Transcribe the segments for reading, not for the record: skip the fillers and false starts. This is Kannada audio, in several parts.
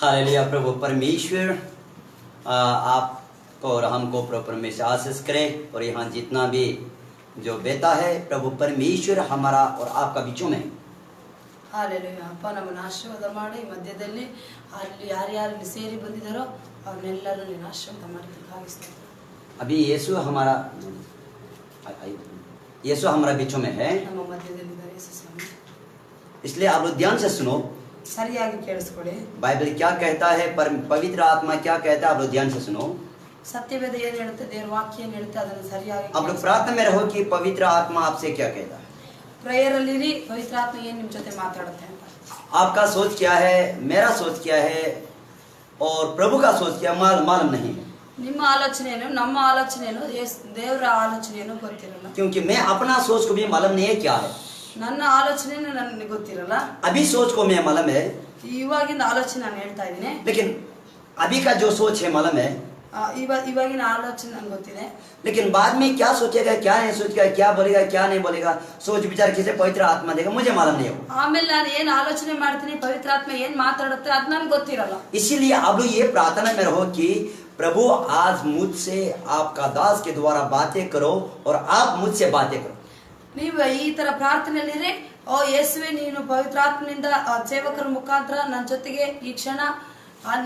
हालेलुया। प्रभु परमेश्वर आपको और हमको प्रभु परमेश्वर आशीष करे। और यहाँ जितना भी जो बेटा है प्रभु परमेश्वर हमारा और आपका बीचों में। ಹಾಲೆಲೂಯಾ ಅಪ್ಪ ನಮ್ಮನ್ನು ಆಶೀರ್ವಾದ ಮಾಡಿ ಮಧ್ಯದಲ್ಲಿ ಅಲ್ಲಿ ಯಾರ್ಯಾರು ಇಲ್ಲಿ ಸೇರಿ ಬಂದಿದ್ದಾರೋ ಅವನ್ನೆಲ್ಲರೂ ನೀನು ಆಶೀರ್ವಾದ ಮಾಡಿದ್ದಕ್ಕಾಗಿ ಸ್ತೋತ್ರ। अभी यीशु हमारा बीचों में है, ನಮ್ಮ ಮಧ್ಯದಲ್ಲಿದ್ದಾರೆ ಯೇಸು ಸ್ವಾಮಿ। इसलिए आप लोग ध्यान से सुनो ಸರಿಯಾಗಿ ಕೇಳಿಸ್ಕೊಳ್ಳಿ। बाइबल क्या कहता है, पवित्र आत्मा क्या कहता है, आप लोग ध्यान से सुनो। ಸತ್ಯವೇದ ಏನು ಹೇಳುತ್ತೆ, ದೇವರ ವಾಕ್ಯ ಏನು ಹೇಳುತ್ತೆ ಅದನ್ನು ಸರಿಯಾಗಿ आप लोग प्रार्थना में रहो कि पवित्र आत्मा आपसे क्या कहता है। ಪ್ರೇಯರ್ ಅಲ್ಲಿ ಇರಿ, ಪವಿತ್ರ ಆತ್ಮ ಏನು ನಿಮ್ಮ ಜೊತೆ ಮಾತಾಡುತ್ತೆ ಅಂತ। आपका सोच क्या है, मेरा सोच क्या है और प्रभु का सोच क्या मालूम नहीं है। ನಿಮ್ಮ ಆಲೋಚನೆ ಏನು, ನಮ್ಮ ಆಲೋಚನೆ ಏನು, ದೇವರ ಆಲೋಚನೆ ಏನು ಗೊತ್ತಿರಲ್ಲ। क्योंकि मैं अपना सोच को भी मालूम नहीं है क्या है। ನನ್ನ ಆಲೋಚನೆ ನನಗೆ ಗೊತ್ತಿರಲ್ಲ। अभी सोच को मैं मालूम है, ಇವಾಗಿನ ಆಲೋಚನೆ ನಾನು ಹೇಳ್ತಾ ಇದ್ದೀನಿ। लेकिन अभी का जो सोच है मालूम है, ಇವಾಗಿನ ಆಲೋಚನೆ ನನಗೆ ಗೊತ್ತಿದೆ। लेकिन बाद में क्या सोचेगा, क्या नहीं सोचेगा, क्या बोलेगा, क्या नहीं बोलेगा, सोच विचार किसे पवित्र आत्मा देगा मुझे मालूम नहीं होगा। ಆಮೇಲೆ ನಾನು ಏನು ಆಲೋಚನೆ ಮಾಡ್ತೀನಿ, ಪವಿತ್ರ ಆತ್ಮ ಏನು ಮಾತಾಡುತ್ತೆ ಅದು ನನಗೆ ಗೊತ್ತಿರಲ್ಲ। इसीलिए आप लोग ये प्रार्थना में रहो कि प्रभु आज मुझसे आपका दास के द्वारा बातें करो और आप मुझसे बातें करो। ನೀವು ಈ ತರ ಪ್ರಾರ್ಥನೆಯಲ್ಲಿ ಓ ಯೇಸುವೆ ನೀನು ಪವಿತ್ರಾತ್ಮನಿಂದ ಸೇವಕರ ಮುಖಾಂತರ ನನ್ನ ಜೊತೆಗೆ ಈ ಕ್ಷಣ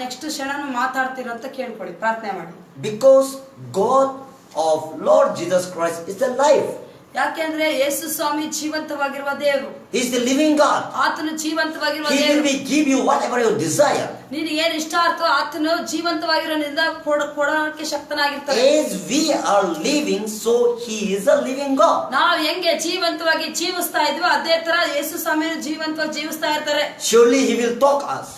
ನೆಕ್ಸ್ಟ್ ಕ್ಷಣನೂ ಮಾತಾಡ್ತೀರ ಅಂತ ಕೇಳ್ಕೊಳ್ಳಿ, ಪ್ರಾರ್ಥನೆ ಮಾಡಿ। Because God of Lord Jesus Christ is the life. ಯಾಕೆಂದ್ರೆ ಯೇಸು ಸ್ವಾಮಿ ಜೀವಂತವಾಗಿರುವ ದೇವರು, He is the living God. ಆತನು ಜೀವಂತವಾಗಿರುವ He ದೇವರು। will give you whatever you desire. ನೀನು ಏನು ಇಷ್ಟ ಆಯ್ತೋ ಆತನು ಜೀವಂತವಾಗಿರೋದ್ರಿಂದ ಕೊಡೋಕೆ ಶಕ್ತನಾಗಿರ್ತಾನೆ। As we are living, so He is a living God. ನಾವು ಹೆಂಗೆ ಜೀವಂತವಾಗಿ ಜೀವಿಸ್ತಾ ಇದ್ವಿ ಅದೇ ತರ ಯೇಸು ಸ್ವಾಮಿ ಜೀವಂತವಾಗಿ ಜೀವಿಸ್ತಾ ಇರ್ತಾರೆ। Surely He will talk us.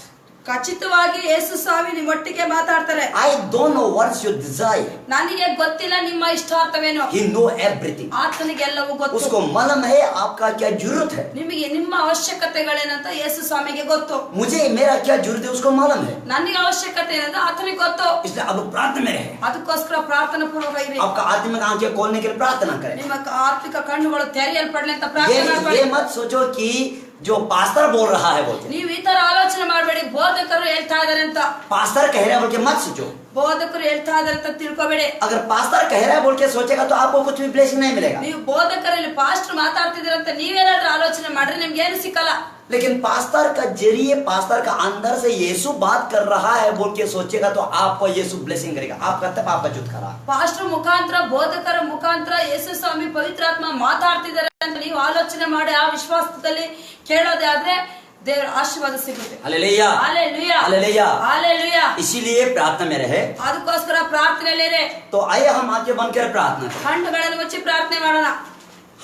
ಖಚಿತವಾಗಿ ಯೇಸು ಸ್ವಾಮಿ ನಿಮ್ಮೊಟ್ಟಿಗೆ ಮಾತಾಡ್ತಾರೆ। I don't know what's your desire. ನನಗೆ ಗೊತ್ತಿಲ್ಲ ನಿಮ್ಮ ಇಷ್ಟಾರ್ಥವೇನು। He know everything. ಆತನಿಗೆ ಎಲ್ಲವೂ ಗೊತ್ತು। उसको मालूम है आपका क्या जरूरत है। ನಿಮಗೆ ನಿಮ್ಮ ಅವಶ್ಯಕತೆಗಳೇನಂತ ಯೇಸು ಸ್ವಾಮಿಗೆ ಗೊತ್ತು। मुझे मेरा क्या जरूरत है उसको मालूम है। ನನಗೆ ಅವಶ್ಯಕತೆ ಏನಂತ ಆತನಿಗೆ ಗೊತ್ತು। इसलिए आप लोग प्रार्थना में रहे। ಅದಕ್ಕೋಸ್ಕರ ಪ್ರಾರ್ಥನಾ ಪೂರ್ವಕ ಇರಿ। आपका आत्मिक आंखें खोलने के लिए प्रार्थना करें। ನಿಮ್ಮ ಆತ್ಮಿಕ ಕಣ್ಣುಗಳು ತೆರೆಯಲ್ಪಡಲಿ ಅಂತ ಪ್ರಾರ್ಥನೆ ಮಾಡಿ। ये मत सोचो कि जो पास्टर बोल रहा है बोलते। ನೀವು ಈ ತರ ಆಲೋಚನೆ ಮಾಡಬೇಡಿ, ಬೋಧಕರು ಹೇಳ್ತಾ ಇದ್ದಾರೆ ಅಂತ। पास्टर कह रहा है बोल के मत सोचो। ಬೋಧಕರು ಹೇಳ್ತಾ ಇದ್ದಾರೆ ಅಂತ ತಿಳ್ಕೊಬೇಡಿ। अगर पास्टर कह रहा है बोल के सोचेगा तो आपको कुछ भी ब्लेसिंग नहीं मिलेगा। ನೀವು ಬೋಧಕರಲ್ಲಿ ಪಾಸ್ಟರ್ ಮಾತಾಡ್ತಿದ್ದೀರ ಅಂತ ನೀವೇನಾದ್ರೂ ಆಲೋಚನೆ ಮಾಡ್ರೆ ನಿಮ್ಗೆ ಏನು ಸಿಕ್ಕಲ್ಲ। लेकिन पास्टर का जरिए, पास्टर का अंदर से यीशु बात कर रहा है बोल के सोचेगा तो आपको यीशु ब्लेसिंग करेगा। आपका तब आपका छुटकारा। ಪಾಸ್ಟರ್ ಮುಖಾಂತರ ಬೋಧಕರ ಮುಖಾಂತರ ಯೇಸು ಸ್ವಾಮಿ ಪವಿತ್ರಾತ್ಮ ಮಾತಾಡ್ತಿದ್ದಾರೆ ಅಂತ ನೀವು ಆಲೋಚನೆ ಮಾಡಿ ಆ ವಿಶ್ವಾಸದಲ್ಲಿ ಕೇಳೋದೇ ಆದ್ರೆ ದೇವರ ಆಶೀರ್ವಾದ ಸಿಗುತ್ತೆ। Hallelujah hallelujah hallelujah hallelujah. इसीलिए प्रार्थना में रहे। ಅದಕ್ಕೋಸ್ಕರ ಪ್ರಾರ್ಥನೆಯಲ್ಲಿರೆ। तो आइए हम आंखें बंद कर प्रार्थना करें। ಕಣ್ಣುಗಳನ್ನು ಮುಚ್ಚಿ ಪ್ರಾರ್ಥನೆ ಮಾಡೋಣ।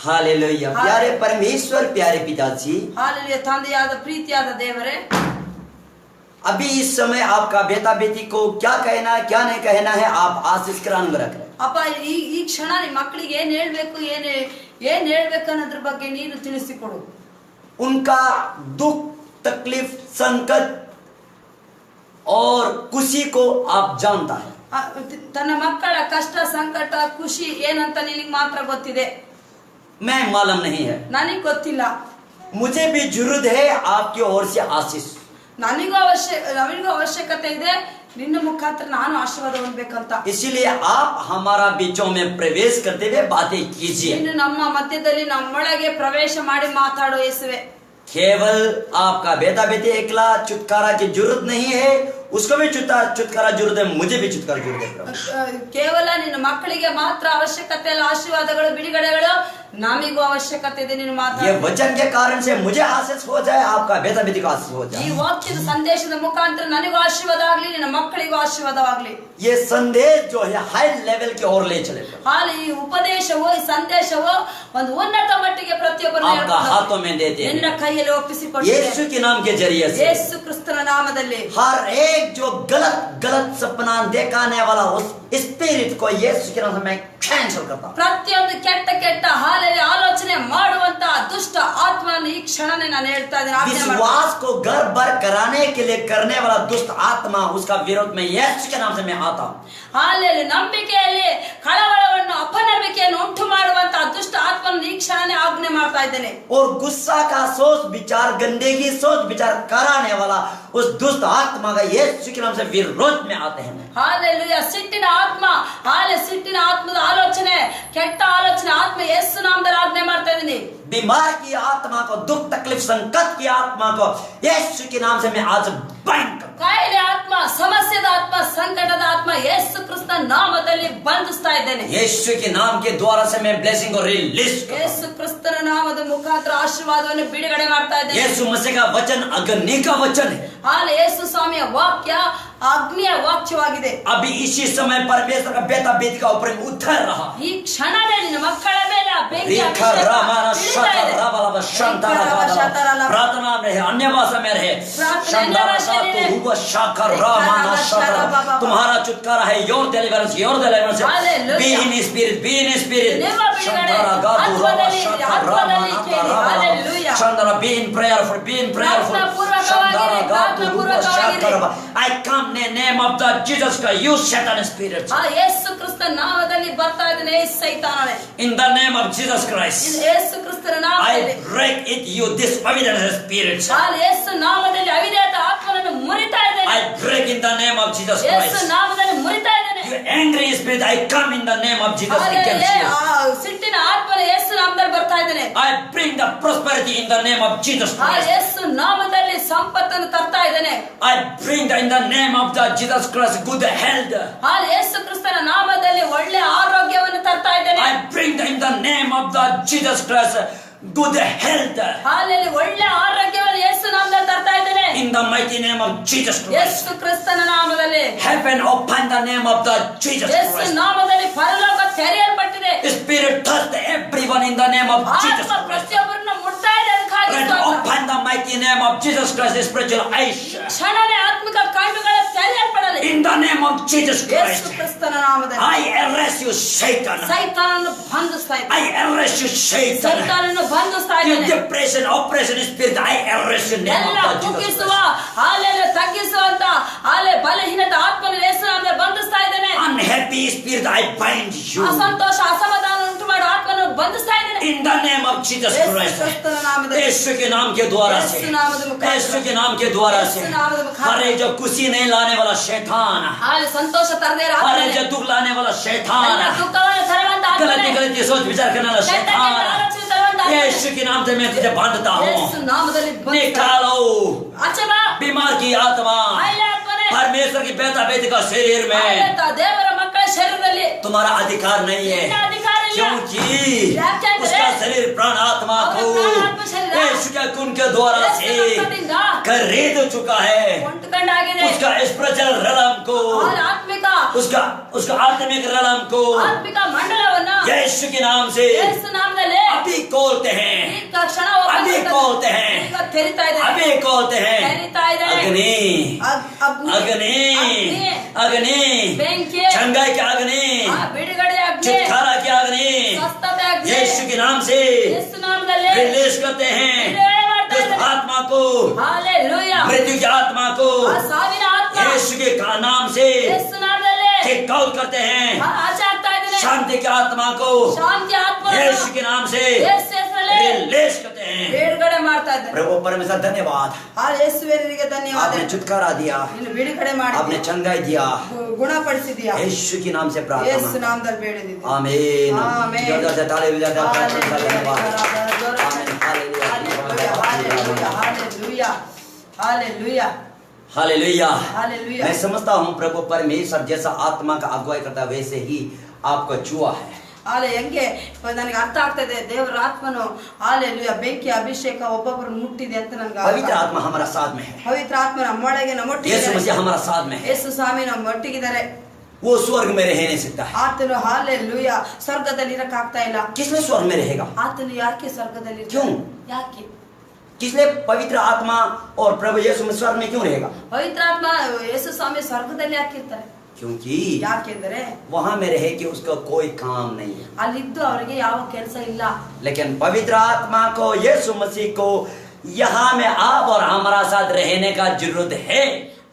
हालेलुया। प्यारे परमेश्वर, प्यारे पिताजी, ಹಾಲೆಲುಯಾ। ತಂದೆಯಾದ ಪ್ರೀತಿಯಾದ ದೇವರೇ, अभी इस समय आपका बेटा बेटी को क्या कहना है क्या नहीं कहना है आप आशीष कर अनुग्रह करें। ಅಪ್ಪ ಈ ಕ್ಷಣ ನಿಮ್ಮ ಮಕ್ಕಳಿಗೆ ಏನ್ ಹೇಳ್ಬೇಕು ಏನ್ ಹೇಳ್ಬೇಕು ಅನ್ನೋದ್ರ ಬಗ್ಗೆ ನೀನು ತಿಳಿಸಿಕೊಡು। उनका दुख, तकलीफ, संकट और खुशी को आप जानता है। ತನ್ನ ಮಕ್ಕಳ ಕಷ್ಟ ಸಂಕಟ ಖುಷಿ ಏನಂತ ನಿನಗೆ ಮಾತ್ರ ಗೊತ್ತಿದೆ। मैं मालूम नहीं है। ನನಗೆ ಗೊತ್ತಿಲ್ಲ। मुझे भी जरूरत है आपकी ओर से आशीष। ನಮಗೂ ಅವಶ್ಯಕತೆ ಇದೆ ನಿನ್ನ ಮುಖಾಂತರ ನಾನು ಆಶೀರ್ವಾದ ಹೊಂದಬೇಕಂತ। इसीलिए आप हमारा बीचों में प्रवेश करते हुए बातें कीजिए। ನೀನು ನಮ್ಮ ಮಧ್ಯದಲ್ಲಿ ನಮ್ಮೊಳಗೆ ಪ್ರವೇಶ ಮಾಡಿ ಮಾತಾಡೋ ಯೇಸುವೆ। केवल आपका बेटा बेटी एकला छुटकारा की जरूरत नहीं है, उसको भी छुटकारा जरूरत है, मुझे भी छुटकारा जरूरत है। ಕೇವಲ ನಿನ್ನ ಮಕ್ಕಳಿಗೆ ಮಾತ್ರ ಅವಶ್ಯಕತೆ ಇಲ್ಲ ಆಶೀರ್ವಾದಗಳು ಬಿಡುಗಡೆಗಳು, ನಮಗೂ ಅವಶ್ಯಕತೆ ಇದೆ ನೀನು ಮಾತಾಡು। ये वचन के कारण से मुझे आशीष हो जाए, आपका बेटा बेटी को आशीष हो ಈ जाए। ವಾಕ್ಯದ ಸಂದೇಶದ ಮುಖಾಂತರ ನನಗೂ ಆಶೀರ್ವಾದ ಆಗ್ಲಿ, ನಿನ್ನ ಮಕ್ಕಳಿಗೂ ಆಶೀರ್ವಾದವಾಗ್ಲಿ। ये संदेश जो है हाई लेवल की ओर ले चले। ಹಾಲು ಈ ಉಪದೇಶವು ಈ ಸಂದೇಶವು ಒಂದು ಉನ್ನತ ಮಟ್ಟಿಗೆ ಪ್ರತಿಯೊಬ್ಬರು आपका हाथों में देते हैं ನಿನ್ನ ಕೈಯಲ್ಲಿ ಒಪ್ಪಿಸಿಕೊಡ್ತೇನೆ यीशु के नाम के जरिए से। ಯೇಸು ಕ್ರಿಸ್ತನ ನಾಮದಲ್ಲಿ हर एक जो गलत सपना दिखाने वाला उस स्पिरिट को यीशु के नाम से मैं कैंसिल करता हूं। ಪ್ರತಿಯೊಂದು ಕೆಟ್ಟ ಹಾಲಲ್ಲಿ ಆಲೋಚನೆ ಮಾಡುವಂತ ದುಷ್ಟ ಆತ್ಮನ ಈ ಕ್ಷಣನೇ ನಾನು ಹೇಳ್ತಾ ಇದ್ದೇನೆ, ಆಜ್ಞೆ ಮಾಡ್ತೀನಿ। विश्वास को घर भर कराने के लिए करने वाला दुष्ट आत्मा, उसका विरोध में यीशु के नाम से मैं आता हूं। ಹಾಲೆಯಲ್ಲಿ ನಂಬಿಕೆಯಲ್ಲಿ ಕಳವಳವನ್ನು ಅಪನಂಬಿಕೆಯನ್ನು ಉಂಟು ಮಾಡುವಂತ ದುಷ್ಟ ಆತ್ಮನ ಈ ಕ್ಷಣನೇ ಆಜ್ಞೆ ಮಾಡ್ತಾ ಇದ್ದೇನೆ। और गुस्सा का सोच विचार, गंदगी सोच विचार कराने वाला उस दुष्ट आत्मा का यीशु के नाम से विरोध में आते हैं। ಹಾಲೆಲೂಯಾ. ಸಿಟ್ಟಿನ ಆತ್ಮ, ಸಿಟ್ಟಿನ ಆತ್ಮದ ಆಲೋಚನೆ, ಕೆಟ್ಟ ಆಲೋಚನೆ ಆತ್ಮ ಯೇಸು ನಾಮದಲ್ಲಿ ಆಜ್ಞೆ ಮಾಡ್ತಾ ಇದ್ದೀನಿ. बीमार की आत्मा को, दुख तकलीफ संकट की आत्मा को यीशु के नाम से मैं आज बाइंड करता हूं। ಕಾಯಿಲೆ ಆತ್ಮ, ಸಮಸ್ಯೆದ ಆತ್ಮ, ಸಂಕಟದ ಆತ್ಮ ಯೇಸು ಕ್ರಿಸ್ತನ ನಾಮದಲ್ಲಿ ಬಂಧಿಸ್ತಾ ಇದ್ದೇನೆ. यीशु के नाम के द्वारा से मैं ब्लेसिंग को रिलीज करता हूं। ಯೇಸು ಕ್ರಿಸ್ತನ ನಾಮದ ಮುಖಾಂತರ ಆಶೀರ್ವಾದವನ್ನು ಬಿಡುಗಡೆ ಮಾಡ್ತಾ ಇದ್ದೇನೆ. यीशु मसीह का वचन अग्नि का वचन है। ಯೇಸು ಸ್ವಾಮಿಯ ವಾಕ್ಯ ಅಗ್ನಿಯ ವಾಕ್ಯವಾಗಿದೆ. अभी इसी समय परमेश्वर का बेटा बेटी का ऊपर उतर रहा। ಈ ಕ್ಷಣದಲ್ಲಿ ನಿನ್ನ ಮಕ್ಕಳ ಮೇಲೆ ಆ ಬೆಂಕಿ ಅಭಿಷೇಕ ಬೀಳ್ತಾ ಇದೆ. प्रार्थना में रहे, अन्य भाषा में रहे। तुम्हारा छुटकारा है। Your deliverance, your deliverance. Be in spirit, be in spirit. Be in prayerful, be in prayerful. I come in the name of the Jesus Christ, you Satan spirit. ಯೇಸು ಕ್ರಿಸ್ತನ ನಾಮದಲ್ಲಿ ಬರ್ತಾ ಇದ್ದೇನೆ ಸೈತಾನನೇ. In the name of Jesus Christ, ಯೇಸು ಕ್ರಿಸ್ತನ ನಾಮದಲ್ಲಿ I break it you this obedience spirit. ಯೇಸು ನಾಮದಲ್ಲಿ ಅವಿಧೇಯತೆ ಆತ್ಮನನ್ನು ಮುರಿತಾ ಇದ್ದೇನೆ. I break in the name of Jesus Yesu Christ. ನಾಮದಲ್ಲಿ ಮುರಿತಾ ಇದ್ದೇನೆ. You angry spirit, I come in the name of Jesus against you. ಸಿಟ್ಟಿನ ಆತ್ಮನ ಯೇಸು ನಾಮದಲ್ಲಿ ಬರ್ತಾ ಇದ್ದೇನೆ. I bring the prosperity in the name of Jesus Christ. ಯೇಸು ನಾಮದಲ್ಲಿ ಸಂಪತ್ತನ್ನು ತರ್ತಾ ಇದ್ದೇನೆ. I bring in the name of the Jesus Christ good health. ಯೇಸು ಕ್ರಿಸ್ತನ ನಾಮದಲ್ಲಿ ಒಳ್ಳೆ ಆರೋಗ್ಯವನ್ನು ತರ್ತಾ ಇದ್ದೇನೆ. I bring in the name of the Jesus Christ good health. ಒಳ್ಳೆ ಆರೋಗ್ಯವನ್ನು ಯೇಸು ನಾಮದಲ್ಲಿ ತರ್ತಾ ಇದ್ದೇನೆ. In the mighty name of Jesus Christ. ಯೇಸು ಕ್ರಿಸ್ತನ ನಾಮದಲ್ಲಿ Heaven open the name of the Jesus Yesu Christ. ನಾಮದಲ್ಲಿ ಪರಲೋಕ ತೆರೆಯಲ್ಪಟ್ಟಿದೆ. Spirit touch everyone in the name of Jesus ಆತ್ಮ Christ. ಪ್ರತಿಯೊಬ್ಬರನ್ನು ಮುಟ್ತಾ ಇದೆ. Let open the mighty name of Jesus Christ spiritual eyes. ಕ್ಷಣನೇ ಆತ್ಮಿಕ ಕಣ್ಣುಗಳ ತೆರೆಯಲ್ಪಡಲಿ. In the name of Jesus Christ. ಯೇಸು ಕ್ರಿಸ್ತನ ನಾಮದಲ್ಲಿ I arrest you Satan. ಸೈತಾನನನ್ನು ಬಂಧಿಸ್ತಾ ಇದ್ದೇನೆ. I arrest you Satan. ಸೈತಾನನನ್ನು ಬಂಧಿಸ್ತಾ You ಇದ್ದೇನೆ. depression, oppression spirit, I arrest you in the name ಎಲ್ಲ of Jesus ಕುಗ್ಗಿಸುವ Christ. ತಗ್ಗಿಸುವಂತ ಬಲಹೀನತೆ ಆತ್ಮನ ಯೇಸು ನಾಮದಲ್ಲಿ ಬಂಧಿಸ್ತಾ ಇದ್ದೇನೆ. Unhappy spirit, I bind you. ಅಸಂತೋಷ ಅಸಮಾಧಾನ ಉಂಟು ಮಾಡುವ ಆತ್ಮವನ್ನು ಬಂಧಿಸ್ತಾ ಇದ್ದೇನೆ. In the name of Jesus Yesu Christ. ಕ್ರಿಸ್ತನ ನಾಮದಲ್ಲಿ यीशु के नाम के द्वारा से, ಯೇಸು ನಾಮದ ಮುಖಾಂತರ यीशु के नाम के द्वारा से, ಯೇಸು ನಾಮದ ಮುಖಾಂತರ अरे जो खुशी नहीं लाने वाला शैतान, ಸಂತೋಷ ತರದೇ ಇರೋ अरे ಆತ್ಮನೇ, जो दुख लाने वाला शैतान, ದುಃಖವನ್ನು ತರುವಂತ ಆತ್ಮನೇ, गलती गलती सोच विचार करने वाला ಕೆಟ್ಟ ಕೆಟ್ಟ शैतान, ಆಲೋಚನೆ ತರುವಂತ ಆತ್ಮನೇ, यीशु के नाम से मैं तुझे बांधता ಯೇಸು हूँ। ನಾಮದಲ್ಲಿ ಬಂಧಿಸ್ತಾ निकालो ಆಚೆ ಬಾ. बीमार की आत्मा ಆಯ್ಲೆ ಆತ್ಮನೇ, परमेश्वर की बेटा बेटी का शरीर में ಆಯ್ಲೆ ದೇವರ ಮಕ್ಕಳ ಶರೀರದಲ್ಲಿ तुम्हारा अधिकार नहीं है, ನಿನ್ನ ಅಧಿಕಾರ ಇಲ್ಲ. क्योंकि ಯಾಕೆಂದ್ರೆ उसका शरीर प्राण आत्मा को ಅವರ ಪ್ರಾಣ ಆತ್ಮ ಶರೀರ यीशु के खून के द्वारा से ಯೇಸು ರಕ್ತದಿಂದ खरीद चुका है। ಕೊಂಡುಕೊಂಡಾಗಿದೆ. उसका स्पिरिचुअल रलम को, ಆತ್ಮಿಕ उसका आत्मिक रलम को ಆತ್ಮಿಕ ಮಂಡಲವನ್ನು यीशु के नाम से ಯೇಸು ನಾಮದಲ್ಲಿ अभी खोलते हैं, ಈ ಕ್ಷಣ अभी खोलते हैं, ಈಗ ತೆರಿತಾ ಇದೆ. अभी खोलते हैं। ತೆರಿತಾ ಇದೆ. अग्नि ಅಗ್ನಿ, अग्नि अग्नि ಬೆಂಕಿ, चंगाई की अग्नि, ಬಿಡುಗಡೆ ಅಗ್ನಿ, छुटकारा की अग्नि ಸ್ವಸ್ಥತೆ अग्नि, यीशु के नाम से ಯೇಸು ನಾಮದಲ್ಲಿ रिलीज करते हैं। ಬಿಡುಗಡೆ ಮಾಡ್ತಾ उस ಇದ್ದಾರೆ. आत्मा को, ಹಾಲೆಲೂಯಾ. मृत्यु की आत्मा को ಆ ಸಾವಿನ ಆತ್ಮ यीशु के नाम से ಯೇಸು ನಾಮದಲ್ಲಿ किक आउट करते हैं। ಆಚೆ ಆಗ್ತಾ ಇದ್ದಾರೆ. शांति की आत्मा को ಶಾಂತಿ ಆತ್ಮ यीशु के नाम से ಯೇಸು ಹೆಸರಲ್ಲಿ रिलीज करते हैं। ಬಿಡುಗಡೆ ಮಾಡ್ತಾ ಇದ್ದಾರೆ. प्रभु परमेश्वर धन्यवाद, ಯೇಸುವಿಗೆ ಧನ್ಯವಾದ. आपने छुटकारा दिया, ನೀನು ಬಿಡುಗಡೆ आपने ಮಾಡಿದ್ಯಾ, चंगाई दिया, ಗುಣಪಡಿಸಿದ್ಯಾ. यीशु के नाम से ಯೇಸು प्रार्थना, ನಾಮದಲ್ಲಿ ಬೇಡಿದ್ದೀವಿ. आमीन। आमीन। जोरदार से ताली बजा दो, हालेलुया, धन्यवाद, जोरदार से आमीन, hallelujah, hallelujah, hallelujah, hallelujah, hallelujah, hallelujah. Hallelujah. मैं समझता हूँ प्रभु परमेश्वर जैसा आत्मा का अगुवाई करता है वैसे ही आपको छुआ है। ಹೆಂಗೆ ನನಗೆ ಅರ್ಥ ಆಗ್ತದೆ, ದೇವರ ಆತ್ಮನು ಹಾಲೆಲುಯ ಬೆಂಕಿ ಅಭಿಷೇಕ ಒಬ್ಬೊಬ್ಬರು ಮುಟ್ಟಿದೆ ಅಂತ ನನಗೆ पवित्र आत्मा हमारा साथ में है, ಪವಿತ್ರ ಆತ್ಮ ನಮ್ಮೊಳಗೆ ನಮ್ಮೊಟ್ಟಿಗೆ यीशु मसीह हमारा साथ में है। ಯೇಸು ಸ್ವಾಮಿ ನಮ್ಮೊಟ್ಟಿಗಿದ್ದಾರೆ. वो स्वर्ग में रह नहीं सकता है। ಆತನು ಹಾಲೆಲುಯ ಸ್ವರ್ಗದಲ್ಲಿ ಇರಕ್ ಆಗ್ತಾ ಇಲ್ಲ. किसलिए स्वर्ग में रहेगा? ಆತನು ಯಾಕೆ ಸ್ವರ್ಗದಲ್ಲಿ क्यों? ಯಾಕೆ किसलिए पवित्र आत्मा और प्रभु यीशु मसीह स्वर्ग में क्यों रहेगा? ಪವಿತ್ರ ಆತ್ಮ ಯೇಸು ಸ್ವಾಮಿ ಸ್ವರ್ಗದಲ್ಲಿ ಯಾಕಿರ್ತಾರೆ? क्योंकि ಯಾಕೆಂದ್ರೆ वहां में रहे कि उसका कोई काम नहीं है। ಅಲ್ಲಿದ್ದು ಅವರಿಗೆ ಯಾವ ಕೆಲಸ ಇಲ್ಲ. लेकिन पवित्र आत्मा को यीशु मसीह को यहाँ में आप और हमारा साथ रहने का जरूरत है।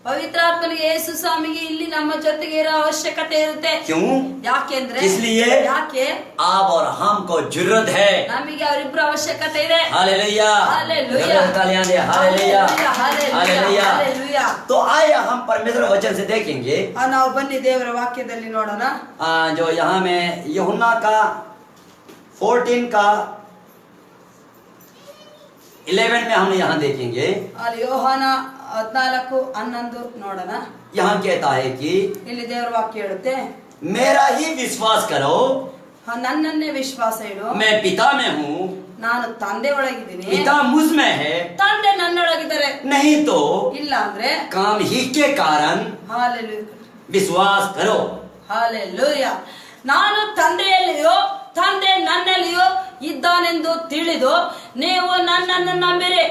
ಪವಿತ್ರ ಆತ್ಮನಿಗೆ ಯೇಸು ಸ್ವಾಮಿಗೆ ಇಲ್ಲಿ ನಮ್ಮ ಜೊತೆಗೆ ಇರೋ ಅವಶ್ಯಕತೆ ಇರುತ್ತೆ. क्यों? ಯಾಕೆಂದ್ರೆ इसलिए ಯಾಕೆ आप और हमको जरूरत है। ನಮಗೆ ಅವರಿಬ್ಬರ ಅವಶ್ಯಕತೆ ಇದೆ. Hallelujah, hallelujah. जोरदार तालियां दे, हालेलुया, हालेलुया, हालेलुया। हालेलुया। तो आइए हम परमेश्वर वचन से देखेंगे ನಾವು ಬನ್ನಿ ದೇವರ ವಾಕ್ಯದಲ್ಲಿ ನೋಡೋಣ. जो यहाँ में यूहन्ना का 14 का 11 में हम यहाँ देखेंगे. ಅಲ್ಲಿ ಯೋಹಾನ 14:11 ನೋಡೋಣ. यहाँ कहता है कि ಇಲ್ಲಿ ದೇವರ ವಾಕ್ಯ ಹೇಳುತ್ತೆ, मेरा ही विश्वास करो, ನನ್ನನ್ನೇ ವಿಶ್ವಾಸ ಇಡು, मैं पिता में हूँ, ನಾನು ತಂದೆ ಒಳಗಿದ್ದೀನಿ, पिता मुझ में है, ತಂದೆ ನನ್ನೊಳಗಿದ್ದಾರೆ. नहीं तो ಇಲ್ಲ ಅಂದ್ರೆ काम ही के कारण ಹಾಲೆಲೂಯ विश्वास करो. ಹಾಲೆಲೂಯ. ನಾನು ತಂದೆಯಲ್ಲಿಯೋ ತಂದೆ ನನ್ನಲ್ಲಿಯೋ ಇದ್ದಾನೆಂದು ತಿಳಿದು ನೀವು ನನ್ನನ್ನು ನಂಬಿರಿ.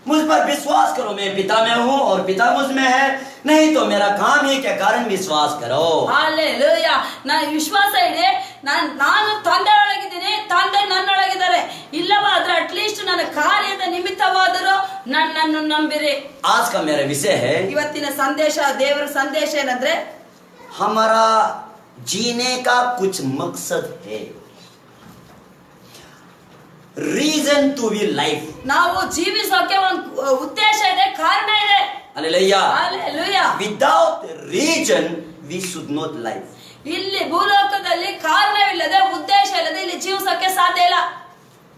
मुझ पर विश्वास करो, मैं पिता में हूँ और पिता मुझ में है, नहीं तो मेरा काम ही के कारण विश्वास करो. ಹಾಲೆಲೂಯ. ನಾನು ವಿಶ್ವಾಸ ಇದೆ, ನಾನು ತಂದೆ ಒಳಗಿದ್ದೀನಿ, ತಂದೆ ನನ್ನೊಳಗಿದ್ದಾರೆ. ಇಲ್ಲವಾದ್ರೆ ಅಟ್ಲೀಸ್ಟ್ ನನ್ನ ಕಾರ್ಯದ ನಿಮಿತ್ತವಾದರೂ ನನ್ನನ್ನು ನಂಬಿರಿ. आज का मेरा विषय है ಇವತ್ತಿನ ಸಂದೇಶ, ದೇವರ ಸಂದೇಶ ಏನಂದ್ರೆ, हमारा जीने का कुछ मकसद है, रीजन टू बी लाइफ. ನಾವು ಜೀವಿಸೋಕೆ ಒಂದು ಉದ್ದೇಶ ಇದೆ, ಕಾರಣ ಇದೆ. Hallelujah. Hallelujah. Without reason we should not live. ಇಲ್ಲಿ ಭೂಲೋಕದಲ್ಲಿ ಕಾರಣವಿಲ್ಲದೆ, ಉದ್ದೇಶ ಇಲ್ಲದೆ ಇಲ್ಲಿ ಜೀವಿಸೋಕೆ ಸಾಧ್ಯ ಇಲ್ಲ.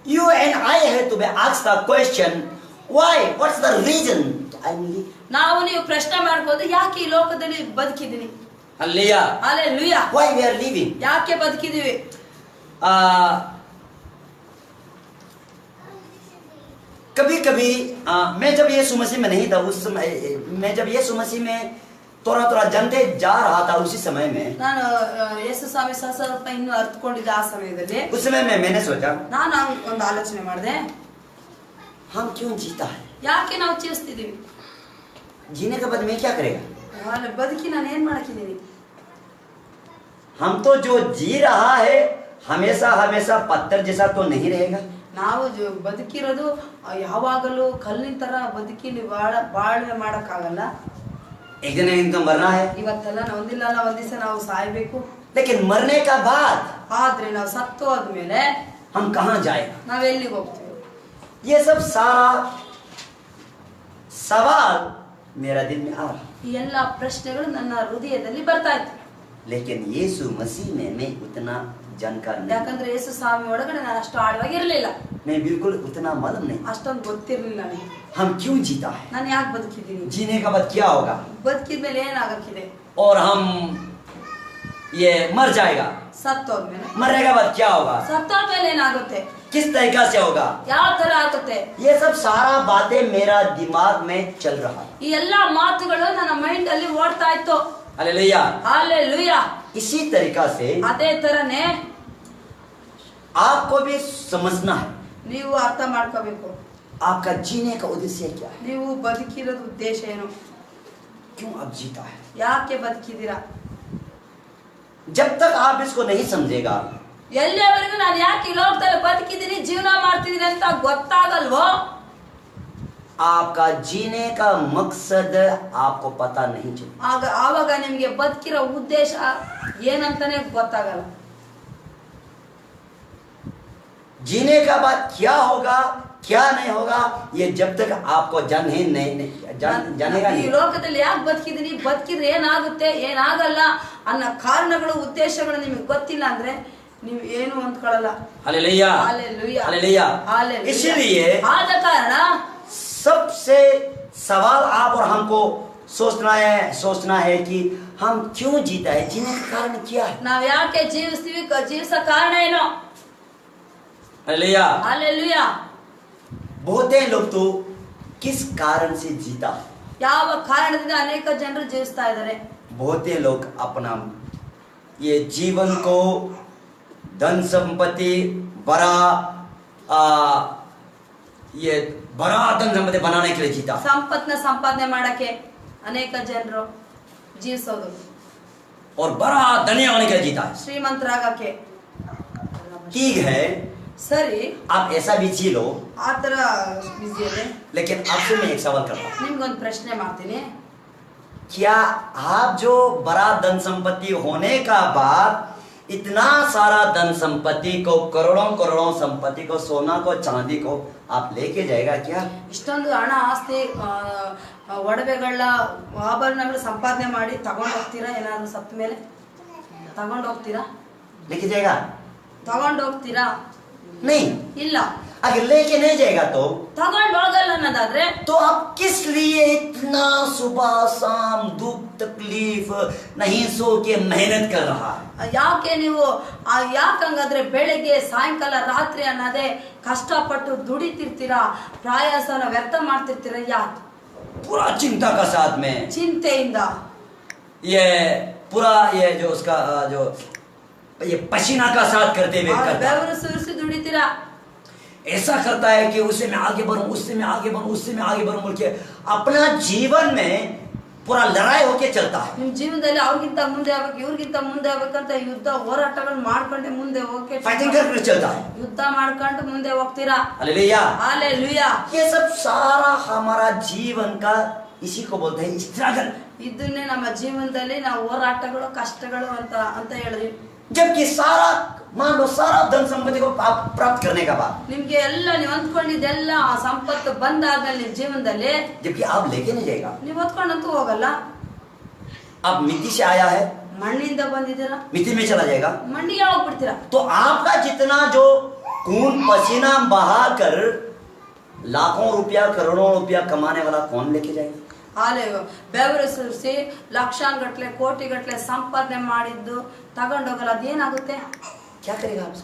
You and I have to be asked the question, why? What's the reason I'm living? ನಾವು ನೀವು ಪ್ರಶ್ನೆ ಮಾಡ್ಬೋದು, ಯಾಕೆ ಈ ಲೋಕದಲ್ಲಿ ಬದುಕಿದೀನಿ? Hallelujah. Hallelujah. Why we are living? ಯಾಕೆ ಬದುಕಿದೀವಿ? कभी कभी मैं जब यीशु मसीह में नहीं था, उस समय मैं जब यीशु मसीह में थोड़ा थोड़ा जानते जा रहा था, उसी समय में ನಾನು ಯೇಸು ಸ್ವಾಮಿ ಸ್ವಲ್ಪ ಇನ್ನು ಅರ್ಥಕೊಂಡಿದ್ದ ಆ ಸಮಯದಲ್ಲಿ उस समय में मैंने सोचा, ನಾನು ಒಂದು ಆಲೋಚನೆ ಮಾಡಿದೆ, हम क्यों जीता है, ಯಾಕೆ ನಾವು ಜೀವಿಸ್ತಿದೀವಿ? जीने के बाद में क्या करेगा? ಬದುಕಿ ನಾನು ಏನ್ ಮಾಡಕಿದೀನಿ? हम तो जो जी रहा है हमेशा हमेशा पत्थर जैसा तो नहीं रहेगा. ನಾವು ಬದುಕಿರೋದು ಯಾವಾಗಲೂ ಕಲ್ಲಿನ ತರ ಬದುಕಿ ಬಾಳ್ವೆ ಮಾಡಕ್ಕಾಗಲ್ಲ. एक दिन इनका मरना है, ಇವತ್ತೆಲ್ಲ ಒಂದಿಲ್ಲ ಒಂದ್ ದಿವಸ ನಾವು ಸಾಯ್ಬೇಕು. लेकिन मरने का बाद ಆದ್ರೆ ನಾವು ಸತ್ತು ಹೋದ್ಮೇಲೆ हम कहाँ जाएगा? ನಾವ್ ಎಲ್ಲಿಗೆ ಹೋಗ್ತೀವಿ? ये सब सारा सवाल मेरा दिल में आ रहा, ಈ ಎಲ್ಲಾ ಪ್ರಶ್ನೆಗಳು ನನ್ನ ಹೃದಯದಲ್ಲಿ ಬರ್ತಾ ಇತ್ತು. लेकिन यीशु मसीह में मैं उतना जानकार नहीं, ಯಾಕಂದ್ರೆ ಯೇಸು ಸ್ವಾಮಿ ಒಳಗಡೆ ನಾನು ಅಷ್ಟು ಆಳವಾಗಿರ್ಲಿಲ್ಲ, मैं बिल्कुल उतना मालूम नहीं ಅಷ್ಟೊಂದು ಗೊತ್ತಿರ್ಲಿಲ್ಲ ನನಗೆ. हम क्यों जीता है, ನಾನು ಯಾಕೆ ಬದುಕಿದ್ದೀನಿ, जीने का बाद क्या होगा, ಬದುಕಿದ್ಮೇಲೆ ಏನಾಗಕ್ಕಿದೆ, और हम ये मर जाएगा, ಸತ್ತೋದ್ಮೇಲೆ, मरने के बाद क्या होगा, ಸತ್ತೋದ್ಮೇಲೆ ಏನಾಗುತ್ತೆ, किस तरीका से होगा, ಯಾವ ತರ ಆಗುತ್ತೆ. ये सब सारा बातें मेरा दिमाग में चल रहा. ಈ ಎಲ್ಲಾ ಮಾತುಗಳು ನನ್ನ ಮೈಂಡ್ ಅಲ್ಲಿ ಓಡ್ತಾ ಇತ್ತು. हालेलुया. ಹಾಲೆಲೂಯ. इसी तरीका से ಅದೇ ತರನೇ आपको भी समझना है, ನೀವು ಅರ್ಥ ಮಾಡ್ಕೋಬೇಕು, आपका जीने का उद्देश्य क्या है, ನೀವು ಬದುಕಿರೋದು ಉದ್ದೇಶ ಏನು, क्यों आप जीता है. ಯಾಕೆ ಬದುಕಿದ್ದೀರಾ? जब तक आप इसको नहीं समझेगा, ಎಲ್ಲಿವರೆಗೂ ನಾನು ಯಾಕೆ ಈ ಲೋಕದಲ್ಲಿ ಬದುಕಿದ್ದೀನಿ, ಜೀವನ ಮಾಡ್ತಿದ್ದೀನಿ ಅಂತ ಗೊತ್ತಾಗಲ್ವೋ, आपका जीने का मकसद आपको पता नहीं चलेगा. ಆವಾಗ ನಿಮ್ಗೆ ಬದುಕಿರೋ ಉದ್ದೇಶ ಏನಂತಾನೆ ಗೊತ್ತಾಗಲ್ಲ. जीने का बाद क्या होगा क्या नहीं होगा, ये जब तक आपको जानेगा ಈ नहीं. ಲೋಕದಲ್ಲಿ ಯಾಕೆ ಬದುಕಿದೀನಿ, ಬದುಕಿದ್ರೆ ಏನಾಗುತ್ತೆ ಏನಾಗಲ್ಲ ಅನ್ನೋ ಕಾರಣಗಳು ಉದ್ದೇಶಗಳು ನಿಮಗೆ ಗೊತ್ತಿಲ್ಲ ಅಂದ್ರೆ ನೀವು ಏನು ಅಂದ್ಕೊಳ್ಳಲ್ಲ. हालेलुया. हालेलुया. हालेलुया. हालेलुया. इसलिए ಆದ ಕಾರಣ सबसे सवाल आप और हमको सोचना है कि हम क्यों जीता है, जीने का कारण क्या है. ನಾವ್ ಯಾಕೆ ಜೀವಿಸ್ತೀವಿ, ಜೀವಿಸೋ ಕಾರಣ ಏನು? हालेलुया. ಹಾಲೆಲೂಯ. बहुते लोग तो किस कारण से जीता है, ಯಾವ ಕಾರಣದಿಂದ ಅನೇಕ ಜನರು ಜೀವಿಸ್ತಾ ಇದ್ದಾರೆ. बहुते लोग अपना ये जीवन को धन संपत्ति ये बड़ा धन संपत्ति बनाने के लिए जीता, ಸಂಪತ್ನ ಸಂಪಾದನೆ ಮಾಡಕ್ಕೆ ಅನೇಕ ಜನರು ಜೀವಿಸೋದು, और बड़ा धनी होने के लिए जीता है. ಶ್ರೀಮಂತರಾಗಕ್ಕೆ. ठीक है, ಸರಿ, आप ऐसा भी जी लो, ಆತರ ಬಿಸಿ ಇದೆ. लेकिन आपसे मैं एक सवाल करता हूँ, ನಿಮ್ಗೊಂದು ಪ್ರಶ್ನೆ ಮಾಡ್ತೀನಿ, क्या आप जो बड़ा धन संपत्ति होने का बाद इतना सारा धन संपत्ति को, करोड़ों करोड़ों संपत्ति को, सोना को, चांदी को आप लेके जाएगा क्या? ಇಷ್ಟೊಂದು ಹಣ ಆಸ್ತಿ ಒಡವೆಗಳ ಆಭರಣಗಳು ಸಂಪಾದನೆ ಮಾಡಿ ತಗೊಂಡು ಹೋಗ್ತೀರಾ? ಏನಾದ್ರು ಸತ್ತ ಮೇಲೆ ತಗೊಂಡು ಹೋಗ್ತೀರಾ? लेके जाएगा ತಗೊಂಡು ಹೋಗ್ತೀರಾ? नहीं। ಇಲ್ಲ. अगर लेके नहीं जाएगा ತಗೊಂಡು ಹೋಗಲ್ಲ ಅನ್ನೋದಾದ್ರೆ तो आप किस लिए इतना सुबह शाम दुख तकलीफ नहीं सो के मेहनत कर रहा है? ಯಾಕೆ ನೀವು ಯಾಕಂಗಾದ್ರೆ ಬೆಳಿಗ್ಗೆ ಸಾಯಂಕಾಲ ರಾತ್ರಿ ಅನ್ನೋದೇ ಕಷ್ಟಪಟ್ಟು ದುಡಿತಿರ್ತೀರಾ, ಪ್ರಯಾಸನ ವ್ಯರ್ಥ ಮಾಡ್ತಿರ್ತೀರಾ? ಯಾಕೆ? पूरा चिंता का साथ में, ಚಿಂತೆಯಿಂದ, ये पूरा ये जो उसका जो ये पसीना का साथ करते हुए करता है। ಬೆವರು ಸುರಿಸಿ ದುಡಿತೀರಾ, ऐसा करता है कि उससे मैं आगे बढ़ूं, उससे मैं आगे बढ़ूं, उससे मैं आगे बढ़ूं बोल के अपना जीवन में पूरा लड़ाई होके चलता है। ನಿಮ್ ಜೀವನದಲ್ಲಿ ಅವ್ರಿಗಿಂತ ಮುಂದೆ ಆಗ್ಬೇಕು, ಇವ್ರಿಗಿಂತ ಮುಂದೆ ಆಗ್ಬೇಕಂತ ಯುದ್ಧ ಹೋರಾಟಗಳು ಮಾಡ್ಕೊಂಡೆ ಮುಂದೆ ಹೋಗಕ್ಕೆ फाइटिंग करके चलता है। ಯುದ್ಧ ಮಾಡ್ಕೊಂಡು ಮುಂದೆ ಹೋಗ್ತೀರಾ। हालेलुया। हालेलुया। ये सब सारा हमारा जीवन का इसी को बोलते हैं स्ट्रगल। ಇದನ್ನೇ ನಮ್ಮ ಜೀವನದಲ್ಲಿ ನಾವು ಹೋರಾಟಗಳು ಕಷ್ಟಗಳು ಅಂತ ಹೇಳಿದ್ವಿ। जबकि सारा मान लो सारा धन संपत्ति को प्राप्त करने का बाद ನಿಮ್ಗೆ ಎಲ್ಲ ನೀವು ಅಂದ್ಕೊಂಡಿದ್ದೆಲ್ಲ ಸಂಪತ್ತು ಬಂದಾದ್ಮೇಲೆ ನಿಮ್ ಜೀವನದಲ್ಲಿ जबकि आप लेके नहीं जाएगा। ನೀವು ಹೊತ್ಕೊಂಡಂತೂ ಹೋಗಲ್ಲ। आप मिट्टी से आया है, ಮಣ್ಣಿಂದ ಬಂದಿದ್ದೀರಾ, मिट्टी में चला जाएगा। ಮಣ್ಣಿಗೆ ಹೋಗ್ಬಿಡ್ತೀರಾ। तो आपका जितना जो खून पसीना बहाकर लाखों रुपया करोड़ों रुपया कमाने वाला कौन लेके जाएगा? ಆಲೆ ಬೆವರು ಸುರಿಸಿ ಲಕ್ಷಾನುಗಟ್ಲೆ ಕೋಟಿಗಟ್ಲೆ ಸಂಪಾದನೆ ಮಾಡಿದ್ದು ತಗೊಂಡೋಗಲ್ಲ, ಅದೇನಾಗುತ್ತೆ? क्या करेगा आप?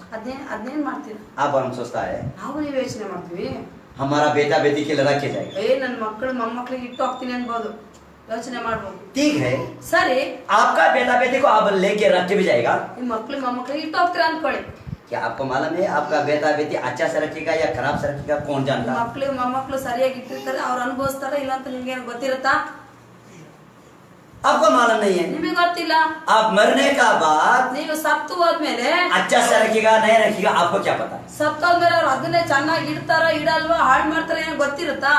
ಅದೇನ್ ಮಾಡ್ತೀರಾ? आप हम सोचता है ನಾವು ನೀವು ಯೋಚನೆ ಮಾಡ್ತೀವಿ, हमारा बेटा बेटी के लड़ा के जाएगा। ನನ್ನ ಮಕ್ಕಳು ಮೊಮ್ಮಕ್ಳಿಗೆ ಇಟ್ಟು ಹೋಗ್ತೀನಿ ಅನ್ಬೋದು, ಯೋಚನೆ ಮಾಡ್ಬೋದು। ठीक है, ಸರಿ, आपका बेटा बेटी को आप लेके रख के भी जाएगा। ನಿಮ್ ಮಕ್ಳು ಮೊಮ್ಮಕ್ಳಿಗೆ ಇಟ್ಟು ಹೋಗ್ತೀರಾ ಅನ್ಕೊಳ್ಳಿ। क्या आपको मालूम है आपका बेटा बेटी अच्छा से रखेगा या खराब से रखेगा? कौन जानता? ಮಕ್ಳು ಮೊಮ್ಮಕ್ಳು ಸರಿಯಾಗಿ ಇಟ್ಟಿರ್ತಾರೆ, ಅವ್ರು ಅನುಭವಿಸ್ತಾರ ಇಲ್ಲ ಅಂತ ನಿಮ್ಗೆ ಗೊತ್ತಿರುತ್ತಾ? आपको मालूम नहीं है। ನಿಮಗೆ ಗೊತ್ತಿಲ್ಲ। आप मरने का बाद ನೀವು ಸತ್ತು ಹೋದ್ಮೇಲೆ अच्छा से रखेगा नहीं रखेगा आपको क्या पता? ಸತ್ತೋದ್ಮೇಲೆ ಅವ್ರು ಅದನ್ನೇ ಚೆನ್ನಾಗಿ ಇಡ್ತಾರ ಇಡಲ್ವಾ ಹಾಳು ಮಾಡ್ತಾರ ಏನು ಗೊತ್ತಿರುತ್ತಾ?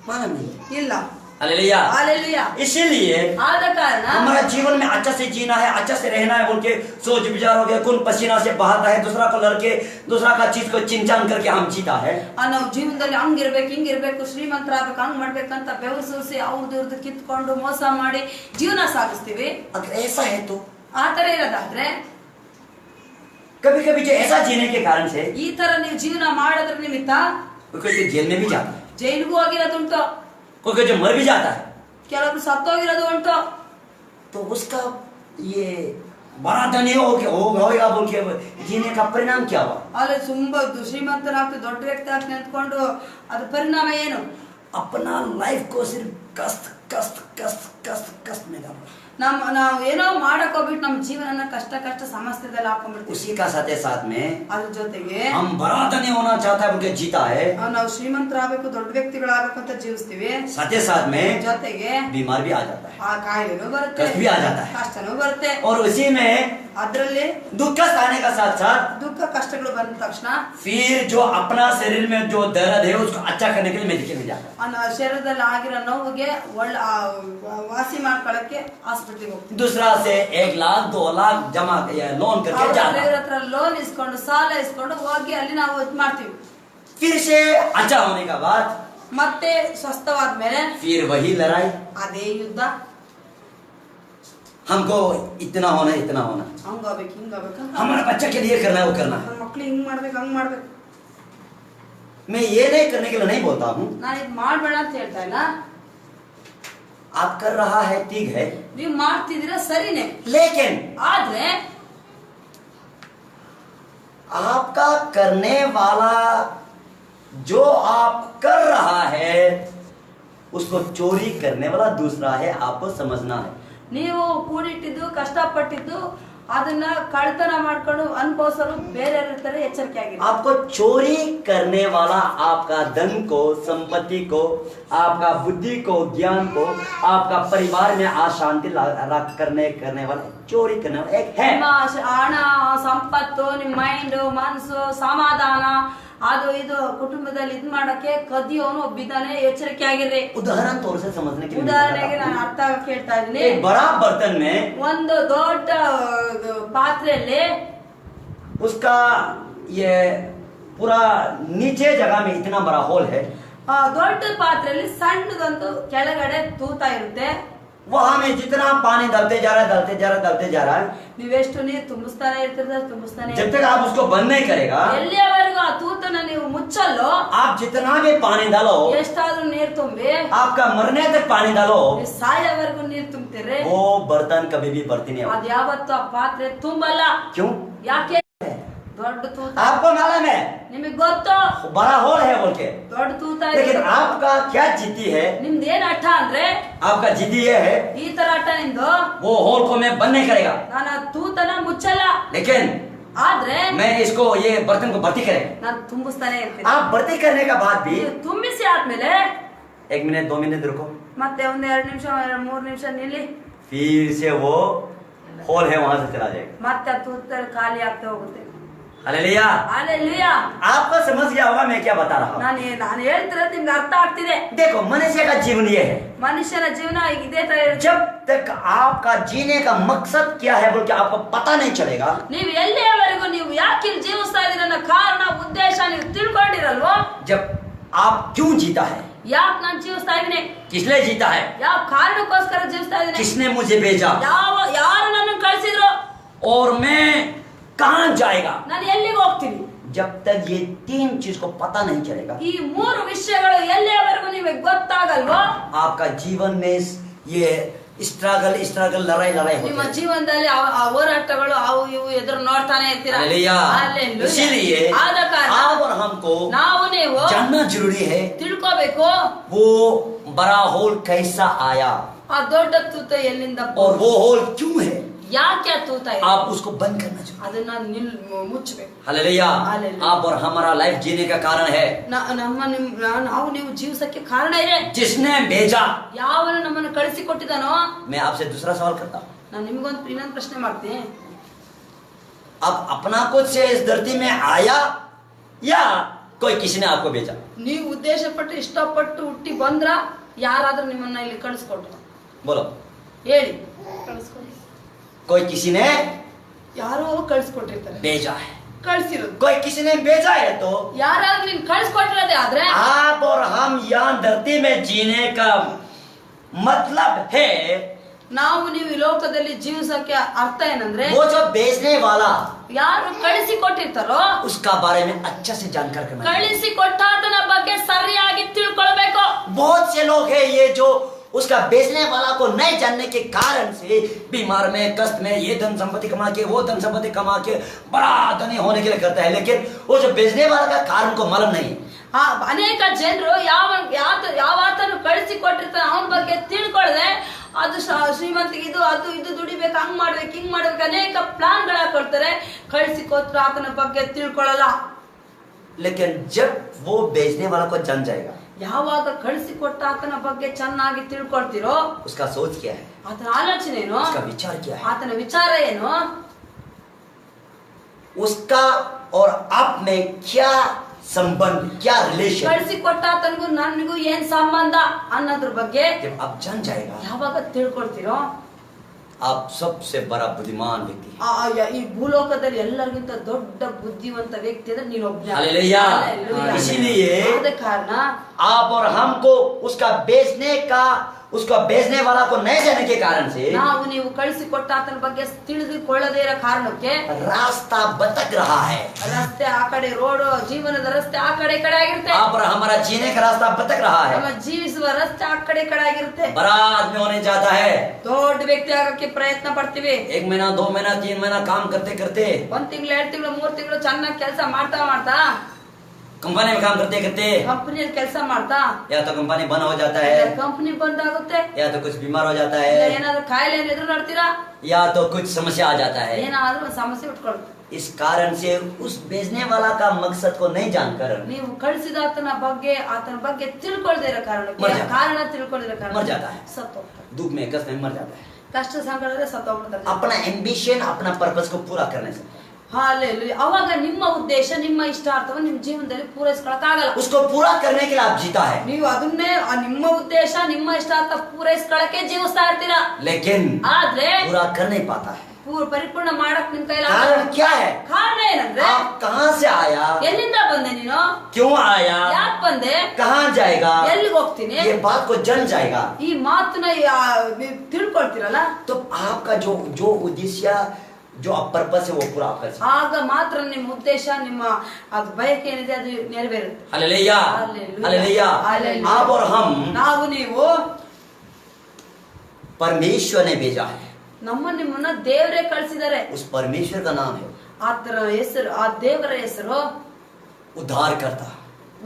मालूम नहीं। ಇಲ್ಲ। हालेलुया। हालेलुया। इसीलिए ಆದ ಕಾರಣ हमारा जीवन में अच्छा से जीना है, अच्छा से रहना है बोल के सोच विचार हो गया, खून पसीना से बहाता है, दूसरा को लड़के दूसरा का चीज को चिंचान करके हम जीता है। ನಾವು ಜೀವನದಲ್ಲಿ ಹಂಗಿರ್ಬೇಕು ಹಿಂಗಿರ್ಬೇಕು ಶ್ರೀಮಂತರಾಗಬೇಕು ಹಂಗ್ ಮಾಡ್ಬೇಕಂತ ಬೆವರು ಸುರಿಸಿ ಅವ್ರದ್ದು ಕಿತ್ಕೊಂಡು ಮೋಸ ಮಾಡಿ ಜೀವನ ಸಾಗಿಸ್ತೀವಿ। अगर ऐसा है तो ಆತರ ಇರೋದಾದ್ರೆ कभी कभी जो ऐसा जीने के कारण से ಈ ತರ ನೀವು ಜೀವನ ಮಾಡೋದ್ರ ನಿಮಿತ್ತ कोई जेल में भी जाता है, ಜೈಲಿಗೂ ಹೋಗಿರೋದುಂಟು, कोई जो मर भी जाता है, ಕೆಲವೊಬ್ರು ಸತ್ತೋಗಿರೋದು ಉಂಟು। तो उसका ये बड़ा धनी होगा बोल के जीने का परिणाम क्या हुआ? ಅಲ್ಲಿ ತುಂಬಾ ಶ್ರೀಮಂತನಾಗ್ತಿ ದೊಡ್ಡ ವ್ಯಕ್ತಿ ಆಗ್ತಿ ಅಂದ್ಕೊಂಡು ಅದ್ರ ಪರಿಣಾಮ ಏನು? अपना लाइफ को सिर्फ कष्ट कष्ट कष्ट कष्ट कष्ट में डाल, ನಾವು ಏನೋ ಮಾಡಕ್ ಹೋಗ್ಬಿಟ್ಟು ನಮ್ಮ ಜೀವನ ಕಷ್ಟ ಸಮಸ್ಯೆದಲ್ಲಿ ಹಾಕೊಂಡ್ಬಿಡ್ತೀವಿ। उसी का साथ साथ में ಅದ್ರ ಜೊತೆಗೆ हम बड़ा धनी होना चाहता है बोल के जीता है, ನಾವು ಶ್ರೀಮಂತರಾಗಬೇಕು ದೊಡ್ಡ ವ್ಯಕ್ತಿಗಳಾಗಬೇಕು ಅಂತ ಜೀವಿಸ್ತೀವಿ। साथ में ಜೊತೆಗೆ बीमार भी आ जाता है, ಆ ಕಾಯಿಲೆನೂ ಬರುತ್ತೆ, कष्ट भी आ जाता है, ಕಷ್ಟನೂ ಬರುತ್ತೆ। और उसी में ಅದ್ರಲ್ಲಿ दुख कष्ट आने का साथ साथ ದುಃಖ ಕಷ್ಟಗಳು ಬಂದ ತಕ್ಷಣ फिर जो अपना शरीर में जो दर्द है उसको अच्छा करने के लिए मेडिकल में जाता है, ಶರೀರದಲ್ಲಿ ಆಗಿರೋ ನೋವಿಗೆ ವಾಸಿ ಮಾಡ್ಕೊಳಕ್ಕೆ ಹಾಸ್ಪಿಟಲ್ಗೆ ಹೋಗ್ತೀವಿ। दूसरा से 1 लाख 2 लाख जमा लोन करके जाता है, ಹತ್ರ ಲೋನ್ ಇಸ್ಕೊಂಡು ಸಾಲ ಇಸ್ಕೊಂಡು ಹೋಗಿ ಅಲ್ಲಿ ನಾವು ಇದು ಮಾಡ್ತೀವಿ। फिर से अच्छा होने का बाद ಮತ್ತೆ ಸ್ವಸ್ಥವಾದ್ಮೇಲೆ फिर वही लड़ाई, ಅದೇ ಯುದ್ಧ, हमको इतना होना इतना होना, ಹಂಗಾಗ್ಬೇಕು ಹಿಂಗಾಗ್ಬೇಕು, हमारे बच्चे के लिए करना है वो करना है। ನನ್ನ ಮಕ್ಳು ಹಿಂಗ್ ಮಾಡ್ಬೇಕು ಹಂಗ್ ಮಾಡ್ಬೇಕು। मैं ये नहीं करने के लिए नहीं बोलता हूँ, ನಾನು ಇದು ಮಾಡ್ಬೇಡ ಅಂತ ಹೇಳ್ತಾ ಇಲ್ಲ, आप कर रहा है ठीक है, ನೀವು ಮಾಡ್ತಿದ್ದೀರಾ ಸರಿನೇ, लेकिन ಆದ್ರೆ आपका करने वाला जो आप कर रहा है उसको चोरी करने वाला दूसरा है, आपको समझना है। ನೀವು ಕೂಡಿಟ್ಟಿದ್ದು ಕಷ್ಟಪಟ್ಟಿದ್ದು ಅದನ್ನ ಕಳ್ತನ ಮಾಡ್ಕೊಂಡು ಅನುಭವಿಸಲು ಬೇರೆ ಇರ್ತಾರೆ, ಎಚ್ಚರಿಕೆ ಆಗಿದೆ। आपको चोरी करने वाला आपका धन को, संपत्ति को, आपका बुद्धि को, ज्ञान को, आपका परिवार में अशांति करने वाला चोरी करने वाला एक है। ನಿಮ್ಮ ಹಣ ಸಂಪತ್ತು ನಿಮ್ಮ ಮೈಂಡ್ ಮನಸ್ಸು ಸಮಾಧಾನ ಅದು ಇದು ಕುಟುಂಬದಲ್ಲಿ ಇದ್ ಮಾಡಕ್ಕೆ ಕದಿಯೋನು ಒಬ್ಬಿದ್ದಾನೆ, ಎಚ್ಚರಿಕೆ ಆಗಿರ್ರಿ। उदाहरण तौर से समझने के लिए ಉದಾಹರಣೆಗೆ ನಾನು ಅರ್ಥ ಕೇಳ್ತಾ ಇದ್ದೀನಿ। एक बड़ा बर्तन में ಒಂದು ದೊಡ್ಡ ಪಾತ್ರೆಯಲ್ಲಿ उसका ये पूरा नीचे जगह में इतना बड़ा होल है, ದೊಡ್ಡ ಪಾತ್ರೆಯಲ್ಲಿ ಸಣ್ಣದೊಂದು ಕೆಳಗಡೆ ತೂತ ಇರುತ್ತೆ. वहां में जितना पानी डालते जा रहा है, डालते जा रहा है, डालते जा रहा है, ನೀವೆಷ್ಟು ನೀರು ತುಂಬಿಸ್ತಾನೆ ಇರ್ತೀರ, ತುಂಬಿಸ್ತಾನೆ जब तक आप उसको बंद नहीं करेगा, ಎಲ್ಲಿಯವರೆಗೂ ಆ ತೂತನ್ನ ನೀವು ಮುಚ್ಚಲ್ಲೋ, आप जितना भी पानी डालो, ಎಷ್ಟಾದ್ರೂ ನೀರು ತುಂಬಿ आपका मरने तक पानी डालो, ನೀವು ಸಾಯೋವರೆಗೂ ನೀರು ತುಂಬ್ತೀರಿ, वो बर्तन कभी भी भरती नहीं होगा। ಅದ್ ಯಾವತ್ತೂ ಆ ಪಾತ್ರೆ ತುಂಬಲ್ಲ. क्यों? ಯಾಕೆ? ದೊಡ್ಡ ತೂತ. आपको मालूम है ನಿಮಗ್ ಗೊತ್ತು बड़ा होल है बोल के, ದೊಡ್ಡ ತೂತ लेकिन ಇದೆ. आपका क्या जिद्दी है, ನಿಮ್ದು ಏನ್ ಹಠ ಅಂದ್ರೆ, आपका जिद्दी ये है, ಈ ತರ ಹಠ ನಿಮ್ದು, वो होल को मैं बंद नहीं करेगा, ನಾನು ಆ ತೂತನ ಮುಚ್ಚಲ್ಲ, लेकिन ಆದ್ರೆ मैं इसको ये बर्तन को भर्ती करेगा। ನಾನು ತುಂಬಿಸ್ತಾನೆ ಇರ್ತೀನಿ. आप भर्ती करने का बाद भी ನೀವು ತುಂಬಿಸಿ ಆದ್ಮೇಲೆ 1 मिनट 2 मिनट रुको, ಮತ್ತೆ ಒಂದ್ 2 ನಿಮಿಷ 3 ನಿಮಿಷ ನಿಲ್ಲಿ, फिर से वो होल है वहां से चला जाएगा। ಮತ್ತೆ ಆ ತೂತ ಖಾಲಿ ಆಗ್ತಾ ಹೋಗುತ್ತೆ. हालेलुया। ಹಾಲೆಲೂಯಾ. आपको समझ गया होगा मैं क्या बता रहा हूँ। ನಾನು ಹೇಳ್ತಿರೋದು ನಿಮ್ಗೆ ಅರ್ಥ ಆಗ್ತಿದೆ. देखो मनुष्य का जीवन ये है, ಮನುಷ್ಯನ ಜೀವನ ಇದೇ ತರ ಇರುತ್ತೆ. जब तक आपका जीने का मकसद क्या है बोल के आपको पता नहीं चलेगा, ನೀವು ಎಲ್ಲಿಯವರೆಗೂ ನೀವು ಯಾಕೆ ಇಲ್ಲಿ ಜೀವಿಸ್ತಾ ಇದೀರ ಅನ್ನೋ ಕಾರಣ ಉದ್ದೇಶ ನೀವು ತಿಳ್ಕೊಂಡಿರಲ್ವೋ, जब आप क्यों जीता है, ಯಾಕೆ ನಾನು ಜೀವಿಸ್ತಾ ಇದೀನಿ, किस लिए जीता है, ಯಾವ ಕಾರಣಕ್ಕೋಸ್ಕರ ಜೀವಿಸ್ತಾ ಇದೀನಿ, किसने मुझे भेजा, ಯಾರು ನನ್ನ ಕಳಿಸಿದ್ರು, और मैं कहाँ जाएगा, ನಾನು ಎಲ್ಲಿಗೆ ಹೋಗ್ತೀನಿ, जब तक ये 3 चीज को पता नहीं चलेगा, ಈ 3 ವಿಷಯಗಳು ಎಲ್ಲಿಯವರೆಗೂ ನಿಮಗೆ ಗೊತ್ತಾಗಲ್ವೋ, आपका जीवन में ये स्ट्रगल स्ट्रगल लड़ाई लड़ाई होती ನಿಮ್ಮ है। ಜೀವನದಲ್ಲಿ ಆ ಹೋರಾಟಗಳು ಅವು ಇವು ಎದುರು ನೋಡ್ತಾನೆ ಇರ್ತೀರಾ. हालेलुया। ಹಾಲೆಲೂಯಾ. इसीलिए ಆದ ಕಾರಣ आप और हमको ನಾವು ನೀವು जानना जरूरी है ತಿಳ್ಕೋಬೇಕು, वो बड़ा होल कैसा आया ಆ ದೊಡ್ಡ ತೂತ ಎಲ್ಲಿಂದ और वो होल क्यों है, ಯಾಕೆ ಆ ತೂತ ಇದೆ, आप उसको बंद करना चाहिए। ಅದನ್ನ ಮುಚ್ಚಬೇಕು. हालेलुया। हालेलुया। आप और हमारा लाइफ जीने का कारण है ನಾವು ನೀವು ಜೀವಿಸಕ್ಕೆ ಕಾರಣ ಇದೆ, जिसने भेजा। ಯಾವನು ನಮ್ಮನ್ನು ಕಳಿಸಿಕೊಟ್ಟಿದ್ದಾನೋ. मैं आपसे दूसरा सवाल करता हूँ, ನಾನು ಇನ್ನೊಂದು ಪ್ರಶ್ನೆ ಮಾಡ್ತೀನಿ. आप अपना कुछ से इस धरती में आया या कोई किसी ने आपको भेजा? ನೀವು ಉದ್ದೇಶ ಪಟ್ಟು ಇಷ್ಟಪಟ್ಟು ಹುಟ್ಟಿ ಬಂದ್ರ, ಯಾರಾದ್ರೂ ನಿಮ್ಮನ್ನ ಇಲ್ಲಿ ಕಳಿಸ್ಕೊಟ್ರು? बोलो। ಹೇಳಿ. कोई किसी ने ಯಾರೋ ಕಳಿಸ್ಕೊಟ್ಟಿರ್ತಾರೆ, भेजा है, ಕಳ್ಸಿರೋದು. कोई किसी ने भेजा है, तो ಯಾರಾದ್ರೂ ನಿನ್ ಕಳ್ಸಿಕೊಟ್ಟಿರೋದೇ ಆದ್ರೆ आप और हम यहाँ धरती में जीने का मतलब है, ನಾವು ನೀವು ಈ ಲೋಕದಲ್ಲಿ ಜೀವಿಸಕ್ಕೆ ಅರ್ಥ ಏನಂದ್ರೆ, वो जो भेजने वाला ಯಾರು ಕಳಿಸಿಕೊಟ್ಟಿರ್ತಾರೋ उसका बारे में अच्छा से जानकार करना चाहिए। ಕಳಿಸಿಕೊಟ್ಟಾತನ ಬಗ್ಗೆ ಸರಿಯಾಗಿ ತಿಳ್ಕೊಳ್ಬೇಕು. बहुत से लोग हैं ये जो उसका बेचने वाला को नहीं जानने के कारण से बीमार में कष्ट में ये धन संपत्ति कमा के वो धन संपत्ति कमा के बड़ा धनी होने के लिए करता है, लेकिन वो जो बेचने वाला का कारण को मालूम नहीं है। ಅನೇಕ ಜನರು ಯಾವಾತನು ಕಳಿಸಿಕೊಟ್ಟಿರ್ತಾನೆ ಅವನ ಬಗ್ಗೆ ತಿಳ್ಕೊಳ್ಳದೆ ಅದು ಶ್ರೀಮಂತಿಗೆ ಇದು ಅದು ಇದು ದುಡಿಬೇಕು, ಹಂಗ್ ಮಾಡ್ಬೇಕು ಹಿಂಗ್ ಮಾಡ್ಬೇಕು ಅನೇಕ ಪ್ಲಾನ್ ಗಳ ಕೊಡ್ತಾರೆ, ಕಳಿಸಿಕೊಟ್ರು ಆತನ ಬಗ್ಗೆ ತಿಳ್ಕೊಳ್ಳಲ್ಲ. लेकिन जब वो बेचने वाला को जान जाएगा, ಯಾವಾಗ ಕಳಿಸಿಕೊಟ್ಟ ಆತನ ಬಗ್ಗೆ ಚೆನ್ನಾಗಿ ತಿಳ್ಕೊಳ್ತಿರೋ, उसका सोच क्या है, ಆತನ ಆಲೋಚನೆ ಏನು, उसका विचार क्या है, ಆತನ ವಿಚಾರ ಏನು, उसका और आप में क्या संबंध, क्या रिलेशन, ಕಳಿಸಿಕೊಟ್ಟ ಆತನಿಗೂ ನನಗೂ ಏನ್ ಸಂಬಂಧ ಅನ್ನೋದ್ರ ಬಗ್ಗೆ जब आप जान जाएगा, ಯಾವಾಗ ತಿಳ್ಕೊಳ್ತಿರೋ, आप सबसे बड़ा बुद्धिमान व्यक्ति है। ಈ ಭೂಲೋಕದಲ್ಲಿ ಎಲ್ಲರಿಗಿಂತ ದೊಡ್ಡ ಬುದ್ಧಿವಂತ ವ್ಯಕ್ತಿ ಅಂದ್ರೆ ನೀನೊಬ್ಬನೇ. हालेलुया। हालेलुया। इसीलिए ಆದ ಕಾರಣ आप और हमको उसका बेचने वाला को नहीं जानने के कारण से ನಾವು ನೀವು ಕಳಿಸಿಕೊಟ್ಟ ಆತನ ಬಗ್ಗೆ ತಿಳಿದುಕೊಳ್ಳದೇ ಇರೋ ಕಾರಣಕ್ಕೆ रास्ता भटक रहा है। ರಸ್ತೆ ಆ ಕಡೆ, ರೋಡ್ ಜೀವನದ ರಸ್ತೆ ಆ ಕಡೆ ಈ ಕಡೆ ಆಗಿರುತ್ತೆ, आप और हमारा जीने का रास्ता भटक रहा है। ನಮ್ಮ ಜೀವಿಸುವ ರಸ್ತೆ ಆ ಕಡೆ ಈ ಕಡೆ ಆಗಿರುತ್ತೆ. बड़ा आदमी होने जाता है, ದೊಡ್ಡ ವ್ಯಕ್ತಿ ಆಗಕ್ಕೆ ಪ್ರಯತ್ನ ಪಡ್ತೀವಿ. 1 महीना 2 महीना 3 महीना काम करते करते 1 ತಿಂಗಳು 2 ತಿಂಗಳು 3 ತಿಂಗಳು ಚೆನ್ನಾಗಿ ಕೆಲಸ ಮಾಡ್ತಾ कंपनी में काम करते करते ಕಂಪನಿಯಲ್ಲಿ ಕೆಲಸ ಮಾಡ್ತಾ या तो कंपनी बंद हो जाता है, ಕಂಪನಿ ಬಂದಾಗುತ್ತೆ, या तो कुछ बीमार हो जाता ಇಲ್ಲ है, ಏನಾದ್ರೂ ಕಾಯಿಲೆ ಎದುರು ನೋಡ್ತೀರಾ, या तो कुछ समस्या आ जाता है। ಏನಾದ್ರೂ ಸಮಸ್ಯೆ ಉಟ್ಕೊಳ್ತೀವಿ. इस कारण से उस बेचने वाला का मकसद को नहीं जानकर ನೀವು ಕಳಿಸಿದ ಆತನ ಬಗ್ಗೆ ತಿಳ್ಕೊಳ್ದೇ ಇರೋ ಕಾರಣಕ್ಕೆ, ಮರ್ ಜಾತ. ಕಾರಣ ತಿಳ್ಕೊಳ್ಳಿರೋ ಕಾರಣ मर जाता है, ಸತ್ತೋಗ್ತಾರೆ. दुख में कष्ट में मर जाता है। ಕಷ್ಟ ಸಂಕಟದಲ್ಲಿ ಸತ್ತೋಗ್ಬಿಡ್ತಾರೆ. अपना एम्बिशन अपना पर्पस को पूरा करने से ಹಾಲೆಲೂಯಾ. ಅವಾಗ ನಿಮ್ಮ ಉದ್ದೇಶ ನಿಮ್ಮ ಇಷ್ಟಾರ್ಥವನ್ನು ನಿಮ್ಮ ಜೀವನದಲ್ಲಿ ಪೂರೈಸ್ಕೊಳಕ್ ಆಗಲ್ಲ. उसको पूरा करने के लिए आप जीता है, ನೀವು ಅದನ್ನೇ ನಿಮ್ಮ ಉದ್ದೇಶ ನಿಮ್ಮ ಇಷ್ಟಾರ್ಥ ಪೂರೈಸ್ಕೊಳಕ್ಕೆ ಜೀವಿಸ್ತಾ ಇರ್ತೀರಾ, लेकिन ಆದ್ರೆ पूरा कर नहीं पाता है। ಪರಿಪೂರ್ಣ ಮಾಡಕ್ ನಿಮ್ ಕೈಲಿ कारण क्या है? ಕಾರಣ ಏನಂದ್ರೆ आप कहाँ से आया, ಎಲ್ಲಿಂದ ಬಂದೆ ನೀನು, क्यों आया, ಯಾಕೆ ಬಂದೆ, कहाँ जाएगा, ಎಲ್ಲಿಗೆ ಹೋಗ್ತೀನಿ, ये बात को जन जाएगा। ಈ ಮಾತನ್ನ ನೀವ್ ತಿಳ್ಕೊಳ್ತೀರಲ್ಲ, तो आपका जो जो उद्देश्य, जो पर्पस है वो पूरा आप कर सकते। ಆಗ ಮಾತ್ರ ನಿಮ್ಮ ಉದ್ದೇಶ, ನಿಮ್ಮ ಅದು ಬಯಕೆ ಏನಿದೆ ಅದು ನೆರವೇರುತ್ತೆ। Hallelujah, hallelujah. आप और हम, ನಾವು ನೀವು परमेश्वर ने भेजा है, ನಿಮ್ಮನ್ನ ದೇವರೇ ಕಳಿಸಿದ್ದಾರೆ। उस परमेश्वर का नाम है ಆತರ ಹೆಸರು, ಆ ದೇವರ ಹೆಸರು उद्धारकर्ता।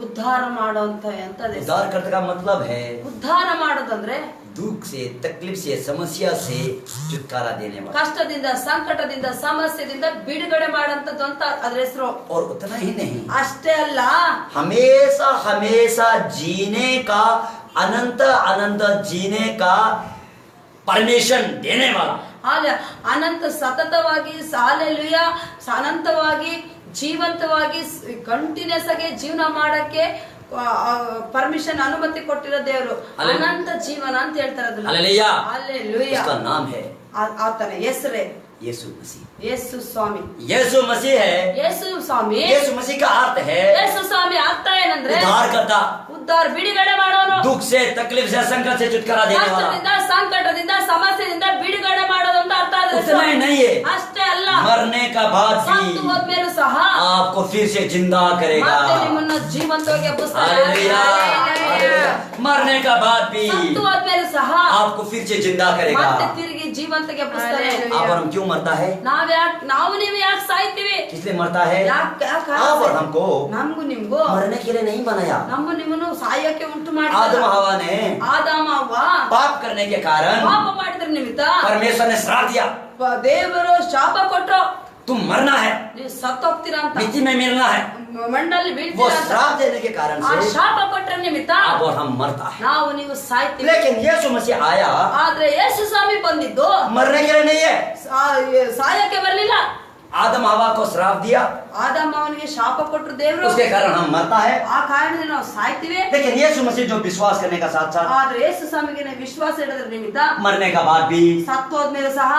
ಉದ್ಧಾರ ಮಾಡುವಂತ ಎಂತದ ಹೆಸರು? उद्धारकर्ता का मतलब है ಉದ್ಧಾರ ಮಾಡೋದಂದ್ರೆ दुख से, तकलीफ से, समस्या से छुटकारा देने वाला। ಕಷ್ಟದಿಂದ, ಸಂಕಟದಿಂದ, ಸಮಸ್ಯೆದಿಂದ ಬಿಡುಗಡೆ ಮಾಡಂತದ್ದು ಅಂತ ಅದ್ರ ಹೆಸರು। और उतना ही नहीं, ಅಷ್ಟೇ ಅಲ್ಲ, हमेशा हमेशा जीने का, अनंत अनंत जीने का परमिशन देने वाला। ಅನಂತ ಸತತವಾಗಿ, ಹಾಲೆಲೂಯಾ, ಅನಂತವಾಗಿ ಜೀವಂತವಾಗಿ ಕಂಟಿನ್ಯೂಸ್ ಆಗಿ ಜೀವನ ಮಾಡಕ್ಕೆ ಪರ್ಮಿಷನ್, ಅನುಮತಿ ಕೊಟ್ಟಿರೋ ದೇವರು ಅನಂತ ಜೀವನ ಅಂತ ಹೇಳ್ತಾರೆ ಅದನ್ನ। हालेलुया। ಹಾಲೆಲೂಯಾ। उसका नाम है ಆತನ ಹೆಸರೇ यीशु मसीह। ಯೇಸು ಸ್ವಾಮಿ। यीशु मसीह है, ಯೇಸು ಸ್ವಾಮಿ। यीशु मसीह का अर्थ है ಯೇಸು ಸ್ವಾಮಿ ಅರ್ಥ ಏನಂದ್ರೆ उद्धारकर्ता, ಉದ್ಧಾರ, ಬಿಡುಗಡೆ ಮಾಡೋನು, दुख से, तकलीफ से, संकट से छुटकारा देने वाला। ಕಷ್ಟದಿಂದ, ಸಂಕಟದಿಂದ, ಸಮಸ್ಯೆಯಿಂದ ಬಿಡುಗಡೆ ಮಾಡೋದು ಅಂತ ಅರ್ಥ ಆದ್ರೆ उतना ही नहीं है, ಅಷ್ಟೇ ಅಲ್ಲ, मरने का बाद ಸತ್ತು भी ಹೋದ್ಮೇಲೂ ಸಹ आपको फिर से जिंदा करेगा। ಮತ್ತೆ ನಿಮ್ಮನ್ನ ಜೀವಂತವಾಗಿ ಎಬ್ಬಿಸ್ತಾನೆ। Hallelujah, hallelujah. मरने का बाद भी ಸತ್ತು ಹೋದ್ಮೇಲೂ ಸಹ आपको फिर से जिंदा करेगा। ಮತ್ತೆ ತಿರುಗಿ ಜೀವಂತಕ್ಕೆ ಎಬ್ಬಿಸ್ತಾನೆ। आप और हम क्यों मरता है? ನಾವು ನೀವು ಯಾಕೆ ಸಾಯ್ತೀವಿ? किसलिए मरता है? ಯಾಕೆ आप और हमको ನಮಗೂ ನಿಮ್ಗೂ मरने के लिए नहीं बनाया। ನಮ್ಮ ನಿಮ್ಮನ್ನು ಸಾಯಕ್ಕೆ ಉಂಟು आदम ಮಾಡಿದ हवा ने ಆದಾಮ ಅವ್ವ पाप करने के कारण ಪಾಪ ಮಾಡಿದ್ರ ನಿಮಿತ್ತ परमेश्वर ने श्राप दिया, ದೇವರು ಶಾಪ ಕೊಟ್ರು, तुम मरना है, ನೀವು ಸತ್ತೋಗ್ತೀರಾ ಅಂತ, मिट्टी में मिलना है। ಮಂಡಲ್ಲಿ वो ಬೀಳ್ತೀರಾ ಅಂತ। श्राप देने के कारण ಆ से ಶಾಪ ಕೊಟ್ರ ನಿಮಿತ್ತ आप और हम मरता है। ನಾವು ನೀವು ಸಾಯ್ತೀವಿ। लेकिन यीशु मसीह आया, ಆದ್ರೆ ಯೇಸು ಸ್ವಾಮಿ ಬಂದಿದ್ದು मरने के लिए नहीं है। ಸಾಯಕ್ಕೆ ಬರ್ಲಿಲ್ಲ। आदम हवा को श्राप दिया, ಆದಾಮ ಅವನಿಗೆ ಶಾಪ ಕೊಟ್ರು ದೇವರು, उसके कारण हम मरता है। ಆ ಕಾರಣದಿಂದ ನಾವು ಸಾಯ್ತೀವಿ। लेकिन यीशु मसीह जो विश्वास करने का साथ साथ ಆದ್ರೆ ಯೇಸು ಸ್ವಾಮಿಗೆ ವಿಶ್ವಾಸ ಇಡೋದ್ರ ನಿಮಿತ್ತ मरने का बाद भी ಸತ್ತೋದ್ಮೇಲೆ ಸಹ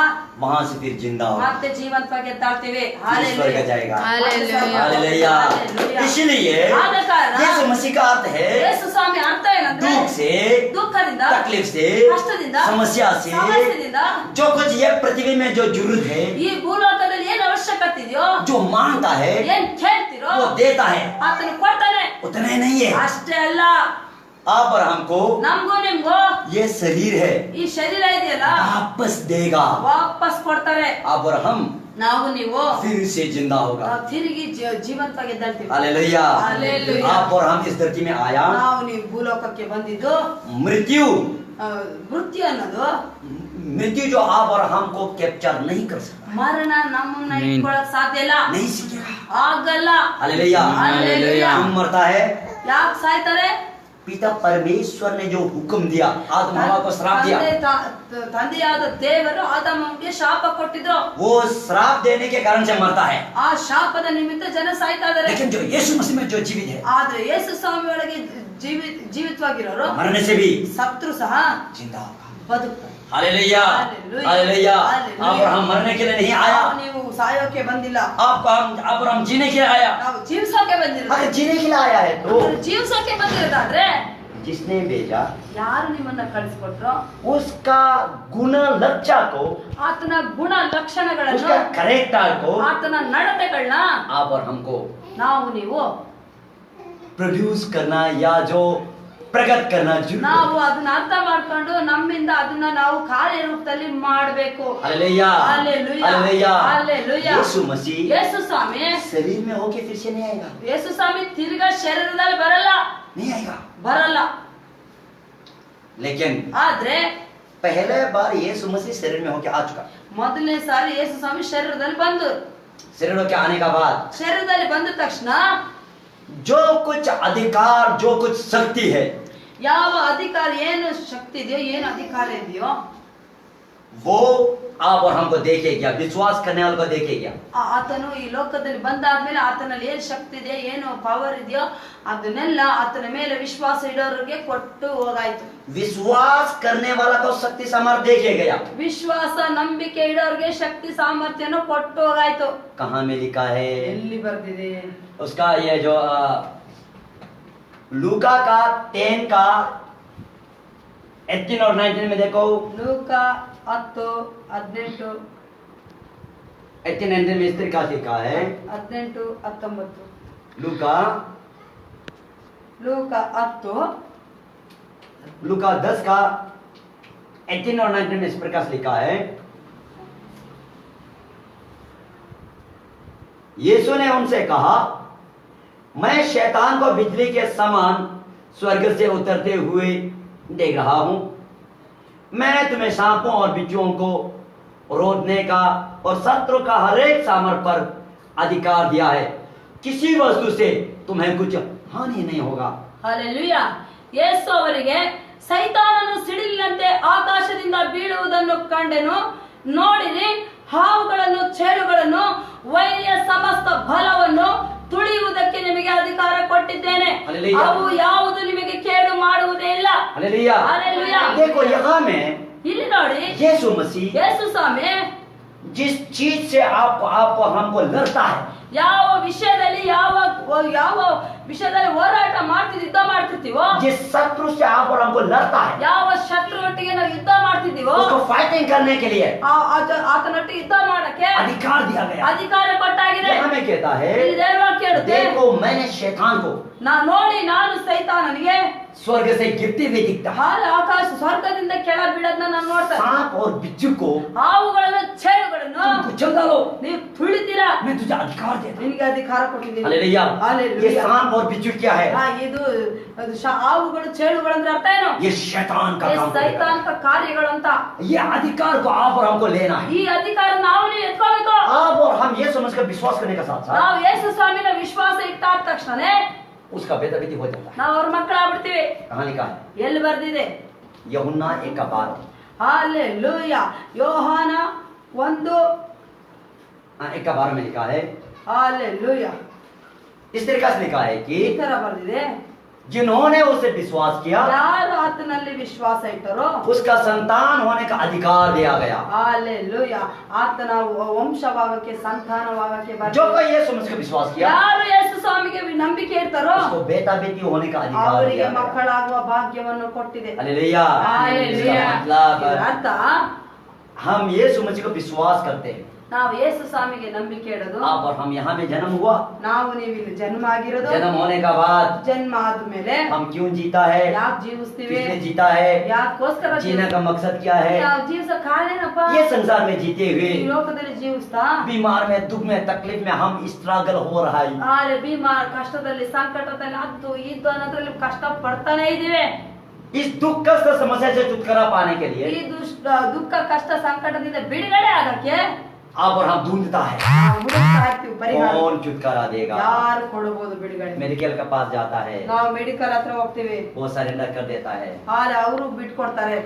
वहां से फिर जिंदा होगा, ಮತ್ತೆ ಜೀವಂತವಾಗಿ ಎದ್ದಾಳ್ತೀವಿ। ईश्वर का जाएगा। Hallelujah, hallelujah. ಹಾಲೆಲೂಯಾ। इसलिए ಆದ ಕಾರಣ यीशु मसीह का अर्थ है ಯೇಸು ಸ್ವಾಮಿ ಅರ್ಥ ಏನಂದ್ರೆ दुख से, ದುಃಖದಿಂದ, तकलीफ से, ಕಷ್ಟದಿಂದ, समस्या से, ಸಮಸ್ಯೆದಿಂದ, जो कुछ ये पृथ्वी में जो जरूरत है, ಈ ಭೂಲೋಕದಲ್ಲಿ ಏನ್ ಅವಶ್ಯಕತೆ ಇದೆಯೋ, जो मांगता है ಏನ್ ಕೇಳ್ತಿರೋ वो देता है। ಆತನು ಕೊಡ್ತಾನೆ। उतना ही नहीं है, ಅಷ್ಟೇ ಅಲ್ಲ, आप और हमको ನಮ್ಗೂ ನಿಮ್ಗೂ ये शरीर है ಈ ಶರೀರ ಇದೆಯಲ್ಲ वापस देगा। ವಾಪಸ್ ಕೊಡ್ತಾರೆ। आप और हम ನಾವು ನೀವು फिर से जिंदा होगा। ತಿರುಗಿ ಜೀವಂತವಾಗಿ ಎದ್ದಾಳ್ತೀವಿ। हालेलुया। हालेलुया। आप और हम इस धरती में आया, ನಾವು ನೀವು ಭೂಲೋಕಕ್ಕೆ ಬಂದಿದ್ದು मृत्यु, ಮೃತ್ಯು ಅನ್ನೋದು, मृत्यु जो आप और हमको कैप्चर नहीं कर सकता, ಮರಣ ನಮ್ಮನ್ನ ಇಟ್ಕೊಳಕ್ ಸಾಧ್ಯ ಇಲ್ಲ, नहीं सीखेगा। ಆಗಲ್ಲ। हालेलुया। हालेलुया। क्यों मरता है? ಯಾಕೆ ಸಾಯ್ತಾರೆ? पिता परमेश्वर ने जो हुक्म दिया, आदम हवा को श्राप दिया, ತಂದೆಯಾದ ದೇವರು ಆದಾಮನಿಗೆ ಶಾಪ ಕೊಟ್ಟಿದ್ರು, वो श्राप देने के कारण से मरता है। ಆ ಶಾಪದ ನಿಮಿತ್ತ ಜನ ಸಾಯ್ತಾ ಇದಾರೆ। लेकिन जो यीशु मसीह में जो जीवित है, ಆದ್ರೆ ಯೇಸು ಸ್ವಾಮಿ ಒಳಗೆ ಜೀವಿತವಾಗಿರೋರು मरने से भी ಸತ್ರು ಸಹ जिंदा होगा। ಬದುಕ್ತಾರೆ। Hallelujah, hallelujah, hallelujah. हालेलुया। आप और हम मरने के लिए नहीं आया, ನಾವು ನೀವು ಸಾಯೋಕೆ ಬಂದಿಲ್ಲ, आप और हम जीने के लिए आया। ನಾವು ಜೀವಿಸೋಕೆ ಬಂದಿಲ್ಲ। अगर जीने के लिए आया है तो ಜೀವಿಸೋಕೆ ಬಂದಿರೋದಾದ್ರೆ जिसने भेजा ಯಾರು ನಿಮ್ಮನ್ನ ಕಳಿಸ್ಕೊಟ್ರೋ उसका गुण लक्षण को, ಆತನ ಗುಣ ಲಕ್ಷಣಗಳನ್ನು, उसका करेक्टर को ಆತನ ನಡತೆಗಳನ್ನ आप और हमको ನಾವು ನೀವು प्रोड्यूस करना या जो प्रकट करना जरूरी ನಾವು है। ಅದನ್ನ ಅರ್ಥ ಮಾಡ್ಕೊಂಡು ನಮ್ಮಿಂದ ಅದನ್ನ ನಾವು ಕಾರ್ಯರೂಪದಲ್ಲಿ ಮಾಡಬೇಕು। Hallelujah, hallelujah, hallelujah. हालेलुया। यीशु मसीह ಯೇಸು ಸ್ವಾಮಿ शरीर में होके फिर से नहीं आएगा, ಯೇಸು ಸ್ವಾಮಿ ತಿರ್ಗಾ ಶರೀರದಲ್ಲಿ ಬರಲ್ಲ, नहीं आएगा। ಬರಲ್ಲ। लेकिन ಆದ್ರೆ पहले बार यीशु मसीह शरीर में होके आ चुका। ಮೊದಲನೇ ಸಾರಿ ಯೇಸು ಸ್ವಾಮಿ ಶರೀರದಲ್ಲಿ ಬಂದು, शरीर होके आने का बाद ಶರೀರದಲ್ಲಿ ಬಂದ ತಕ್ಷಣ जो कुछ अधिकार, जो कुछ शक्ति है, ಯಾವ ಅಧಿಕಾರ, ಏನು ಶಕ್ತಿ ಇದೆಯೋ, ಏನು ಅಧಿಕಾರ ಇದೆಯೋ, वो आप और हमको देखे क्या, विश्वास करने वाले को देखे क्या। ಆತನು ಈ ಲೋಕದಲ್ಲಿ ಬಂದಾದ್ಮೇಲೆ ಆತನಲ್ಲಿ ಏನ್ ಶಕ್ತಿ ಇದೆ, ಏನು ಪವರ್ ಇದೆಯೋ ಅದನ್ನೆಲ್ಲ ಆತನ ಮೇಲೆ ವಿಶ್ವಾಸ ಇಡೋರಿಗೆ ಕೊಟ್ಟು ಹೋಗಾಯ್ತು. विश्वास करने वाला को शक्ति सामर्थ्य देखे गया। ವಿಶ್ವಾಸ ನಂಬಿಕೆ ಇಡೋರಿಗೆ ಶಕ್ತಿ ಸಾಮರ್ಥ್ಯನು ಕೊಟ್ಟು ಹೋಗಾಯ್ತು. कहाँ में लिखा है ಎಲ್ಲಿ ಬರ್ದಿದೆ? उसका ये जो लूका का 10 का 18 और 19 में देखो। ಲೂಕ 10, 18, 18 में इस तरीका से लिखा है। 18, 19. लूका ಲೂಕ 10, लूका 10 का 18 और 19 में इस प्रकार से लिखा है। यीशु ने उनसे कहा, मैं शैतान को बिजली के समान स्वर्ग से उतरते हुए देख रहा हूं। मैं तुम्हें सांपों और बिच्छुओं को रोकने का और शत्रु का हर एक सामर्थ पर अधिकार दिया है। किसी वस्तु से तुम्हें कुछ हानि नहीं होगा। ಹಲ್ಲೆಲೂಯಾ. ಯೇಸು ಅವರಿಗೆ, ಸೈತಾನನು ಸಿಡಿಲಿನಂತೆ ಆಕಾಶದಿಂದ ಬೀಳುವುದನ್ನು ಕಂಡೆನು. ನೋಡಿರಿ, ಹಾವುಗಳನ್ನು, ಚೇಳುಗಳನ್ನು, ವೈರಿಯ ಸಮಸ್ತ ಬಲವನ್ನು ತುಳಿಯುವುದಕ್ಕೆ ನಿಮಗೆ ಅಧಿಕಾರ ಕೊಟ್ಟಿದ್ದೇನೆ. ಹಲ್ಲೆಲೂಯಾ. ಅವು ಯಾವುದು ನಿಮಗೆ ಕೇಡು ಮಾಡುವುದೇ ಇಲ್ಲ. हालेलुया। हालेलुया। देखो यहाँ में ಇಲ್ಲಿ ನೋಡಿ, यीशु मसीह ಯೇಸು ಸ್ವಾಮಿ जिस चीज से आपको हमको लड़ता है, ಯಾವ ವಿಷಯದಲ್ಲಿ ಯಾವ ವಿಷಯದಲ್ಲಿ ಹೋರಾಟ ಯುದ್ಧ ಮಾಡ್ತಿರ್ತೀವೋ, जिस शत्रु से आप और हमको लड़ता है, ಯಾವ ಶತ್ರುವೊಟ್ಟಿಗೆ ನಾವು ಯುದ್ಧ ಮಾಡ್ತಿದ್ದೀವೋ उसको फाइटिंग करने के लिए ಆತನೊಟ್ಟಿಗೆ ಯುದ್ಧ ಮಾಡಕ್ಕೆ अधिकार दिया गया। ಅಧಿಕಾರ ಕೊಟ್ಟಾಗಿದೆ. यहाँ में कहता है, ಇಲ್ಲಿ ದೇವವಾಕ್ಯ ಹೇಳುತ್ತೆ, देखो मैंने शैतान को ನೋಡಿ, ನಾನು ಸೈತಾನನಿಗೆ स्वर्ग से गिरते हुए दिखता है, ಆಕಾಶ ಸ್ವರ್ಗದಿಂದ ಕೆಳ ಬೀಳೋದನ್ನ ನಾನು ನೋಡ್ತೇನೆ. सांप और बिच्छू को ಹಾವುಗಳನ್ನು, ಚೇಳುಗಳನ್ನು कुचल डालो, ನೀವು ತುಳಿತೀರಾ, मैं तुझे अधिकार देता हूं। ನಿನಗೆ ಅಧಿಕಾರ ಕೊಟ್ಟಿದ್ದೀನಿ. हालेलुया। हालेलुया। ये सांप और बिच्छू क्या है? ಇದು ಹಾವುಗಳು, ಚೇಳುಗಳು ಅಂದ್ರೆ ಅರ್ಥ ಏನು? ये शैतान का काम है। ಸೈತಾನಿಕ ಕಾರ್ಯಗಳು ಅಂತ. ये अधिकार को आप और हमको लेना है। ಈ ಅಧಿಕಾರ ನಾವು ನೀವು ಎತ್ಕೋಬೇಕು. आप और हम ये समझकर विश्वास करने का साथ साथ ನಾವು ಯೇಸು ಸ್ವಾಮಿನ ವಿಶ್ವಾಸ ಇಟ್ಟಾದ ತಕ್ಷಣ उसका बेटा बेटी हो जाता है। ನಾವು ಅವ್ರ ಮಕ್ಕಳಾಗ್ಬಿಡ್ತೀವಿ. कहाँ लिखा है? ಎಲ್ಲಿ ಬರ್ದಿದೆ? यूहन्ना 1:12। ಹಾಲೆಲೂಯಾ. ಯೋಹಾನ 1:12 में लिखा है, ಹಾಲೆಲೂಯಾ. इस तरीके से लिखा है ಈ कि ತರ ಬರ್ದಿದೆ, जिन्होंने उसे विश्वास किया ಯಾರು ಆತನಲ್ಲಿ ವಿಶ್ವಾಸ ಇಟ್ಟರೋ उसका संतान होने का अधिकार दिया गया। ಹಾಲೆಲೂಯಾ. ಆತನ ವಂಶವಾಗಕ್ಕೆ, ಸಂತಾನವಾಗಕ್ಕೆ जो कोई ये समझकर विश्वास किया ಯಾರು ಯೇಸು ಸ್ವಾಮಿಗೆ ನಂಬಿಕೆ ಇಡ್ತಾರೋ उसको बेटा बेटी होने का अधिकार ಅವರಿಗೆ दिया गया। ಮಕ್ಕಳಾಗುವ ಭಾಗ್ಯವನ್ನು ಕೊಟ್ಟಿದೆ. हालेलुया। ಹಾಲೆಲೂಯಾ. इसका मतलब ಇದರ ಅರ್ಥ, हम ये समझ को विश्वास करते हैं। ನಾವು ಯೇಸು ಸ್ವಾಮಿಗೆ ನಂಬಿಕೆ ಇಡೋದು, आप और हम यहाँ में जन्म हुआ, ನಾವು ನೀವು ಇಲ್ಲಿ ಜನ್ಮ ಆಗಿರೋದು, जन्म होने का बाद ಜನ್ಮ ಆದ್ಮೇಲೆ हम क्यों जीता है, ಯಾಕೆ ಜೀವಿಸ್ತೀವಿ, किसने जीता है, ಯಾಕೋಸ್ಕರ जीने का मकसद क्या है। ನಾವು ಜೀವಿಸೋ ಕಾರಣೇನಪ್ಪ? ये संसार में जीते हुए ಈ ಲೋಕದಲ್ಲಿ ಜೀವಿಸ್ತಾ बीमार में, दुख में, तकलीफ में हम स्ट्रगल हो रहा है। ಆದ್ರೆ ಬಿಮಾರ್, ಕಷ್ಟದಲ್ಲಿ, ಸಂಕಟದಲ್ಲಿ, ಅದು ಇದು ಅನ್ನೋದ್ರಲ್ಲಿ ಕಷ್ಟ ಪಡ್ತಾನೆ ಇದೀವಿ. इस दुख कष्ट समस्या से छुटकारा पाने के लिए ಈ ದುಃಖ, ಕಷ್ಟ, ಸಂಕಟದಿಂದ ಬಿಡುಗಡೆ ಆಗಕ್ಕೆ आप और हम ढूंढता है ನಾವು ಹುಡುಕ್ತಾ ಇರ್ತೀವಿ ಪರಿಹಾರ. कौन छुटकारा देगा। ಯಾರು ಕೊಡಬಹುದು ಬಿಡುಗಡೆ? मेडिकल के पास जाता है, ನಾವು ಮೆಡಿಕಲ್ ಹತ್ರ ಹೋಗ್ತೀವಿ, वो सरेंडर कर देता है। ಆದ್ರೆ ಅವರು ಬಿಟ್ಕೊಡ್ತಾರೆ.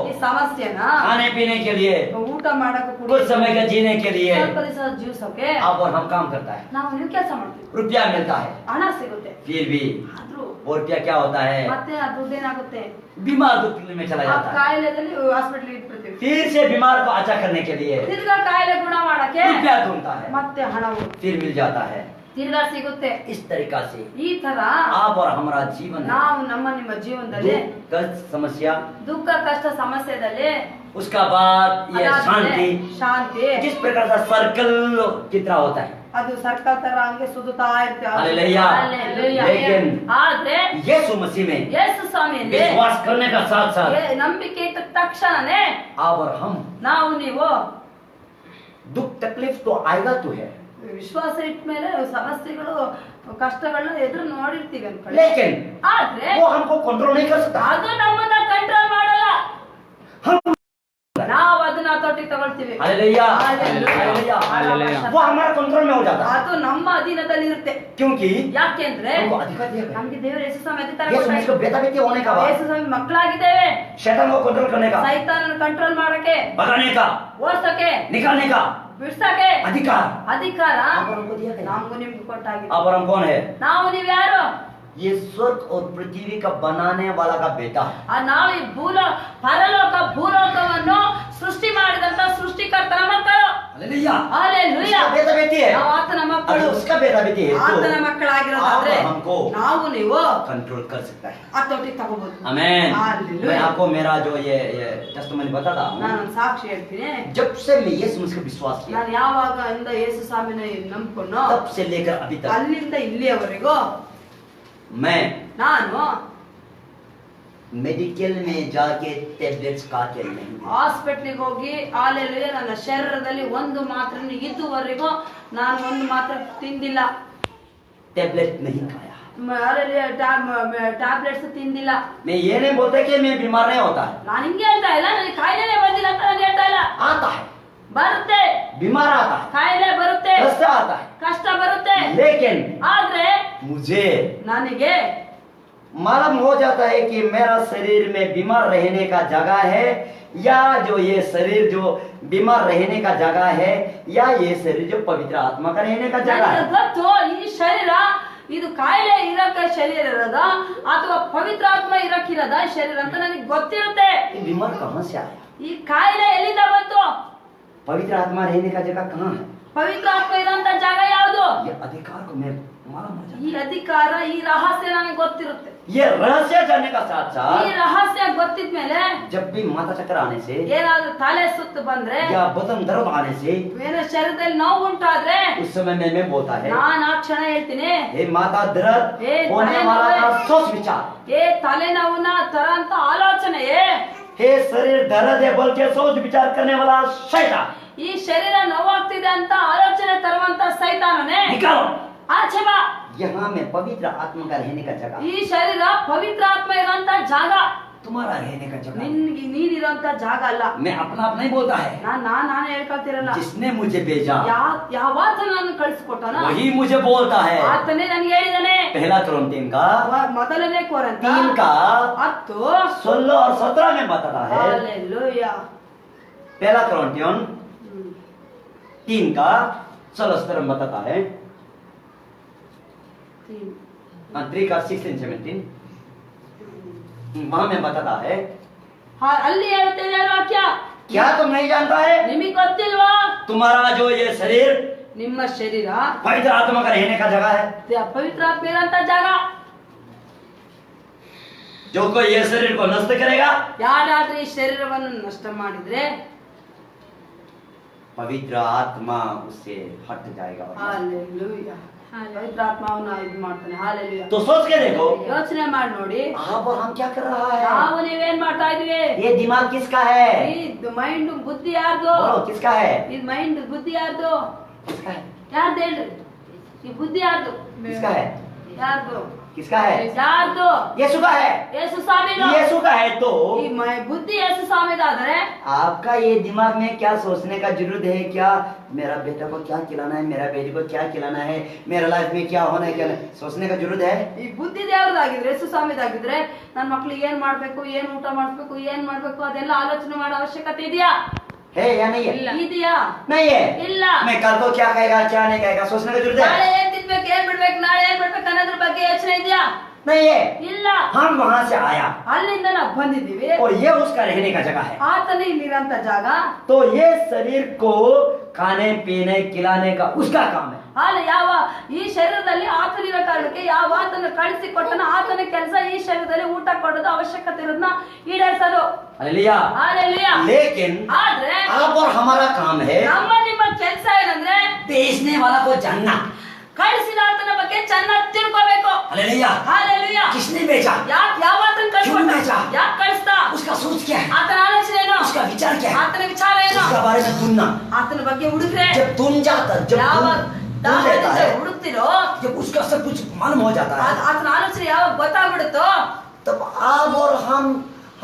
ಈ ಸಮಸ್ಯೆನ खाने पीने के लिए, ಊಟ ಮಾಡಕ್ಕೆ, कुछ समय का जीने के लिए ಸ್ವಲ್ಪ ದಿವಸ ಜೀವಿಸೋಕೆ आप और हम काम करता है। ನಾವು ನೀವು ಕೆಲಸ ಮಾಡ್ತೀವಿ, रुपया मिलता है, ಹಣ ಸಿಗುತ್ತೆ. फिर भी ಆದ್ರೂ वो रुपया क्या होता है, ಮತ್ತೆ ಆ ದುಡ್ಡೇನಾಗುತ್ತೆ? बीमार दुख में चला ಆ जाता है। ಕಾಯಿಲೆದಲ್ಲಿ ಹಾಸ್ಪಿಟಲ್ ಇಟ್ಬಿಡ್ತೀವಿ. फिर से बीमार को अच्छा करने के लिए ತಿರ್ಗಾ ಕಾಯಿಲೆ ಗುಣ ಮಾಡಕ್ಕೆ रुपया ढूंढता है, ಮತ್ತೆ ಹಣ ಹೋಗುತ್ತೆ. फिर मिल जाता है। ತಿರ್ಗಾ ಸಿಗುತ್ತೆ. इस तरीका से ಈ ತರ आप और हमारा जीवन है। ನಾವು ನಿಮ್ಮ ಜೀವನದಲ್ಲಿ दुख, कष्ट, समस्या, ದುಃಖ, ಕಷ್ಟ, ಸಮಸ್ಯೆದಲ್ಲಿ उसका बाद ये ಅದಾದ್ಮೇಲೆ शांति, ಶಾಂತಿ, जिस प्रकार का सर्कल की तरह होता है। ಅದು ಸರ್ಕಲ್ ತರ ಹಂಗೆ ಸುತ್ತುತ್ತಾ ಇರ್ತೇವೆ. हालेलुया। लेकिन ಆದ್ರೆ यीशु मसीह में ಯೇಸು ಸ್ವಾಮಿಯಲ್ಲಿ विश्वास करने का साथ साथ ನಂಬಿಕೆ ಇಟ್ಟ ತಕ್ಷಣನೇ आप और हम ನಾವು ನೀವು दुख तकलीफ तो आएगा तो है, ವಿಶ್ವಾಸ ಇಟ್ಟ ಮೇಲೆ ಸಮಸ್ಯೆಗಳು, ಕಷ್ಟಗಳನ್ನ ಎದುರು ನೋಡಿರ್ತೀವಿ ಅನ್ಕೊಳ್ಳಿ. लेकिन ಆದ್ರೆ वो हमको कंट्रोल नहीं कर सकता। ಅದು ನಮ್ಮನ್ನ ಕಂಟ್ರೋಲ್ ಮಾಡಲ್ಲ. हम ನಾವು ಅದನ್ನ ಅದನ್ನ ಹತೋಟಿಗೆ ತಗೊಳ್ತೀವಿ. Hallelujah hallelujah. हालेलुया वो हमारे कंट्रोल में हो जाता है ಅದು ನಮ್ಮ ಅಧೀನದಲ್ಲಿ ಇರುತ್ತೆ. क्योंकि ಯಾಕೆಂದ್ರೆ हमको अधिकार दिया गया ನಮ್ಗೆ ದೇವರು ಯೇಸು ಸ್ವಾಮಿ ಅಧಿಕಾರ ये समझ को बेटा बेटी होने का ಯೇಸು ಸ್ವಾಮಿ ಮಕ್ಕಳಾಗಿದ್ದೇವೆ. शैतान को कंट्रोल करने का ಸೈತಾನನ ಕಂಟ್ರೋಲ್ ಮಾಡಕ್ಕೆ, भगाने का ಓಡ್ಸಕ್ಕೆ, निकालने का ಬಿಡ್ಸಕ್ಕೆ अधिकार ಅಧಿಕಾರ आप और हमको दिया गया ನಮಗೂ ನಿಮ್ಗೆ ಕೊಟ್ಟಾಗಿದೆ. आप और हम कौन है ನಾವು ನೀವ್ ಯಾರು? ये स्वर्ग और पृथ्वी का बनाने वाला का बेटा ನಾವು ಈ ಪರಲೋಕ ಭೂಲೋಕವನ್ನು ಸೃಷ್ಟಿ ಮಾಡಿದಂತ ಸೃಷ್ಟಿಕರ್ತನ ಮಕ್ಕಳು. Hallelujah hallelujah. उसका बेटा बेटी है ನಾವು ಆತನ ಮಕ್ಕಳು. अगर उसका बेटा बेटी है ಆತನ तो ಮಕ್ಕಳಾಗಿರೋದಾದ್ರೆ आप हमको ನಾವು ನೀವು कंट्रोल कर सकता है ಹತೋಟಿಗೆ ತಗೋಬಹುದು. Amen hallelujah. मैं आपको मेरा जो ये टेस्टिमनी बताता हूँ ನಾನು ಸಾಕ್ಷಿ ಹೇಳ್ತೀನಿ. जब से मैं यीशु मसीह को विश्वास किया ನಾನು ಯಾವಾಗ ಇಂದ ಯೇಸು ಸ್ವಾಮಿನ ನಂಬ್ಕೊಂಡು तब से लेकर अभी तक ಅಲ್ಲಿಂದ ಇಲ್ಲಿಯವರೆಗೂ मैं ನಾನು मेडिकल में जाके टैबलेट्स खा के नहीं ಹಾಸ್ಪಿಟ್ಲಿಗೆ ಹೋಗಿ ಹಾಲೆಲೂಯಾ ನನ್ನ ಶರೀರದಲ್ಲಿ ಒಂದು ಮಾತ್ರ ಇದುವರೆಗೂ ನಾನು ಒಂದು ಮಾತ್ರ ತಿಂದಿಲ್ಲ. टैबलेट नहीं खाया ಟ್ಯಾಬ್ಲೆಟ್ಸ್ ತಿಂದಿಲ್ಲ. मैं ये नहीं बोलता कि मैं बीमार नहीं होता है ನಾನು ಹಿಂಗೆ ಹೇಳ್ತಾ ಇಲ್ಲ, ನನಗೆ ಕಾಯಿಲೆನೇ ಬಂದಿಲ್ಲ ಅಂತ ನಾನು ಹೇಳ್ತಾ ಇಲ್ಲ. आता है ಬರುತ್ತೆ, बीमार आता है ಕಾಯಿಲೆ ಬರುತ್ತೆ, कष्ट आता है ಕಷ್ಟ ಬರುತ್ತೆ. लेकिन ಆದ್ರೆ मुझे ನನಗೆ मालूम हो जाता है कि मेरा शरीर में बीमार रहने का जगह है या जो ये शरीर जो बीमार रहने का जगह है या ये शरीर जो पवित्र आत्मा का रहने का जगह ನನಗೆ है ಗೊತ್ತು ಈ ಶರೀರ ಇದು ಕಾಯಿಲೆ ಇರಕ್ಕೆ ಶರೀರ ಇರೋದ ಅಥವಾ ಪವಿತ್ರ ಆತ್ಮ ಇರಕ್ಕಿರೋದ ಶರೀರ ಅಂತ ನನಗೆ ಗೊತ್ತಿರುತ್ತೆ. ये बीमार कहाँ से आया ಈ ಕಾಯಿಲೆ ಎಲ್ಲಿಂದ ಬಂತು? पवित्र आत्मा रहने का जगह कहाँ है ಪವಿತ್ರ ಆತ್ಮ ಇರೋಂತ ಜಾಗ ಯಾವುದು? ये अधिकार को मैं मालूम हो जाता ಈ ಅಧಿಕಾರ, ಈ ರಹಸ್ಯ ನನಗೆ ಗೊತ್ತಿರುತ್ತೆ. ये रहस्य जानने का साथ ಈ साथ ರಹಸ್ಯ ಗೊತ್ತಿದ್ಮೇಲೆ जब भी माथा चक्कर आने से ಏನಾದ್ರೂ ತಲೆ ಸುತ್ತು ಬಂದ್ರೆ, या बदन दर्द आने से ಬೇರೆ ಶರೀರದಲ್ಲಿ ನೋವು ಉಂಟಾದ್ರೆ उस समय में बोलता है ನಾನ್ ಆ ಕ್ಷಣ ಹೇಳ್ತೀನಿ, हे माता दर्द हे होने वाला का सोच विचार ಏ ತಲೆನೋವನ್ನ ತರಂತ ಆಲೋಚನೆಯೇ, हे शरीर दर्द है बोल के सोच विचार करने वाला शैतान ಈ ಶರೀರ ನೋವಾಗ್ತಿದೆ ಅಂತ ಆಲೋಚನೆ ತರುವಂತ ಸೈತಾನನೇ निकालो ಆಚೆ ಬಾ. यहाँ में पवित्र आत्मा का रहने का जगह ಈ ಶರೀರ ಪವಿತ್ರ ಆತ್ಮ ಇರುವಂತ ಜಾಗ, तुम्हारा रहने का जगह ನಿನ್ಗೆ ನೀನಿರುವಂತ ಜಾಗ ಅಲ್ಲ. मैं अपना आप नहीं बोलता है ನಾನು ಹೇಳ್ಕೊಳ್ತಿರಲ್ಲ. जिसने मुझे भेजा ಯಾವಾತ ನಾನು ಕಳಿಸ್ಕೊಟ್ಟನ वही मुझे बोलता है ಆತನೇ ನನಗೆ ಹೇಳಿದಾನೆ. पहला कोरिन्थियन का ಮೊದಲನೇ ಕೊರಂತ 3 का 10 16 और 17 में बताता है हालेलूया. पहला कोरिन्थियन 3 का 16 17 में बताता है 3 का 16 17 वहां में बताता है ಅಲ್ಲಿ ಹೇಳ್ತಿದೆ ವಾಕ್ಯ, क्या तुम नहीं जानता है ನಿಮಗೆ ಗೊತ್ತಿಲ್ವಾ? तुम्हारा जो ये शरीर ನಿಮ್ಮ ಶರೀರ पवित्र आत्मा का रहने का जगह है ಪವಿತ್ರ ಆತ್ಮ ಇರೋಂತ ಜಾಗ. जो कोई ये शरीर को नष्ट करेगा ಯಾರಾದ್ರೂ ಈ ಶರೀರವನ್ನು ನಷ್ಟ ಮಾಡಿದ್ರೆ पवित्र आत्मा उससे हट जाएगा ಹಾಲೆಲೂಯಾ. ಪವಿತ್ರ ಆತ್ಮವನ್ನ ಇದು ಮಾಡ್ತಾನೆ. ಹಾಲೆಲೂಯಾ. तो सोच के देखो ಯೋಚನೆ ಮಾಡಿ ನೋಡಿ, आप और हम क्या कर रहा है ನಾವು ನೀವೇನ್ ಮಾಡ್ತಾ ಇದೀವಿ? ये दिमाग किसका है ಇದು ಮೈಂಡ್ ಬುದ್ಧಿ ಯಾರ್ದು? बोलो किसका है ಇದು ಮೈಂಡ್ ಬುದ್ಧಿ ಯಾರ್ದು? किसका है ಯಾರ್ದು ಹೇಳ್ರಿ? ಈ ಬುದ್ಧಿ ಯಾರ್ದು? किसका है ಯಾರ್ದು? किसका है ಯಾರ್ದು? यीशु का है ಯೇಸು ಸ್ವಾಮಿದು. यीशु का है तो ಈ ಬುದ್ಧಿ ಯೇಸು ಸ್ವಾಮಿದಾದರೆ आपका ये दिमाग में क्या सोचने का जरूरत है क्या मेरा बेटा को क्या खिलाना है मेरा बेटी को क्या खिलाना है मेरा लाइफ में क्या होना है क्या नहीं, सोचने का जरूरत है ಈ ಬುದ್ಧಿ ದೇವ್ರದಾಗಿದ್ರೆ, ಯೇಸು ಸ್ವಾಮಿದಾಗಿದ್ರೆ ನನ್ನ ಮಕ್ಳಿಗೆ ಏನ್ ಮಾಡ್ಬೇಕು, ಏನ್ ಊಟ ಮಾಡ್ಬೇಕು, ಏನ್ ಮಾಡ್ಬೇಕು ಅದೆಲ್ಲ ಆಲೋಚನೆ ಮಾಡೋ ಅವಶ್ಯಕತೆ ಇದೆಯಾ? है या नहीं है ಇದೆಯಾ? नहीं है ಇಲ್ಲ. मैं कल को क्या कहेगा क्या नहीं कहेगा सोचने का जरूरत ನಾಳೆ है ಏನ್ ತಿನ್ಬೇಕು, ಏನ್ ಬಿಡ್ಬೇಕು, ನಾಳೆ ಏನ್ ಮಾಡ್ಬೇಕು ಅನ್ನೋದ್ರ ಬಗ್ಗೆ ಯೋಚನೆ ಇದೆಯಾ? नहीं है ಇಲ್ಲ. हम वहां से आया ಅಲ್ಲಿಂದ ನಾವು ಬಂದಿದ್ದೀವಿ. और ये उसका रहने का जगह है ಆತನೇ ಇಲ್ಲಿರಂತ ಜಾಗ. तो ये शरीर को खाने पीने खिलाने का उसका काम है ಹಾಲೆ ಯಾವ ಈ ಶರೀರದಲ್ಲಿ ಆತನಿರೋ ಕಾರಣಕ್ಕೆ ಯಾವ ಆತನ ಕಳಿಸಿ ಕೊಟ್ಟನ ಆತನ ಕೆಲಸ ಈ ಶರೀರದಲ್ಲಿ ಊಟ ಕೊಡೋದು ಅವಶ್ಯಕತೆ ಇರೋದನ್ನ ಈಡೇರಿಸೋದು. Hallelujah hallelujah. लेकिन ಆದ್ರೆ आप और हमारा काम है ನಿಮ್ಮ ಕೆಲಸ ಏನಂದ್ರೆ बेचने वाला को जानना ಕಳಿಸಿದ ಆತನ ಬಗ್ಗೆ ಚೆನ್ನಾಗಿ ತಿಳ್ಕೋಬೇಕು. Hallelujah hallelujah. किसने बेचा ಯಾಕೆ ಯಾವ ಆತನ क्यों बेचा? ಯಾಕೆ ಕಳಿಸ್ತಾ? उसका सोच क्या है ಆತನ ಆಲೋಚನೆ ಏನು? उसका विचार क्या है ಆತನ ವಿಚಾರ ಏನು? उसका बारे में सुनना ಆತನ ಬಗ್ಗೆ ಹುಡುಕ್ರೆ जब तुम जाता जब ಯಾವಾಗ तुम लेता है ಹುಡುಕ್ತಿರೋ जब उसका सब कुछ मालूम हो जाता है ಆತನ ಆಲೋಚನೆ ಯಾವಾಗ ಗೊತ್ತಾಗ್ಬಿಡುತ್ತೋ तब आप और हम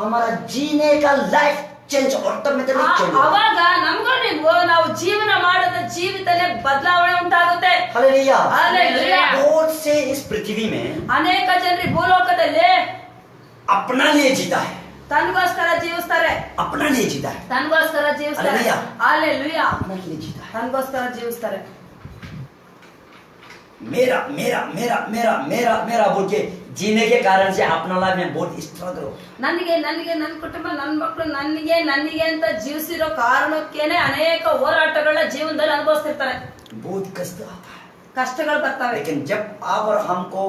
हमारा जीने का लाइफ चेंज ऑटोमेटिकली चेंज होगा। ಅವಾಗ ನಮಗೂ ನೀವು ನಾವು ಜೀವನ ಮಾಡದ ಜೀವಿತನೇ ಬದಲಾವಣೆ ಉಂಟಾಗುತ್ತೆ। हालेलुया। हालेलुया। बहुत से इस पृथ्वी में ಅನೇಕ ಜನರು ಭೂಲೋಕದಲ್ಲಿ अपना लिए जीता है, ತನಗೋಸ್ಕರ ಜೀವಿಸ್ತಾರೆ, अपना लिए जीता है, ತನಗೋಸ್ಕರ ಜೀವಿಸ್ತಾರೆ। हालेलुया। ಹಾಲೆಲೂಯಾ। अपना लिए जीता है। ತನಗೋಸ್ಕರ ಜೀವಿಸ್ತಾರೆ। मेरा मेरा मेरा मेरा मेरा मेरा बोल के जीने के कारण से अपना लाइफ में बहुत स्ट्रगल हो। ನನಗೆ ನನಗೆ ನನ್ನ ಕುಟುಂಬ ನನ್ನ ಮಕ್ಕಳು ನನಗೆ ನನಗೆ ಅಂತ ಜೀವಿಸಿರೋ ಕಾರಣಕ್ಕೇನೆ ಅನೇಕ ಹೋರಾಟಗಳನ್ನ ಜೀವನದಲ್ಲಿ ಅನುಭವಿಸ್ತಿರ್ತಾರೆ, बहुत कष्ट आता है, ಕಷ್ಟಗಳು ಬರ್ತವೆ। लेकिन जब आप और हमको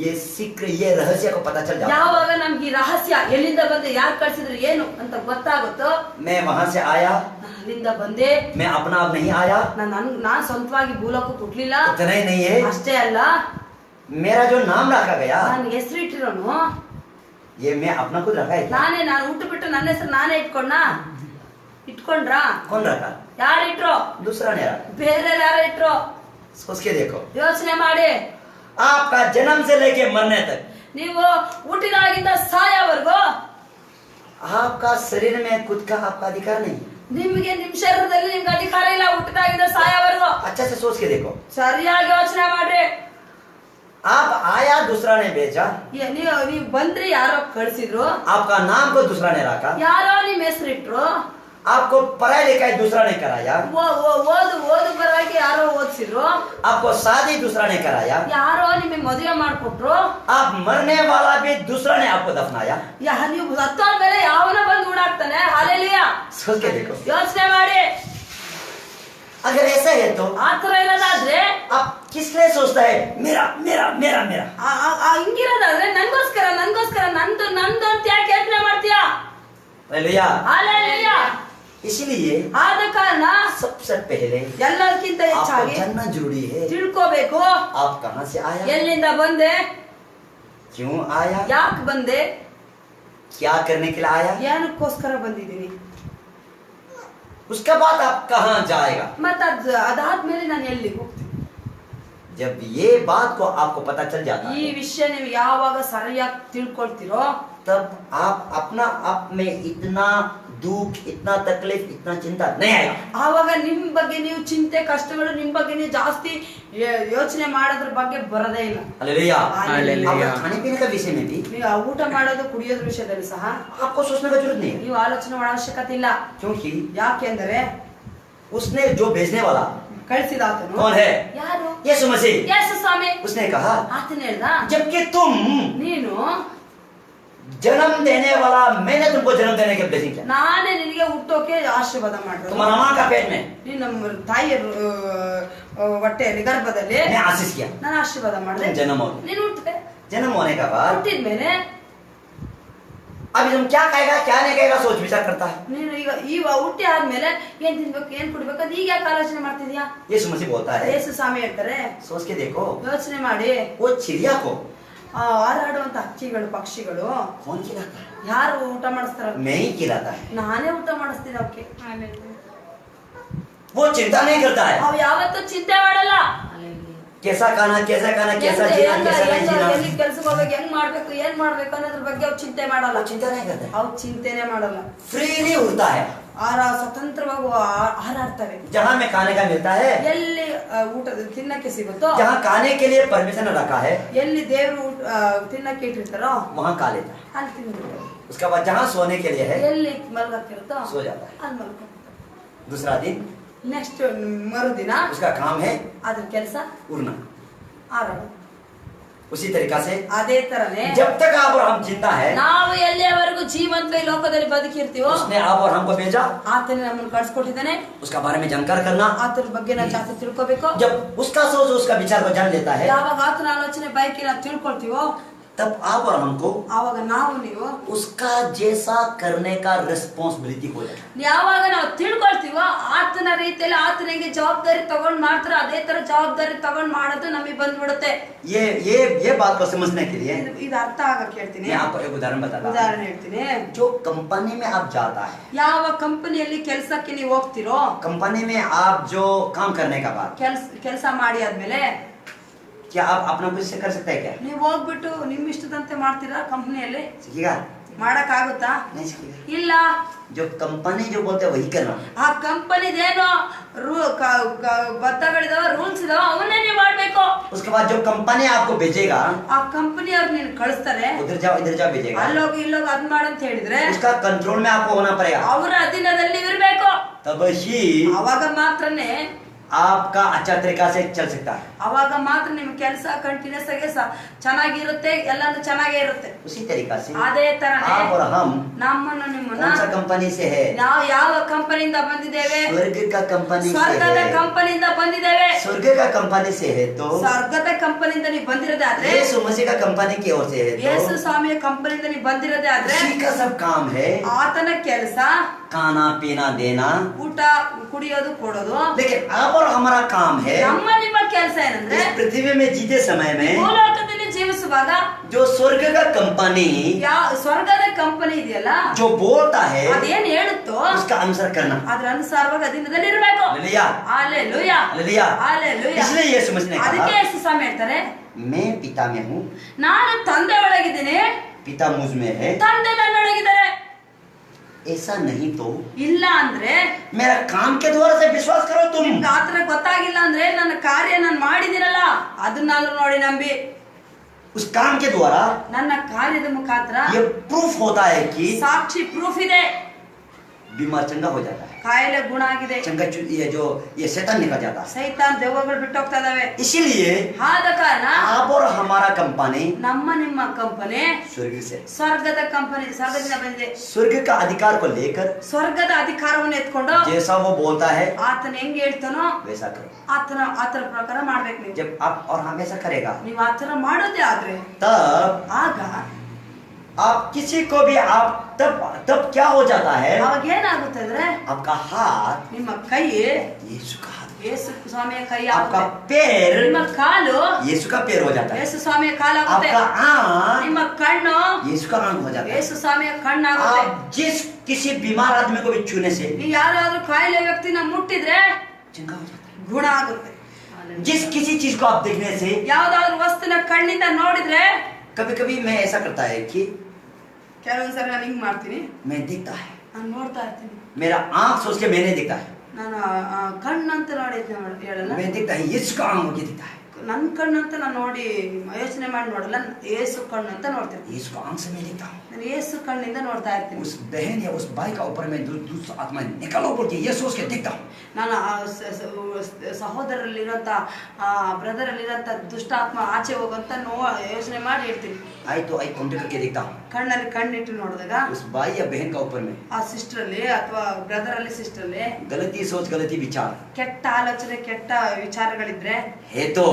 ये सीक्रेट ये रहस्य को पता चल जाता है, ಯಾವಾಗ ನಮ್ಗೆ ಈ ರಹಸ್ಯ ಎಲ್ಲಿಂದ ಬಂದೆ ಯಾರು ಕಳ್ಸಿದ್ರು ಏನು ಅಂತ ಗೊತ್ತಾಗುತ್ತೋ, मैं वहां से आया, ನಾನು ಅಲ್ಲಿಂದ ಬಂದೆ, मैं अपना आप नहीं आया, ನಾನ್ ಸ್ವಂತವಾಗಿ ಭೂಲೋಕಕ್ಕೆ ಹುಟ್ಲಿಲ್ಲ, इतना ही नहीं है, ಅಷ್ಟೇ ಅಲ್ಲ मेरा जो नाम रखा गया ನಾನು ಹೆಸರು ಇಟ್ಟಿರೋನು ये मैं अपना खुद रखा है। ನಾನೇ, ನಾನು ಹುಟ್ಟು ಬಿಟ್ಟು ನನ್ನ ಹೆಸರು ನಾನೇ ಇಟ್ಕೊಂಡ್ರ? कौन रखा? ಯಾರು ಇಟ್ರು? दूसरा ने रखा। ಬೇರೆ ಯಾರು ಇಟ್ರು? सोच के देखो, ಯೋಚನೆ ಮಾಡಿ। आपका जन्म से लेके मरने तक ನೀವು ಹುಟ್ಟಿದಾಗಿಂದ ಸಾಯೋವರೆಗೂ आपका शरीर में खुद का आपका अधिकार नहीं है। ನಿಮ್ಗೆ ನಿಮ್ ಶರೀರದಲ್ಲಿ ನಿಮ್ಗೆ ಅಧಿಕಾರ ಇಲ್ಲ, ಹುಟ್ಟಿದಾಗಿಂದ ಸಾಯೋವರೆಗೂ। अच्छा से सोच के देखो, ಸರಿಯಾಗಿ ಯೋಚನೆ ಮಾಡ್ರಿ। आप आया दूसरा ने भेजा, ನೀವು ಬಂದ್ರಿ, ಯಾರೋ ಕಳ್ಸಿದ್ರು, आपका नाम को दूसरा ने रखा, ಯಾರೋ ನಿಮ್ ಹೆಸರು ಇಟ್ರು, आपको पढ़ाई लिखाई दूसरा ने कराया, ಓದು ಬರಾಗಿ ಯಾರೋ ಓದಿಸಿದ್ರು, आपको शादी दूसरा ने कराया, ಯಾರೋ ನಿಮಗೆ ಮದುವೆ ಮಾಡ್ಕೊಟ್ರು, आप मरने वाला भी दूसरा ने आपको दफनाया। ನೀವು ಸತ್ತೋರ್ ಮೇಲೆ ಯಾವನ ಬಂದು ಊಡಾಕ್ತಾನೆ। ಹಾಲೆಲೂಯಾ। सोच के देखो, ಯೋಚನೆ ಮಾಡಿ। अगर ऐसा है तो ಆತರ ಇರೋದಾದ್ರೆ, आप किस लिए सोचता है मेरा मेरा मेरा मेरा? ಹಿಂಗಿರೋದಾದ್ರೆ ನನ್ಗೋಸ್ಕರ ನನ್ಗೋಸ್ಕರ ನಂದು ನಂದು ಅಂತ ಯಾಕೆ ಯೋಚನೆ ಮಾಡ್ತೀಯಾ? हालेलुया। ಹಾಲೆಲೂಯಾ। इसलिए ಆದ ಕಾರಣ सबसे पहले ಎಲ್ಲದಕ್ಕಿಂತ आपको ಹೆಚ್ಚಾಗಿ जानना जरूरी है, ತಿಳ್ಕೋಬೇಕು, आप कहाँ से आया, ಎಲ್ಲಿಂದ ಬಂದೆ, क्यों आया, ಯಾಕೆ ಬಂದೆ, क्या करने के लिए आया, ಏನಕ್ಕೋಸ್ಕರ ಬಂದಿದ್ದೀನಿ, उसके बाद आप कहाँ जाएगा। ಮತ್ತ ಅದಾದ್ಮೇಲೆ ನಾನು ಎಲ್ಲಿಗೆ ಹೋಗ್ತೀನಿ। जब ये बात को आपको पता चल जाता ಈ है, ವಿಷಯ ನೀವು ಯಾವಾಗ ಸರಿಯಾಗಿ ತಿಳ್ಕೊಳ್ತಿರೋ, तब आप अपना आप में इतना दुख, इतना तकलीफ, इतना चिंता नहीं आएगा। ಆವಾಗ ನಿಮ್ ಬಗ್ಗೆ ನೀವು ಚಿಂತೆ ಕಷ್ಟಗಳು ನಿಮ್ ಬಗ್ಗೆ ನೀವು ಜಾಸ್ತಿ ಯೋಚನೆ ಮಾಡೋದ್ರ ಬಗ್ಗೆ ಬರೋದೇ ಇಲ್ಲ। हालेलुया। हालेलुया। आपका खाने पीने का विषय में भी ನೀವು ಊಟ ಮಾಡೋದು ಕುಡಿಯೋದ್ರ ವಿಷಯದಲ್ಲಿ ಸಹ आपको सोचने का जरूरत नहीं है, ನೀವು ಆಲೋಚನೆ ಮಾಡೋ ಅವಶ್ಯಕತೆ ಇಲ್ಲ। क्योंकि ಯಾಕೆಂದರೆ उसने जो भेजने वाला ಕಳಿಸಿದ ಆತನು कौन है? ಯಾರು? यीशु मसीह। ಯೇಸು ಸ್ವಾಮಿ। उसने कहा ಆತನ ಹೇಳ್ದ, जबकि तुम ನೀನು जन्म देने वाला, मैंने तुमको जन्म देने के ब्लेसिंग किया, ನಾನೇ ನಿನಗೆ ಹುಟ್ಟೋಕೆ ಆಶೀರ್ವಾದ ಮಾಡಿದ್ರು, तुम्हारा माँ का पेट में ನಮ್ಮ ತಾಯಿಯ ಹೊಟ್ಟೆಯಲ್ಲಿ ಗರ್ಭದಲ್ಲಿ मैं आशीष किया, ನಾನು ಆಶೀರ್ವಾದ ಮಾಡಿದೆ, तुम जन्म हो गए। ನೀನು ಹುಟ್ಟಿದೆ। जन्म होने का बाद ಹುಟ್ಟಿದ್ಮೇಲೆ अभी तुम क्या कहेगा क्या नहीं कहेगा सोच विचार करता है। ನೀನು ಈಗ ಹುಟ್ಟಿ ಆದ್ಮೇಲೆ ಏನ್ ತಿನ್ಬೇಕು ಏನ್ ಕುಡ್ಬೇಕು ಅಂತ ಈಗ ಯಾಕೆ ಆಲೋಚನೆ ಮಾಡ್ತಿದ್ಯಾ? यीशु मसीह बोलता है, ಯೇಸು ಸ್ವಾಮಿ ಹೇಳ್ತಾರೆ, सोच के देखो, ಯೋಚನೆ ಮಾಡಿ। वो चिड़िया को ಹಾರಾಡುವಂತ ಹಕ್ಕಿಗಳು ಪಕ್ಷಿಗಳು कौन खिलाता है? ಯಾರು ಊಟ ಮಾಡಿಸ್ತಾರ? मैं ही खिलाता है। ನಾನೇ ಊಟ ಮಾಡಿಸ್ತೀನಿ ಅವಕ್ಕೆ। वो चिंता नहीं करता है ಅವ್ ಯಾವತ್ತೂ ಚಿಂತೆ ಮಾಡಲ್ಲ, कैसा खाना कैसा खाना कैसा जीना कैसा नहीं जीना, ಎಲ್ಲಿ ಕೆಲ್ಸಕ್ಕೆ ಹೋಗ್ಬೇಕು, ಹೆಂಗ್ ಮಾಡ್ಬೇಕು ಏನ್ ಮಾಡ್ಬೇಕು ಅನ್ನೋದ್ರ ಬಗ್ಗೆ ಅವ್ರು ಚಿಂತೆ ಮಾಡಲ್ಲ, वो चिंता नहीं करता है, ಅವ್ರು ಚಿಂತೆನೆ ಮಾಡಲ್ಲ। फ्रीली उड़ता है। ಸ್ವತಂತ್ರವಾಗಿ ಹಾರಾಡ್ತವೆ। जहाँ में खाने का मिलता है, ಎಲ್ಲಿ ಊಟ ತಿನ್ನಕ್ಕೆ ಸಿಗುತ್ತೋ, जहाँ खाने के लिए परमिशन रखा है, ಎಲ್ಲಿ ದೇವ್ರು ತಿನ್ನಕ್ಕೆ ಇಟ್ಟಿರ್ತಾರೋ वहाँ खा लेता है। ಅಲ್ಲಿ ತಿಂದ್ಬಿಡ್ತಾರೆ। उसके बाद जहाँ सोने के लिए है, ಎಲ್ಲಿ ಮಲಗಕ್ಕಿರುತ್ತೋ सो जाता है। ಅಲ್ಲಿ ಮಲ್ಕೊಂಡು दूसरा दिन ನೆಕ್ಸ್ಟ್ ಮರುದಿನ उसका काम है ಅದ್ರ ಕೆಲಸ उड़ना। ಹಾರಾಡು। उसी तरीका से ಅದೇ ತರನೇ जब तक आप और हम जिंदा है, ನಾವು ಎಲ್ಲಿಯವರೆಗೂ ಜೀವಂತ ಈ ಲೋಕದಲ್ಲಿ ಬದುಕಿರ್ತೀವೋ उसने आप और हमको भेजा, ಆತನೇ ನಮ್ಮನ್ನು ಕಳ್ಸಿಕೊಟ್ಟಿದ್ದಾನೆ। उसका बारे में जानकार करना। ಆತನ ಬಗ್ಗೆ ನಾವು ಜಾಸ್ತಿ ತಿಳ್ಕೊಬೇಕು। जब उसका सोच उसका विचार को जान लेता है, ಯಾವಾಗ ಆತನ ಆಲೋಚನೆ ಬಯಕೆ ನಾವು ತಿಳ್ಕೊಳ್ತೀವೋ तब आप और हमको ಆವಾಗ ನಾವು ನೀವು उसका जैसा करने का रिस्पॉन्सिबिलिटी हो जाता है। ಯಾವಾಗ ನಾವು ತಿಳ್ಕೊಳ್ತೀವೋ ಆತನ ರೀತಿಯಲ್ಲಿ ಆತನಿಗೆ ಜವಾಬ್ದಾರಿ ತಗೊಂಡ್ ಮಾಡ್ತಾರೆ, ಅದೇ ತರ ಜವಾಬ್ದಾರಿ ತಗೊಂಡ್ ಮಾಡೋದು ನಮಗೆ ಬಂದ್ಬಿಡುತ್ತೆ। ये बात को समझने के लिए ಇದು ಅರ್ಥ ಆಗಕ್ಕೆ ಹೇಳ್ತೀನಿ, मैं आपको एक उदाहरण बताता हूँ। ಉದಾಹರಣೆ ಹೇಳ್ತೀನಿ। जो कंपनी में आप जाता है, ಯಾವ ಕಂಪನಿಯಲ್ಲಿ ಕೆಲಸಕ್ಕೆ ನೀವು ಹೋಗ್ತಿರೋ, कंपनी में आप जो काम करने का बाद ಕೆಲಸ ಮಾಡಿ ಆದ್ಮೇಲೆ क्या आप अपना कुछ से कर सकते हैं क्या? ನೀವು ಹೋಗ್ಬಿಟ್ಟು ನಿಮ್ ಇಷ್ಟದಂತೆ ಮಾಡ್ತೀರಾ ಕಂಪನಿಯಲ್ಲಿ? सीखिएगा? ಮಾಡಕ್ಕಾಗುತ್ತಾ? नहीं सीखेगा। ಇಲ್ಲ. जो कंपनी जो बोलते हैं वही करना। ಆ ಕಂಪನಿದೇನೋ ಬದ್ಧಗಳಿದಾವ, ರೂಲ್ಸ್ ಇದಾವ, ಅವನ್ನೇ ನೀವು ಮಾಡ್ಬೇಕು. उसके बाद जो कंपनी आपको भेजेगा, ಆ ಕಂಪನಿ ಅವ್ರು ನೀನ್ ಕಳಿಸ್ತಾರೆ, उधर जाओ भेजेगा, ಅಲ್ಲೋಗಿ ಇಲ್ಲೋಗಿ ಅದ್ ಮಾಡಂತ ಹೇಳಿದ್ರೆ उसका कंट्रोल में आपको होना पड़ेगा। ಅವರ ಅಧೀನದಲ್ಲಿ ನೀವು ಇರ್ಬೇಕು. तब ही ಅವಾಗ ಮಾತ್ರನೇ आपका अच्छा तरीका से चल सकता है। ಅವಾಗ ಮಾತ್ರ ನಿಮ್ ಕೆಲಸ ಕಂಟಿನ್ಯೂಸ್ ಆಗಿ ಚೆನ್ನಾಗಿರುತ್ತೆ, ಎಲ್ಲಾನು ಚೆನ್ನಾಗೇ ಇರುತ್ತೆ. उसी तरीका से ಅದೇ ತರನೇ आप और हम ನಮ್ಮನ್ನು ನಿಮ್ಮನ್ನ कौन सा कंपनी से है? ನಾವು ಯಾವ ಕಂಪನಿಯಿಂದ ಬಂದಿದ್ದೇವೆ? स्वर्ग का कंपनी से ಸ್ವರ್ಗದ है। ಕಂಪನಿಯಿಂದ ಬಂದಿದ್ದೇವೆ. स्वर्ग का कंपनी से है तो ಸ್ವರ್ಗದ ಕಂಪನಿಯಿಂದ ನೀವು ಬಂದಿರೋದೇ ಆದ್ರೆ, यीशु मसीह का कंपनी की ओर से है ಯೇಸು तो ಸ್ವಾಮಿಯ ಕಂಪನಿಯಿಂದ ನೀವು ಬಂದಿರೋದೇ ಆದ್ರೆ, उसी का सब काम है। ಆತನ ಕೆಲಸ खाना पीना देना, ಊಟ ಕುಡಿಯೋದು ಕೊಡೋದು. लेकिन आप और हमारा काम है ನಮ್ಮ ನಿಮ್ಮ ಕೆಲಸ ಏನಂದ್ರೆ, इस पृथ्वी में जीते समय में ಭೂಲೋಕದಲ್ಲಿ ಜೀವಿಸುವಾಗ जो स्वर्ग का कंपनी ಸ್ವರ್ಗದ ಕಂಪನಿ ಇದೆಯಲ್ಲ, जो बोलता है ಅದೇನ್ ಹೇಳುತ್ತೋ उसका अनुसर करना। ಅದ್ರ ಅನುಸಾರವಾಗಿ ಅಧೀನದಲ್ಲಿ ಇರಬೇಕು. Hallelujah, hallelujah, hallelujah. ಹಾಲೆಲೂಯಾ. इसलिए यीशु मसीह ने ಅದಕ್ಕೆ कहा, ಯೇಸು ಸ್ವಾಮಿ ಹೇಳ್ತಾರೆ, मैं पिता में हूँ, ನಾನು ತಂದೆ ಒಳಗಿದ್ದೀನಿ, पिता मुझ में है। ತಂದೆ ನನ್ನೊಳಗಿದ್ದಾರೆ. ऐसा नहीं तो ಇಲ್ಲ ಅಂದ್ರೆ, मेरा काम के द्वारा से विश्वास करो तुम। ನಿಮ್ಗೆ ಆತರ ಗೊತ್ತಾಗಿಲ್ಲ ಅಂದ್ರೆ, ನನ್ನ ಕಾರ್ಯ ನಾನು ಮಾಡಿದಿನಲ್ಲ ಅದನ್ನಾದ್ರೂ ನೋಡಿ ನಂಬಿ. उस काम के द्वारा ನನ್ನ ಕಾರ್ಯದ ಮುಖಾಂತರ ये प्रूफ होता है कि ಸಾಕ್ಷಿ ಪ್ರೂಫ್ ಇದೆ, बीमार चंगा हो जाता है, ಕಾಯಿಲೆ ಗುಣ ಆಗಿದೆ, चंगा ये शैतान निकल जाता है। ಸೈತಾನ್ ದೆವ್ವಗಳು ಬಿಟ್ಟು ಹೋಗ್ತಾ ಇದಾವೆ. इसीलिए ಆದ ಕಾರಣ आप और हमारा कंपनी ನಮ್ಮ ನಿಮ್ಮ ಕಂಪನಿ स्वर्ग से, ಸ್ವರ್ಗದ ಕಂಪನಿ, ಸ್ವರ್ಗದಿಂದ ಬಂದಿದೆ. स्वर्ग का अधिकार को लेकर ಸ್ವರ್ಗದ ಅಧಿಕಾರವನ್ನು ಎತ್ಕೊಂಡು जैसा वो बोलता है ಆತನ ಹೆಂಗ್ ಹೇಳ್ತಾನೋ वैसा करो। ಆತರ ಪ್ರಕಾರ ಮಾಡ್ಬೇಕು ನೀವು. जब आप और हम ऐसा करेगा ನೀವು ಆತರ ಮಾಡೋದೇ ಆದ್ರೆ, तब ಆಗ आप किसी को भी आप तब क्या हो जाता है, ಅವಾಗ ಏನಾಗುತ್ತೆ ಅಂದ್ರೆ, आपका हाथ ನಿಮ್ಮ ಕೈ यीशु का हाथ, ಯೇಸು ಸ್ವಾಮಿಯ ಕೈ आपका ಆಗುತ್ತೆ, पैर ನಿಮ್ಮ ಕಾಲು यीशु का पैर हो जाता है, ಯೇಸು ಸ್ವಾಮಿಯ ಕಾಲಾಗುತ್ತೆ, आपका आंख ನಿಮ್ಮ ಕಣ್ಣು यीशु का आंख हो जाता है। ಯೇಸು ಸ್ವಾಮಿಯ ಕಣ್ಣಾಗುತ್ತೆ. आप जिस किसी बीमार आदमी को भी छूने से ನೀವು ಯಾರಾದ್ರೂ ಕಾಯಿಲೆ ವ್ಯಕ್ತಿನ ಮುಟ್ಟಿದ್ರೆ चंगा हो जाता ಗುಣ ಆಗುತ್ತೆ. है। जिस किसी चीज को आप देखने से, ಯಾವ್ದಾದ್ರು ವಸ್ತುನ ಕಣ್ಣಿಂದ ನೋಡಿದ್ರೆ, कभी कभी मैं ऐसा करता है कि ಕೆಲವೊಂದ್ಸಲ ನಾನು ಹಿಂಗ್ ಮಾಡ್ತೀನಿ, मैं देखता है, ನಾನು ನೋಡ್ತಾ ಇರ್ತೀನಿ, मेरा आंख सोच के मैंने देखता है, ನಾನು ಕಣ್ಣಂತ ನೋಡಿ ಹೇಳಲ್ಲ, मैं देखता है यीशु का आंख होके देखता है, ನನ್ ಕಣ್ಣಂತ ನಾನು ನೋಡಿ ಯೋಚನೆ ಮಾಡಿ ನೋಡಲ್ಲ, ಏಸು ಕಣ್ಣು ಅಂತ ನೋಡ್ತೀನಿ. यीशु का आंख से मैं देखता हूँ। ನಾನು ಏಸು ಕಣ್ಣಿಂದ ನೋಡ್ತಾ ಇರ್ತೀನಿ. उस बहन या उस भाई का ऊपर में दूसरा आत्मा निकलो बोल के ये सोच के देखता हूँ। ನಾನು ಸಹೋದರಲ್ಲಿರೋಂಥ ಬ್ರದರ್ ಅಲ್ಲಿರೋಂಥ ದುಷ್ಟಾತ್ಮ ಆಚೆ ಹೋಗಂತ ಯೋಚನೆ ಮಾಡಿ ಇರ್ತೀನಿ. आई तो आई काउंटर करके देखता हूँ। ಕಣ್ಣಲ್ಲಿ ಕಣ್ಣಿಟ್ಟು ನೋಡಿದಾಗ उस भाई या बहन का ऊपर में ಆ ಸಿಸ್ಟರ್ ಅಲ್ಲಿ ಅಥವಾ ಬ್ರದರ್ ಅಲ್ಲಿ ಸಿಸ್ಟರ್ ಅಲ್ಲಿ गलती सोच गलती विचार ಕೆಟ್ಟ ಆಲೋಚನೆ, ಕೆಟ್ಟ ವಿಚಾರಗಳಿದ್ರೆ है तो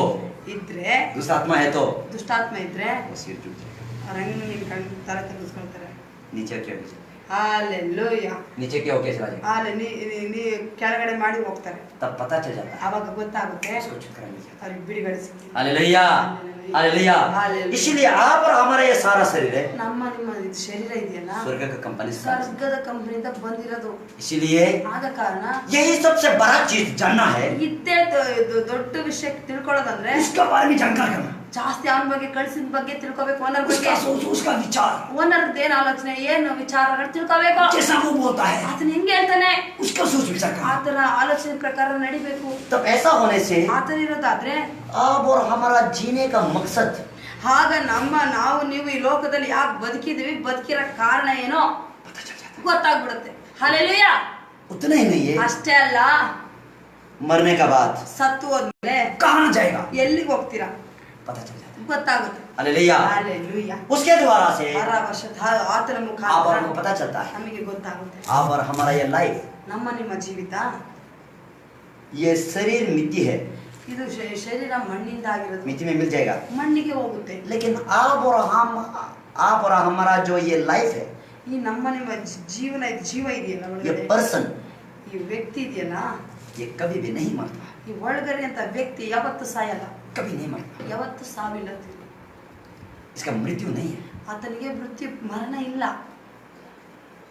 ಇದ್ರೆ, दूसरा आत्मा है तो ದುಷ್ಟಾತ್ಮ ಇದ್ರೆ वो सिर झुक जाएगा, ರಂಗಿನ ಕಣ್ಣು ತಲೆ ತೆಗೆಸ್ಕೊಳ್ತಾರೆ. नीचे क्या ಹಾಲೆಲೂಯಾ, नीचे क्या होके चला जाएगा, ಹಾಲೆ ನೀ ಕೆಳಗಡೆ ಮಾಡಿ ಹೋಗ್ತಾರೆ. तब पता चल जाता है ಅವಾಗ ಗೊತ್ತಾಗುತ್ತೆ उसको छुटकारा मिल जाता ಅವ್ರಿಗೆ ಬಿಡುಗಡೆ ಸಿಗ್ತದೆ. है। Hallelujah, hallelujah. हालेलुया। इसीलिए आप और हमारा ये सारा शरीर है ನಮ್ಮ ನಿಮ್ಮ ಇದು ಶರೀರ ಇದೆಯಲ್ಲ, स्वर्ग का कंपनी से। ಸ್ವರ್ಗದ ಕಂಪನಿಯಿಂದ ಬಂದಿರೋದು. इसीलिए ಆದ ಕಾರಣ यही सबसे बड़ा चीज जानना है, ಇದ್ದೇ ದೊಡ್ಡ ವಿಷಯ ತಿಳ್ಕೊಳ್ಳೋದಂದ್ರೆ, उसके बारे में जानकारी करना, ಜಾಸ್ತಿ ಅವನ ಬಗ್ಗೆ ಕಳ್ಸಿದ ಬಗ್ಗೆ ತಿಳ್ಕೊಬೇಕು, ಓನರ್ ಬಗ್ಗೆ, उसका सोच उसका विचार, ಓನರ್ ಏನ್ ಆಲೋಚನೆ, ಏನು ವಿಚಾರಗಳು ತಿಳ್ಕೊಬೇಕು, जैसा वो बोलता है ಆತನ ಹೆಂಗೆ ಹೇಳ್ತಾನೆ उसका सोच विचार करना। ಆತರ ಆಲೋಚನೆ ಪ್ರಕಾರ ನಡಿಬೇಕು. तब ऐसा होने से ಆತರ ಇರೋದಾದ್ರೆ आप और हमारा जीने का मकसद ಆಗ ನಾವು ನೀವು ಈ ಲೋಕದಲ್ಲಿ ಯಾಕೆ ಬದುಕಿದೀವಿ, ಬದುಕಿರೋ ಕಾರಣ ಏನೋ पता चल जाता ಗೊತ್ತಾಗ್ಬಿಡುತ್ತೆ. ಹಾಲೆಲೂಯಾ. है। उतना ही नहीं है, ಅಷ್ಟೇ ಅಲ್ಲ, मरने का बाद ಸತ್ತು ಹೋದ್ಮೇಲೆ कहाँ जाएगा ಎಲ್ಲಿಗೆ ಹೋಗ್ತೀರಾ पता चल जाता है। ಗೊತ್ತಾಗುತ್ತೆ. हालेलुया। ಹಾಲೆಲೂಯಾ. उसके द्वारा से ಆತನ आप और ಮುಖಾಂತರ हमको पता चलता है, ನಮಗೆ ಗೊತ್ತಾಗುತ್ತೆ. आप और हमारा ये लाइफ, ನಮ್ಮ ನಿಮ್ಮ जೀವಿತ ये शरीर मिट्टी है, ಇದು ಶರೀರ ಮಣ್ಣಿಂದ ಆಗಿರೋದು, मिट्टी में मिल जाएगा, ಮಣ್ಣಿಗೆ ಹೋಗುತ್ತೆ. लेकिन आप और हमारा जो ये लाइफ है, ಈ ನಮ್ಮ ನಿಮ್ಮ ಜೀವನ ಜೀವ ಇದೆಯಲ್ಲ ये ಒಳಗಡೆ, पर्सन, ಈ ವ್ಯಕ್ತಿ ಇದೆಯಲ್ಲ, ये कभी भी नहीं मरता, ಈ ಒಳಗಡೆ ಅಂತ ವ್ಯಕ್ತಿ ಯಾವತ್ತು ಸಾಯಲ್ಲ, कभी नहीं मरता, ಯಾವತ್ತು ಸಾವಿಲ್ಲ. इसका मृत्यु नहीं है। ಆತನಿಗೆ ಮೃತ್ಯು ಮರಣ ಇಲ್ಲ.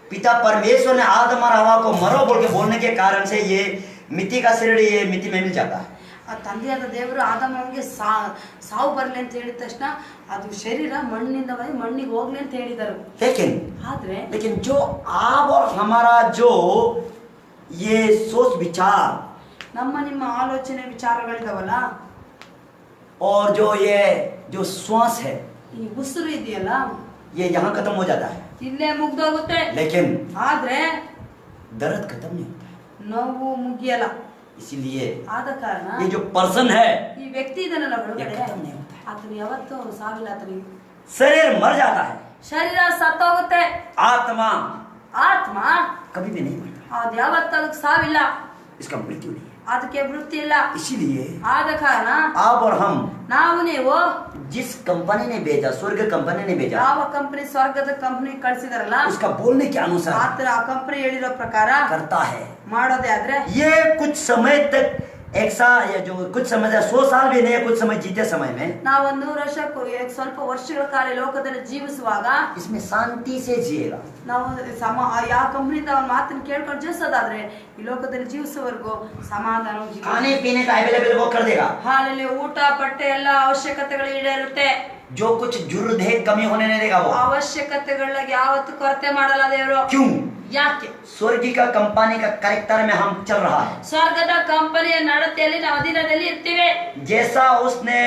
पिता परमेश्वर ने आदम और हवा को मरो बोल के बोलने के कारण से ये मिट्टी का शरीर ये मिट्टी में मिल जाता है। ಆ ತಂದೆಯಾದ ದೇವರು ಆದಾಮನಿಗೆ ಸಾವು ಬರಲಿ ಅಂತ ಹೇಳಿದ ತಕ್ಷಣ ಅದು ಶರೀರ ಮಣ್ಣಿನಿಂದ ಬಂದು ಮಣ್ಣಿಗೆ ಹೋಗ್ಲಿ ಅಂತ ಹೇಳಿದರು. ಆದ್ರೆ लेकिन जो आप और हमारा जो ये सोच विचार ನಮ್ಮ ನಿಮ್ಮ ಆಲೋಚನೆ ವಿಚಾರಗಳಿದಾವಲ್ಲ, और जो श्वास है ಈ ಉಸಿರು ಇದೆಯಲ್ಲ, ये यहाँ खत्म हो जाता है, ಇಲ್ಲೇ ಮುಗ್ದೋಗುತ್ತೆ. लेकिन ಆದ್ರೆ दर्द खत्म नहीं होता है. ನೋವು ಮುಗಿಯಲ್ಲ. इसीलिए ಆದ ಕಾರಣ ये जो पर्सन है ಈ ವ್ಯಕ್ತಿ ಇದನ್ನೆಲ್ಲ ये ಒಳಗಡೆ खत्म नहीं होता है. ಆತನು ಯಾವತ್ತೂ ಸಾವಿಲ್ಲ. ಆತನಿಗೆ शरीर मर जाता है, ಶರೀರ ಸತ್ತೋಗುತ್ತೆ, आत्मा ಆತ್ಮ कभी भी नहीं मरता, ಅದು ಯಾವತ್ತೂ ಅದಕ್ಕೆ ಸಾವಿಲ್ಲ, इसका मृत्यु नहीं है. ಅದಕ್ಕೆ ವೃತ್ತಿ ಇಲ್ಲ. इसीलिए ಆದ ಕಾರಣ आप और हम ನಾವು ನೀವು जिस कंपनी ने भेजा, स्वर्ग कंपनी ने भेजा, ಯಾವ ಕಂಪನಿ ಸ್ವರ್ಗದ ಕಂಪನಿ ಕಳಿಸಿದಾರಲ್ಲ उसका बोलने के अनुसार ಆತರ ಆ ಕಂಪನಿ ಹೇಳಿರೋ ಪ್ರಕಾರ करता है. ಮಾಡೋದೇ ಆದ್ರೆ ये कुछ समय तक एक साल या जो कुछ समय 100 साल भी नहीं है, कुछ समय जीते समय में ನಾವೊಂದು 100 ವರ್ಷ ಸ್ವಲ್ಪ ವರ್ಷಗಳ ಕಾಲ ಲೋಕದಲ್ಲಿ ಜೀವಿಸುವಾಗ इसमें शांति से जिएगा. ನಾವು ಯಾವ ಕಂಪನಿಯಿಂದ ಅವ್ನ ಮಾತನ್ನ ಕೇಳ್ಕೊಂಡು ಜೀವಿಸೋದಾದ್ರೆ ಈ ಲೋಕದಲ್ಲಿ ಜೀವಿಸುವವರೆಗೂ ಸಮಾಧಾನ, खाने पीने का अवेलेबल वो कर देगा, ಹಾಲಲ್ಲಿ ಊಟ ಬಟ್ಟೆ ಎಲ್ಲ ಅವಶ್ಯಕತೆಗಳು ಈಡೇರುತ್ತೆ. जो कुछ जरूरत है कमी होने नहीं देगा वो. ಅವಶ್ಯಕತೆಗಳಿಗೆ ಯಾವತ್ತು ಕೊರತೆ ಮಾಡಲ್ಲ ದೇವರು. क्यों? ಯಾಕೆ? स्वर्ग का कंपनी का कैरेक्टर में हम चल रहा है. ಸ್ವರ್ಗದ ಕಂಪನಿಯ ನಡತೆಯಲ್ಲಿ ನಾವು ಅಧೀನದಲ್ಲಿ ಇರ್ತೀವಿ. जैसा उसने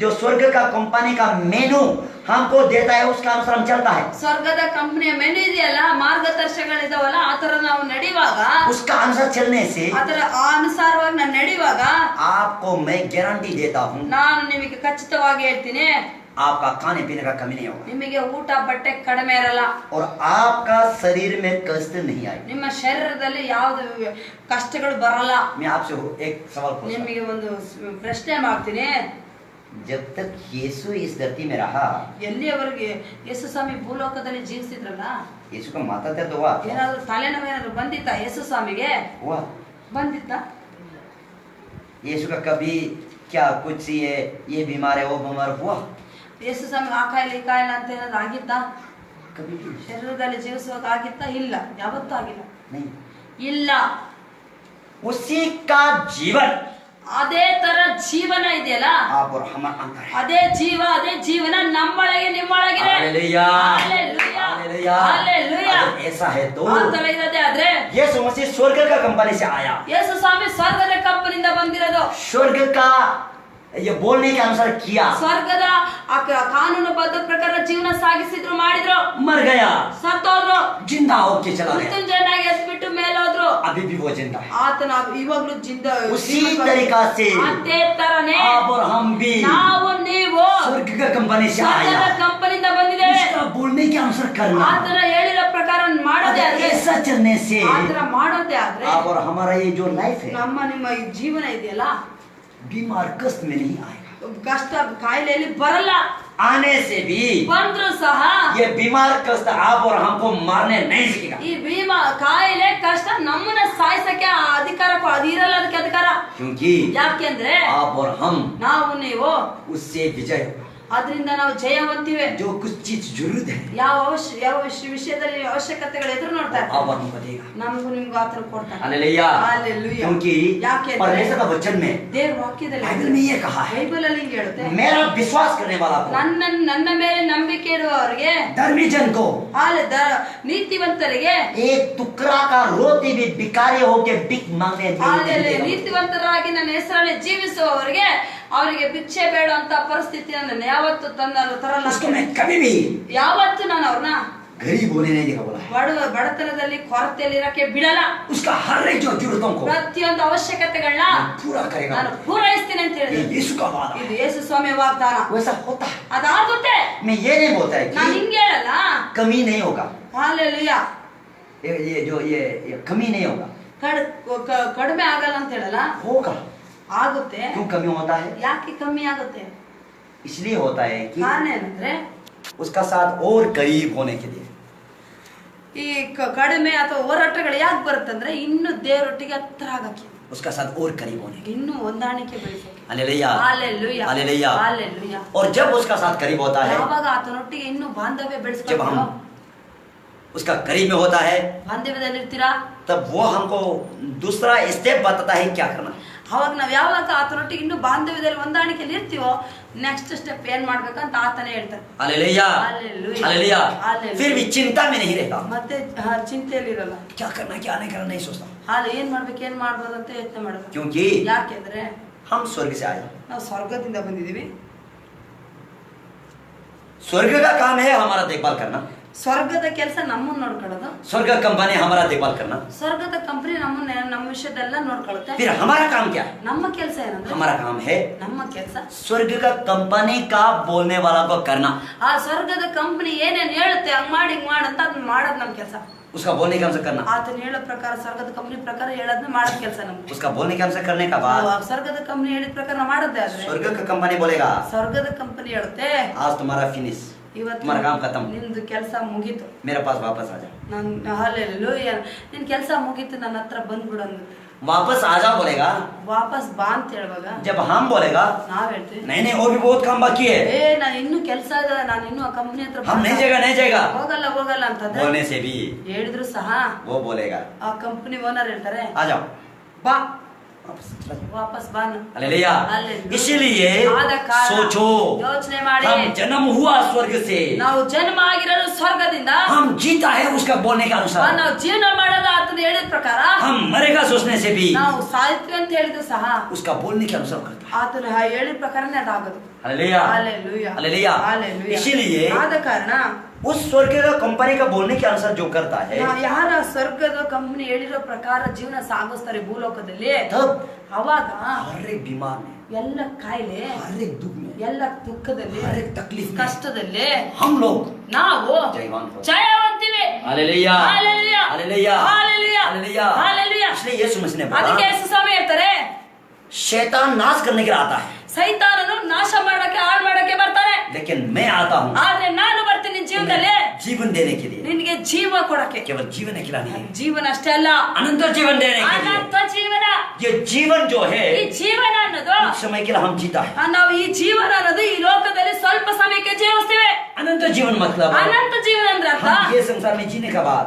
जो स्वर्ग का कंपनी का मेनू हमको देता है उसका अनुसार हम चलता है. ಸ್ವರ್ಗದ ಕಂಪನಿಯ ಮೆನು ಇದೆಯಲ್ಲ, ಮಾರ್ಗದರ್ಶಕಗಳಿದಾವಲ್ಲ, ಆತರ ನಾವು ನಡೆಯುವಾಗ, उसका अनुसार चलने से ಅದರ ಆ ಅನುಸಾರವಾಗಿ ನಾನು ನಡೆಯುವಾಗ आपको मैं गारंटी देता हूँ ನಾನು ನಿಮಗೆ ಖಚಿತವಾಗಿ ಹೇಳ್ತೀನಿ, आपका खाने पीने का कमी नहीं होगा ನಿಮಗೆ ಊಟ ಬಟ್ಟೆ ಕಡಿಮೆ ಇರಲ್ಲ, और आपका शरीर में कष्ट नहीं आएगा. ನಿಮ್ಮ ಶರೀರದಲ್ಲಿ ಯಾವ್ದು ಕಷ್ಟಗಳು ಬರಲ್ಲ. मैं आपसे एक सवाल पूछता हूं. ನಿಮಗೆ ಒಂದು ಪ್ರಶ್ನೆ ಮಾಡ್ತೀನಿ. जब तक यीशु इस धरती में रहा, ಎಲ್ಲಿಯವರೆಗೆ ಯೇಸು ಸ್ವಾಮಿ ಭೂಲೋಕದಲ್ಲಿ ಜೀವಿಸಿದ್ರಲ್ಲ, यीशु का माथा दर्द हुआ? ಏನಾದ್ರು ತಲೆನೋವು ಏನಾದ್ರು ಬಂದಿತ್ತ ಯೇಸು ಸ್ವಾಮಿಗೆ? हुआ. ಬಂದಿತ್ತ? यीशु का कभी क्या कुछ ये बीमार है वो बीमार हुआ? ಯೇಸು ಸ್ವಾಮಿಗೆ ಆ ಕಾಯಿಲೆ ಈ ಕಾಯಿಲೆ ಅಂತ ಏನಾದ್ರು ಆಗಿತ್ತ? कभी भी ಶರೀರದಲ್ಲಿ ಜೀವಿಸುವಾಗ ಆಗಿತ್ತ? ಇಲ್ಲ, ಯಾವತ್ತೂ ಆಗಿಲ್ಲ. नहीं. ಇಲ್ಲ. उसी का जीवन ಅದೇ ತರ ಜೀವನ ಇದೆಯಲ್ಲ, आप और हमारे अंदर है. ಅದೇ ಜೀವನ ನಮ್ಮೊಳಗೆ ನಿಮ್ಮೊಳಗಿದೆ. Hallelujah, hallelujah, hallelujah. हालेलुया. अगर ऐसा है तो ಆ ತರ ಇರೋದೇ ಆದ್ರೆ यीशु मसीह स्वर्ग का कंपनी से आया. ಯೇಸು ಸ್ವಾಮಿ ಸ್ವರ್ಗದ ಕಂಪನಿಯಿಂದ ಬಂದಿರೋದು. स्वर्ग का ये बोलने के अनुसार किया, ಸ್ವರ್ಗದ ಕಾನೂನುಬದ್ಧ ಪ್ರಕಾರ ಜೀವನ ಸಾಗಿಸಿದ್ರು, ಮಾಡಿದ್ರು, मर गया, ಸತ್ತೋದ್ರು, जिंदा होके चला गया. ಮೃತ್ಯುಂಜಯನಾಗಿ ಎದ್ಬಿಟ್ಟು ಮೇಲೋದ್ರು. अभी भी वो जिंदा है. ಆತನ ಇವಾಗ್ಲೂ उसी तरीका से ಅದೇ ತರನೇ आप और हम भी ನಾವು ನೀವು स्वर्ग का कंपनी से ಸ್ವರ್ಗದ आया. ಕಂಪನಿಯಿಂದ ಬಂದಿದ್ದೇವೆ. उसका बोलने के अनुसार करना, ಆತನ ಹೇಳಿರೋ ಪ್ರಕಾರ ಮಾಡೋದೇ अगर ಆದ್ರೆ, ऐसा चलने से ಆತರ ಮಾಡೋದೇ ಆದ್ರೆ आप और हमारा ये जो लाइफ है ನಮ್ಮ ನಿಮ್ಮ ಈ ಜೀವನ ಇದೆಯಲ್ಲ, बीमार कष्ट में नहीं आएगा. ಕಷ್ಟ ಕಾಯಿಲೆಯಲ್ಲಿ ಬರಲ್ಲ. आने से भी ಬಂದ್ರು ಸಹ ये बीमार कष्ट आप और हमको मारने नहीं सीखेगा. ಈ ಕಾಯಿಲೆ ಕಷ್ಟ ನಮ್ಮನ್ನ ಸಾಯಿಸಕ್ಕೆ ಅಧಿಕಾರ ಅದು ಇರಲ್ಲ, ಅದಕ್ಕೆ ಅಧಿಕಾರ. क्योंकि ಯಾಕೆಂದ್ರೆ आप और हम ನಾವು ನೀವು उससे विजय होगा. ಅದರಿಂದ ನಾವು ಜಯ ಹೊಂತೀವಿ. जो कुछ चीज जरूरत है ಯಾವ ವಿಷಯದಲ್ಲಿ ಅವಶ್ಯಕತೆಗಳು ಎದುರು ನೋಡ್ತಾರೆ, आप और हमको देगा. ನಮಗೂ ನಿಮ್ಗೂ ಆತರ ಕೊಡ್ತಾರೆ. हालेलुया. हालेलुया. क्योंकि ಯಾಕೆ परमेश्वर का वचन में ದೇವ್ರ ವಾಕ್ಯದಲ್ಲಿ बाइबल में ये कहा है, ಬೈಬಲ್ ಅಲ್ಲಿ ಹಿಂಗೆ ಹೇಳುತ್ತೆ, मेरा विश्वास करने वाला को, ನನ್ನ ಮೇಲೆ ನಂಬಿಕೆ ಇಡುವವರಿಗೆ, धर्मी जन को, ನೀತಿವಂತರಿಗೆ, एक टुकड़ा का रोटी भी भिखारी होके भिख मांगने नहीं देगा. ನೀತಿವಂತರಾಗಿ ನನ್ನ ಹೆಸರಲ್ಲಿ ಜೀವಿಸುವವರಿಗೆ ಅವರಿಗೆ ಭಿಕ್ಷೆ ಬೇಡುವಂತ ಪರಿಸ್ಥಿತಿಯನ್ನು ಯಾವತ್ತು ತರಲ್ಲ. उसको मैं कभी भी ಯಾವತ್ತು ನಾನು ಅವ್ರನ್ನ गरीब होने नहीं देगा बोला है. ಬಡತನದಲ್ಲಿ ಕೊರತೆಯಲ್ಲಿ ಇರಕ್ಕೆ ಬಿಡಲ್ಲ. उसका हर एक जो जरूरतों को ಪ್ರತಿಯೊಂದು ಅವಶ್ಯಕತೆಗಳನ್ನ पूरा करेगा. ನಾನು ಪೂರೈಸ್ತೀನಿ ಅಂತ ये ಹೇಳಿದ್ರು. यीशु का वादा ಇದು है. ಯೇಸು ಸ್ವಾಮಿ ವಾಗ್ದಾನ. वैसा होता है. ಅದಾಗುತ್ತೆ. मैं ये नहीं बोलता है ನಾನು कि ಹಿಂಗೆ ಹೇಳಲ್ಲ. कमी नहीं होगा. ಹಾಲೆಲೂಯಾ. ये कमी नहीं होगा. ಕಡಿಮೆ ಆಗಲ್ಲ ಅಂತ ಹೇಳಲ್ಲ, होगा. ಆಗುತ್ತೆ. क्यों कमी होता है? ಯಾಕೆ ಕಮ್ಮಿ ಆಗುತ್ತೆ? इसलिए होता है कि ಕಾರಣ ಏನಂದ್ರೆ उसका साथ और करीब होने के लिए. ಈ ಕಡಿಮೆ ಅಥವಾ ಹೋರಾಟಗಳು ಯಾಕೆ ಬರುತ್ತಂದ್ರೆ ಇನ್ನು ದೇವರೊಟ್ಟಿಗೆ ಹತ್ರ ಆಗಕ್ಕೆ, उसका साथ और करीब होने के लिए. ಇನ್ನು ಹೊಂದಾಣಿಕೆ ಬೆಳೆಸಕ್ಕೆ. Hallelujah, hallelujah, hallelujah. हालेलुया. और जब उसका साथ करीब होता है, ಯಾವಾಗ ಆತನೊಟ್ಟಿಗೆ ಇನ್ನು ಬಾಂಧವ್ಯ जब ಬೆಳೆಸ್ಕೊಂಡು हम उसका करीब में होता है, ಬಾಂಧವ್ಯದಲ್ಲಿರ್ತೀರಾ, तब वो हमको दूसरा स्टेप बताता है क्या करना. ಅವಾಗ ನಾವ್ ಯಾವಾಗ ಆತನೊಟ್ಟಿಗೆ ಇನ್ನು ಬಾಂಧವ್ಯದಲ್ಲಿ ಹೊಂದಾಣಿಕೆಯಲ್ಲಿ ಇರ್ತೀವೋ ನೆಕ್ಸ್ಟ್ ಸ್ಟೆಪ್ ಏನ್ ಮಾಡ್ಬೇಕಂತ ಆತನೇ ಹೇಳ್ತಾರೆ. Hallelujah hallelujah hallelujah. फिर भी चिंता में नहीं रहता, ಮತ್ತೆ ಚಿಂತೆಯಲ್ಲಿ ಇರಲ್ಲ. क्या करना क्या नहीं करना नहीं सोचता, ಏನ್ ಮಾಡ್ಬೇಕು ಏನ್ ಮಾಡ್ಬೋದು ಅಂತ ಯೋಚನೆ ಮಾಡಬೇಕು. क्योंकि ಯಾಕೆಂದ್ರೆ हम स्वर्ग से आए, ನಾವು ಸ್ವರ್ಗದಿಂದ ಬಂದಿದೀವಿ. स्वर्ग का काम है हमारा देखभाल करना, ಸ್ವರ್ಗದ ಕೆಲಸ ನಮ್ಮನ್ನ ನೋಡ್ಕೊಳ್ಳೋದು, स्वर्ग का कंपनी हमारा देखभाल करना, ಸ್ವರ್ಗದ ಕಂಪನಿ ನಮ್ಮ ವಿಷಯದೆಲ್ಲ ನೋಡ್ಕೊಳ್ಳುತ್ತೆ. फिर हमारा काम क्या है? ನಮ್ಮ ಕೆಲಸ ಏನಂದ್ರೆ हमारा काम है ನಮ್ಮ ಕೆಲಸ स्वर्ग का कंपनी का बोलने वाला को करना, ಆ ಸ್ವರ್ಗದ ಕಂಪನಿ ಏನೇನ್ ಹೇಳುತ್ತೆ ಹಂಗ್ ಮಾಡಿ ಹಿಂಗ್ ಮಾಡಂತ ಅದನ್ನ ಮಾಡೋದು ನಮ್ ಕೆಲಸ. उसका बोलने के अनुसार करना, ಆತನ ಹೇಳೋ ಪ್ರಕಾರ ಸ್ವರ್ಗದ ಕಂಪನಿ ಪ್ರಕಾರ ಹೇಳೋದನ್ನ ಮಾಡೋದ್ ಕೆಲಸ ನಮ್ದು. उसका बोलने के अनुसार करने का बाद ಸ್ವರ್ಗದ ಕಂಪನಿ ಹೇಳಿದ ಪ್ರಕಾರ ನಾವು ಮಾಡೋದೇ ಆದ್ರೆ स्वर्ग का कंपनी बोलेगा ಸ್ವರ್ಗದ ಕಂಪನಿ ಹೇಳುತ್ತೆ आज तुम्हारा फिनिश, ಇವತ್ತು तुम्हारा काम खत्म, ನಿಂದು ಕೆಲಸ ಮುಗೀತು, मेरे पास वापस आ जा, ಹಾಲೆಲೂಯಾ ನಿನ್ ಕೆಲಸ ಮುಗೀತು ನನ್ನ ಹತ್ರ ಬಂದ್ಬಿಡು ಅಂದ್ಬಿಟ್ಟು वापस आ जा बोलेगा, ವಾಪಸ್ ಬಾ ಅಂತ ಹೇಳುವಾಗ जब हम बोलेगा ನಾವ್ ಹೇಳ್ತೀವಿ नहीं नहीं और भी बहुत काम बाकी है, ನಾನು ಇನ್ನೂ ಕೆಲಸ ಇದೆ, ನಾನು ಇನ್ನೂ ಆ ಕಂಪನಿ ಹತ್ರ हम नहीं जाएगा ಹೋಗಲ್ಲ ಅಂತಂದ್ರೆ बोलने से भी ಹೇಳಿದ್ರು ಸಹ वो बोलेगा ಆ ಕಂಪನಿ ಓನರ್ ಹೇಳ್ತಾರೆ आ जाओ ಬಾ वापस चला जाओ। ವಾಪಸ್ ಬಾನು. Hallelujah hallelujah. इसीलिए ಆದ ಕಾರಣ सोचो ಯೋಚನೆ ಮಾಡಿ हम जन्म हुआ स्वर्ग से, ನಾವು ಜನ್ಮ ಆಗಿರೋದು ಸ್ವರ್ಗದಿಂದ, हम जीता है उसका बोलने के अनुसार, ನಾವು ಜೀವನ ಮಾಡೋದು ಆತನ ಹೇಳಿದ ಪ್ರಕಾರ, हम मरेगा सोचने से भी ನಾವು ಸಾಯ್ತೀವಿ ಅಂತ ಹೇಳಿದ್ರು ಸಹ उसका बोलने के अनुसार करता है। ಆತನ ಹೇಳಿದ ಪ್ರಕಾರನೇ ಅದಾಗೋದು. Hallelujah hallelujah hallelujah hallelujah. इसीलिए ಆದ ಕಾರಣ उस स्वर्ग का कंपनी का बोलने के अनुसार जो करता है ಯಾರ ಸ್ವರ್ಗದ ಕಂಪನಿ ಹೇಳಿರೋ ಪ್ರಕಾರ ಜೀವನ ಸಾಗಿಸ್ತಾರೆ ಭೂಲೋಕದಲ್ಲಿ, तब ಅವಾಗ हर एक बीमार में, ಎಲ್ಲ ಕಾಯಿಲೆ, हर एक दुख में, ಎಲ್ಲ ದುಃಖದಲ್ಲಿ, हर एक तकलीफ में ಕಷ್ಟದಲ್ಲಿ हम लोग ನಾವು जयवान हो। ಜಯವಂತಿವಿ. Hallelujah hallelujah hallelujah hallelujah hallelujah hallelujah. इसलिए यीशु मसीह ने ಅದಕ್ಕೆ बोला ಯೇಸು ಸ್ವಾಮಿ ಹೇಳ್ತಾರೆ शैतान नाश करने के लिए आता है, ಸೈತಾನನು ನಾಶ ಮಾಡಕ್ಕೆ ಹಾಳು ಮಾಡಕ್ಕೆ ಬರ್ತಾನೆ, लेकिन मैं आता हूँ ಆದ್ರೆ ನಾನು ಬರ್ತೀನಿ ಜೀವನದಲ್ಲಿ जीवन देने के लिए, ನಿನಗೆ ಜೀವ ಕೊಡಕ್ಕೆ. केवल जीवन खिलाने है, ಜೀವನ ಅಷ್ಟೇ ಅಲ್ಲ, अनंत जीवन देने के लिए। ಅನಂತ ಜೀವನ. ये जीवन जो है ಈ ಜೀವನ ಅನ್ನೋದು कुछ समय के लिए हम जीता है, ನಾವು ಈ ಜೀವನ ಅನ್ನೋದು ಈ ಲೋಕದಲ್ಲಿ ಸ್ವಲ್ಪ ಸಮಯಕ್ಕೆ ಜೀವಿಸ್ತೀವಿ. अनंत जीवन मतलब ಅನಂತ ಜೀವನ ಅಂದ್ರೆ ಅರ್ಥ हम ये संसार में जीने के बाद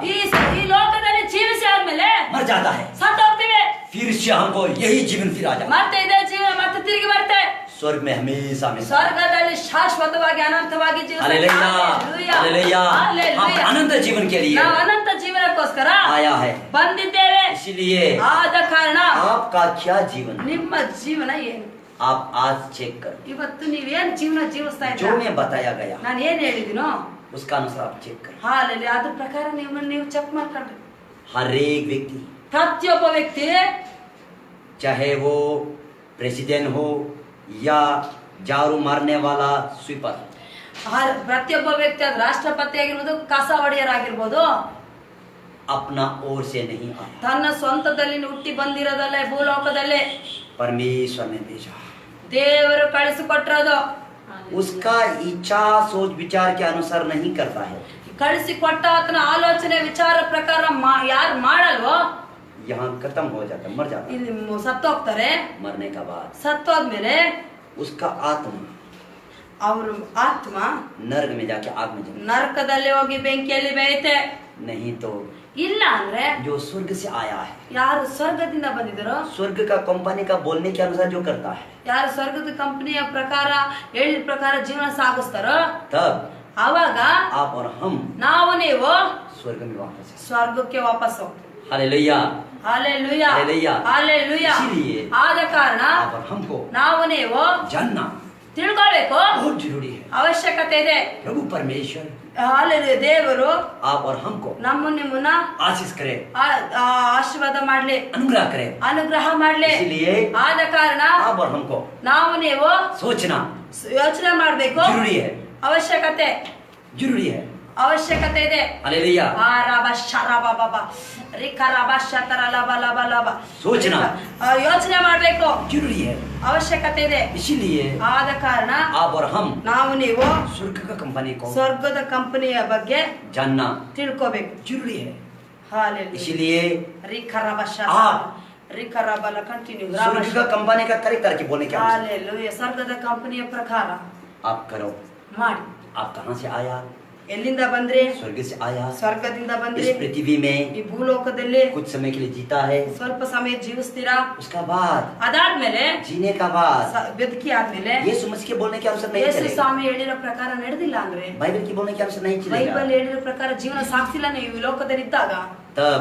ಈ ಲೋಕದಲ್ಲಿ ಜೀವಿಸಿ ಆದ್ಮೇಲೆ मर जाता है, ಸತ್ತು ಹೋಗ್ತೀವಿ, फिर से हमको यही जीवन फिर आ जाता है, ಮತ್ತೆ ಇದೇ ಜೀವನ ಮತ್ತೆ ತಿರುಗಿ ಬರುತ್ತೆ. स्वर्ग में हमेशा हमेशा। ಸ್ವರ್ಗದಲ್ಲಿ ಶಾಶ್ವತವಾಗಿ ಅನಂತವಾಗಿ हालेलुया हालेलुया हम अनंत जीवन के लिए ನಾವು ಅನಂತ ಜೀವನಕ್ಕೋಸ್ಕರ आया है, ಬಂದಿದ್ದೇವೆ. इसलिए ಆದ ಕಾರಣ आपका क्या जीवन, ನಿಮ್ಮ ಜೀವನ ಏನು, आप आज चेक करो, ಇವತ್ತು ನೀವೇನ್ ಜೀವನ ಜೀವಿಸ್ತಾ जो ಇದ್ದೀರಾ, मैं बताया गया ನಾನು ಏನ್ ಹೇಳಿದಿನೋ उसका अनुसार आप चेक करो। ಹಾಲಲ್ಲಿ ಅದ್ರ ಪ್ರಕಾರ ನೀವು ಚೆಕ್ ಮಾಡ್ಕೊಂಡ್ರಿ. हर एक व्यक्ति ಪ್ರತಿಯೊಬ್ಬ ವ್ಯಕ್ತಿ चाहे वो प्रेसिडेंट हो या झाड़ू मारने वाला स्वीपर, ಪ್ರತಿಯೊಬ್ಬ ವ್ಯಕ್ತಿ ಅದು ರಾಷ್ಟ್ರಪತಿ ಆಗಿರ್ಬೋದು, ಕಸ ಹೊಡೆಯರಾಗಿರ್ಬೋದು, अपना ओर से नहीं आया, ತನ್ನ ಸ್ವಂತದಲ್ಲಿ ಹುಟ್ಟಿ ಬಂದಿರೋದಲ್ಲೇ ಭೂಲೋಕದಲ್ಲಿ परमेश्वर ने भेजा, ದೇವರು ಕಳಿಸಿಕೊಟ್ಟಿರೋದು. उसका इच्छा सोच विचार के अनुसार नहीं करता है, ಕಳಿಸಿಕೊಟ್ಟ ಆತನ ಆಲೋಚನೆ ವಿಚಾರ ಪ್ರಕಾರ ಯಾರು ಮಾಡಲ್ವೋ यहाँ खत्म हो जाता, मर जाता, ಇಲ್ಲಿ ಸತ್ತೋಗ್ತಾರೆ. मरने का बाद ಸತ್ತೋದ್ಮೇಲೆ उसका आत्मा ಅವ್ರ ಆತ್ಮ नर्क में जाके आग में जले, ನರಕದಲ್ಲಿ ಹೋಗಿ ಬೆಂಕಿಯಲ್ಲಿ ಬೇಯುತ್ತೆ. नहीं तो ಇಲ್ಲ ಅಂದ್ರೆ जो स्वर्ग से आया है, ಯಾರು ಸ್ವರ್ಗದಿಂದ ಬಂದಿದ್ದಾರೋ, स्वर्ग का कंपनी का बोलने के अनुसार जो करता है, ಯಾರು ಸ್ವರ್ಗದ ಕಂಪನಿಯ ಪ್ರಕಾರ ಹೇಳಿದ ಪ್ರಕಾರ ಜೀವನ ಸಾಗಿಸ್ತಾರೋ, तब ಅವಾಗ आप और हम ನಾವು ನೀವು स्वर्ग में वापस हैं। ಸ್ವರ್ಗಕ್ಕೆ ವಾಪಸ್ ಹೋಗ್ತೀವಿ. Hallelujah hallelujah hallelujah hallelujah. इसीलिए ಆದ ಕಾರಣ आप और हमको ನಾವು ನೀವು जानना ತಿಳ್ಕೊಳ್ಬೇಕು, बहुत जरूरी है। ಅವಶ್ಯಕತೆ ಇದೆ. प्रभु परमेश्वर ಹಾಲೆಲೂಯಾ ದೇವರು आप और हमको ನಿಮ್ಮನ್ನ आशीष करे, ಆಶೀರ್ವಾದ ಮಾಡ್ಲಿ, अनुग्रह करे, ಅನುಗ್ರಹ ಮಾಡ್ಲಿ. इसलिए ಆದ ಕಾರಣ आप और हमको ನಾವು ನೀವು सोचना ಯೋಚನೆ ಮಾಡ್ಬೇಕು, जरूरी है, ಅವಶ್ಯಕತೆ जरूरी है। ಅವಶ್ಯಕತೆ ಇದೆ. हालेलुया ಸೂಚನಾ. ಯೋಚನೆ ಮಾಡ್ಬೇಕು, जरूरी है, ಅವಶ್ಯಕತೆ ಇದೆ. इसीलिए ಆದ ಕಾರಣ आप और हम ನಾವು ನೀವು स्वर्ग का कंपनी को ಸ್ವರ್ಗದ ಕಂಪನಿಯ ಬಗ್ಗೆ जानना ತಿಳ್ಕೋಬೇಕು. जरूरी है, ಹಾಲೆಲೂಯಾ. इसीलिए आप ಕಂಟಿನ್ಯೂ स्वर्ग का कंपनी का तरीका की बोलने के अनुसार ಹಾಲೆಲೂಯಾ. ಸ್ವರ್ಗದ ಕಂಪನಿಯ ಪ್ರಕಾರ आप करो। ಮಾಡಿ. आप कहाँ से आया, ಎಲ್ಲಿಂದ ಬಂದ್ರಿ? स्वर्ग से आया, ಸ್ವರ್ಗದಿಂದ इस ಬಂದ್ರಿ. पृथ्वी में ಈ ಭೂಲೋಕದಲ್ಲಿ कुछ समय के लिए जीता है, ಸ್ವಲ್ಪ ಸಮಯ ಜೀವಿಸ್ತೀರಾ. उसका बाद ಅದಾದ್ಮೇಲೆ जीने का बाद ಬದುಕಿ ಆದ್ಮೇಲೆ यीशु मसीह के बोलने के अनुसार नहीं ಯೇಸು चलेगा, ಸ್ವಾಮಿ ಹೇಳಿರೋ ಪ್ರಕಾರ ನಡೆದಿಲ್ಲ ಅಂದ್ರೆ, बाइबल के बोलने के अनुसार नहीं चलेगा, ಬೈಬಲ್ ಹೇಳಿರೋ ಪ್ರಕಾರ ಜೀವನ ಸಾಗಿಸಿಲ್ಲ ನೀವು ಈ ಲೋಕದಲ್ಲಿ ಇದ್ದಾಗ, तब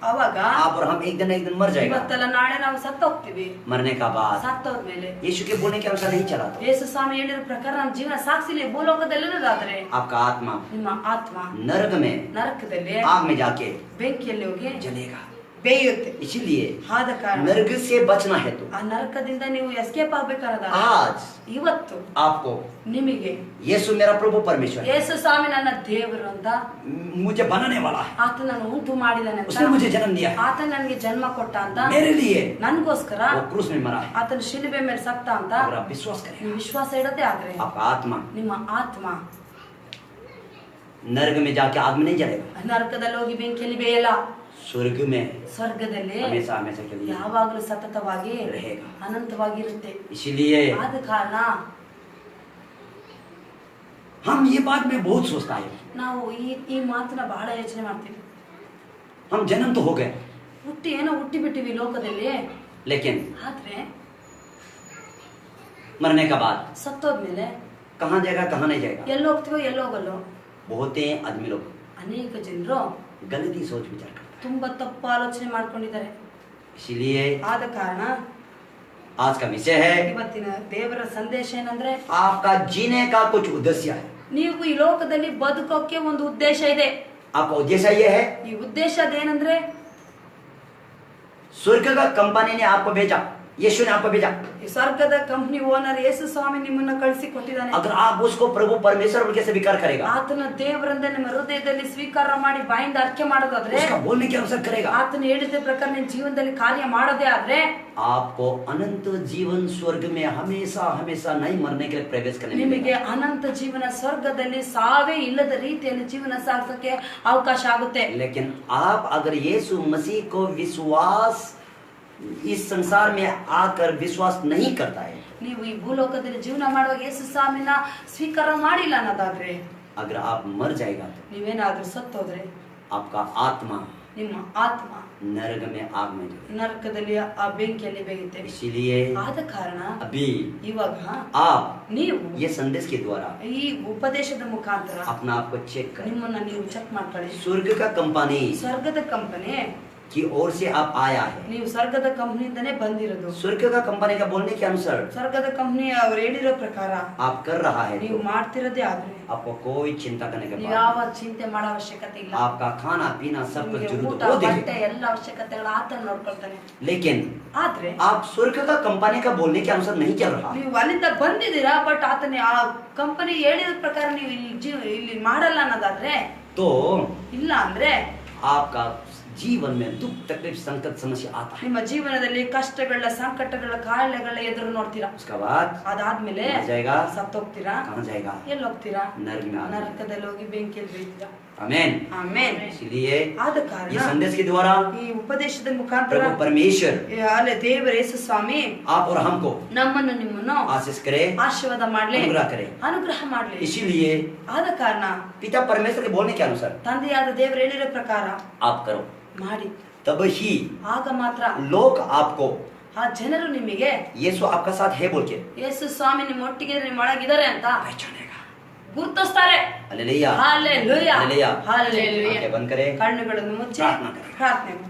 ಅವಾಗ आप और हम एक दिन मर जाएगा। ಇವತ್ತಲ್ಲ ನಾಳೆ ನಾವು ಸತ್ತು ಹೋಗ್ತೀವಿ. मरने का बाद ಸತ್ತೋದ್ಮೇಲೆ यीशु के बोलने के अनुसार नहीं चला तो ಯೇಸು ಸ್ವಾಮಿ ಹೇಳಿರೋ ಪ್ರಕಾರ ನಮ್ಮ ಜೀವನ ಸಾಗಿಸಿಲ್ಲ ಈ ಭೂಲೋಕದಲ್ಲಿರೋದಾದ್ರೆ, आपका आत्मा ನಿಮ್ಮ ಆತ್ಮ नरक में, ನರಕದಲ್ಲಿ आग में जाके ಬೆಂಕಿಯಲ್ಲಿ ಹೋಗಿ जलेगा। ಬೇಯುತ್ತೆ. इसीलिए ಆದ ಕಾರಣ नरक से बचना है तो ಆ ನರಕದಿಂದ ನೀವು ಎಸ್ಕೇಪ್ ಆಗ್ಬೇಕಾದ आज ಇವತ್ತು आपको ನಿಮಗೆ यीशु मेरा प्रभु परमेश्वर है, ಯೇಸು ಸ್ವಾಮಿ ನನ್ನ ದೇವರು ಅಂತ, मुझे बनाने वाला है, ಆತ ನಾನು ಉಂಟು ಮಾಡಿದಾನೆ उसने ಅಂತ, मुझे जन्म दिया है, ಆತ ನನಗೆ ಜನ್ಮ ಕೊಟ್ಟ ಅಂತ, मेरे लिए ನನ್ಗೋಸ್ಕರ वो क्रूस में मरा है। ಆತನ ಶಿಲುಬೆ ಮೇಲೆ ಸತ್ತ ಅಂತ अगर आप विश्वास ನೀವು करें, ವಿಶ್ವಾಸ ಇಡದೆ ಆದ್ರೆ आपका आत्मा ನಿಮ್ಮ ಆತ್ಮ नरक में जाके आग में नहीं जलेगा, ನರಕದಲ್ಲಿ ಹೋಗಿ ಬೆಂಕಿಯಲ್ಲಿ ಬೇಯಲ್ಲ, स्वर्ग में ಸ್ವರ್ಗದಲ್ಲಿ हमेशा हमेशा के लिए ಯಾವಾಗಲೂ ಸತತವಾಗಿ रहेगा। ಅನಂತವಾಗಿರುತ್ತೆ. इसीलिए ಆದ ಕಾರಣ हम ये बात में बहुत सोचता है, ನಾವು ಈ ಮಾತನ್ನ ಬಹಳ ಯೋಚನೆ ಮಾಡ್ತೀವಿ. हम जन्म तो हो गए, ಹುಟ್ಟಿ ಬಿಟ್ಟಿವಿ ಲೋಕದಲ್ಲಿ, लेकिन ಆದ್ರೆ मरने का बाद ಸತ್ತೋದ್ಮೇಲೆ कहाँ जाएगा कहाँ नहीं जाएगा। ಎಲ್ಲಿ ಹೋಗ್ತೀವೋ ಎಲ್ಲಿ ಹೋಗಲ್ಲೋ. बहुत आदमी लोग ಅನೇಕ ಜನರು गलती सोच विचार करते ತುಂಬಾ ತಪ್ಪು ಆಲೋಚನೆ ಮಾಡ್ಕೊಂಡಿದ್ದಾರೆ. हैं। इसीलिए ಆದ ಕಾರಣ आज का विषय है, ಇವತ್ತಿನ ದೇವರ ಸಂದೇಶ ಏನಂದ್ರೆ, आपका जीने का कुछ उद्देश्य है। ನೀವು ಈ ಲೋಕದಲ್ಲಿ ಬದುಕೋಕೆ ಒಂದು ಉದ್ದೇಶ ಇದೆ. आपका उद्देश्य ये है, ಈ ಉದ್ದೇಶ ಅದೇನಂದ್ರೆ, स्वर्ग का कंपनी ने आपको भेजा, यीशु ने आपको भेजा। ಈ ಸ್ವರ್ಗದ ಕಂಪನಿ ಓನರ್ ಯೇಸು ಸ್ವಾಮಿ ನಿಮ್ಮನ್ನ ಕಳಿಸಿ ಕೊಟ್ಟಿದ್ದಾನೆ. अगर आप उसको प्रभु परमेश्वर बोल के स्वीकार करेगा, ಆತನ ದೇವರಂದ ನಿಮ್ಮ ಹೃದಯದಲ್ಲಿ ಸ್ವೀಕಾರ ಮಾಡಿ ಬಾಯಿಂದ ಅರ್ಕೆ ಮಾಡೋದಾದ್ರೆ, उसका बोलने के अनुसार करेगा, ಆತನ ಹೇಳಿದ ಪ್ರಕಾರ ನಿಮ್ಮ ಜೀವನದಲ್ಲಿ ಕಾರ್ಯ ಮಾಡೋದೇ ಆದ್ರೆ आपको अनंत जीवन स्वर्ग में हमेशा हमेशा नहीं मरने के लिए प्रवेश करने ನಿಮಗೆ मिलेगा। ಅನಂತ ಜೀವನ ಸ್ವರ್ಗದಲ್ಲಿ ಸಾವೇ ಇಲ್ಲದ ರೀತಿಯಲ್ಲಿ ಜೀವನ ಸಾಗಿಸಕ್ಕೆ ಅವಕಾಶ ಆಗುತ್ತೆ. लेकिन आप अगर यीशु मसीह को विश्वास इस संसार में आकर विश्वास नहीं करता है, ನೀವು ಈ ಭೂಲೋಕದಲ್ಲಿ ಜೀವನ ಮಾಡುವಾಗ ಯೇಸು ಸ್ವಾಮಿನ ಸ್ವೀಕಾರ ಮಾಡಿಲ್ಲ ಅನ್ನೋದಾದ್ರೆ, अगर आप मर जाएगा तो ನೀವೇನಾದ್ರೂ ಸತ್ತೋದ್ರೆ आपका आत्मा ನಿಮ್ಮ ಆತ್ಮ नरक में आग में जलेगा। ನರಕದಲ್ಲಿ ಆ ಬೆಂಕಿಯಲ್ಲಿ ಬೇಯುತ್ತೆ. इसीलिए ಆದ ಕಾರಣ अभी ಇವಾಗ आप ನೀವು ये संदेश के द्वारा ಈ ಉಪದೇಶದ ಮುಖಾಂತರ अपना आप को चेक करें। ನಿಮ್ಮನ್ನ ನೀವು ಚೆಕ್ ಮಾಡ್ಕೊಳ್ಳಿ. स्वर्ग का कंपनी ಸ್ವರ್ಗದ ಕಂಪನಿ की ओर से आप आया है, ನೀವು ಸ್ವರ್ಗದ ಕಂಪನಿಯಿಂದನೇ ಬಂದಿರೋದು. स्वर्ग का कंपनी का बोलने के अनुसार ಸ್ವರ್ಗದ ಕಂಪನಿ ಅವ್ರು ಹೇಳಿರೋ ಪ್ರಕಾರ आप कर रहा है ನೀವು तो ಮಾಡ್ತಿರೋದೇ ಆದ್ರೆ आपको कोई चिंता करने के ನೀವು बाद ಯಾವ ಚಿಂತೆ ಮಾಡೋ ಅವಶ್ಯಕತೆ ಇಲ್ಲ. आपका खाना पीना सब कुछ ನಿಮಗೆ ಊಟ जरूरत वो ಬಟ್ಟೆ देखेगा। ಎಲ್ಲ ಅವಶ್ಯಕತೆಗಳ ಆತನ ನೋಡ್ಕೊಳ್ತಾನೆ. लेकिन ಆದ್ರೆ आप स्वर्ग का कंपनी का बोलने के अनुसार नहीं चल रहा, ನೀವು ಅಲ್ಲಿಂದ ಬಂದಿದ್ದೀರಾ, ಬಟ್ ಆತನ ಆ ಕಂಪನಿ ಹೇಳಿದ ಪ್ರಕಾರ ನೀವು ಇಲ್ಲಿ ಮಾಡಲ್ಲ ಅನ್ನೋದಾದ್ರೆ, तो ಇಲ್ಲ ಅಂದ್ರೆ आपका जीवन में दुख तकलीफ संकट समस्या आता है। ನಿಮ್ಮ ಜೀವನದಲ್ಲಿ ಕಷ್ಟಗಳ ಸಂಕಟಗಳ ಕಾಯಿಲೆಗಳ ಎದುರು ನೋಡ್ತೀರಾ. उसका बाद ಅದಾದ್ಮೇಲೆ कहाँ जाएगा, ಸತ್ತೋಗ್ತೀರಾ. कहाँ जाएगा, ಎಲ್ಲಿ ಹೋಗ್ತೀರಾ? नरक में आग में। ನರಕದಲ್ಲಿ ಹೋಗಿ ಬೆಂಕಿಯಲ್ಲಿ ಬೀಳ್ತೀರಾ. आमेन। ಆಮೇನ್. इसलिए ಆದ ಕಾರಣ ये संदेश के द्वारा ಈ ಉಪದೇಶದ ಮುಖಾಂತರ प्रभु परमेश्वर ಅಲ್ಲೇ ದೇವರ ಯೇಸು ಸ್ವಾಮಿ आप और हमको ನಮ್ಮನ್ನು ನಿಮ್ಮನ್ನು आशीष करे, ಆಶೀರ್ವಾದ ಮಾಡ್ಲಿ, अनुग्रह करे। ಅನುಗ್ರಹ ಮಾಡ್ಲಿ. इसीलिए ಆದ ಕಾರಣ पिता परमेश्वर के बोलने के अनुसार ತಂದೆಯಾದ ದೇವರು ಹೇಳಿರೋ ಪ್ರಕಾರ आप करो, ಮಾಡಿ. तब ही ಆಗ ಮಾತ್ರ लोग आपको ಆ ಜನರು निಮಗೆ यीशु आपका साथ है बोल के ಯೇಸು ಸ್ವಾಮಿ ನಿಮ್ಮ ಒಟ್ಟಿಗೆ ನಿಮ್ಮ ಒಳಗಿದ್ದಾರೆ ಅಂತ पहचानेगा। ಗುರುತಿಸ್ತಾರೆ. Hallelujah, hallelujah, hallelujah. ಹಾಲೆಲೂಯಾ. आंखें बंद करें, ಕಣ್ಣುಗಳನ್ನು ಮುಚ್ಚಿ ಪ್ರಾರ್ಥನಾ ಮಾಡಿ. ಪ್ರಾರ್ಥನೆ ಮಾಡಿ.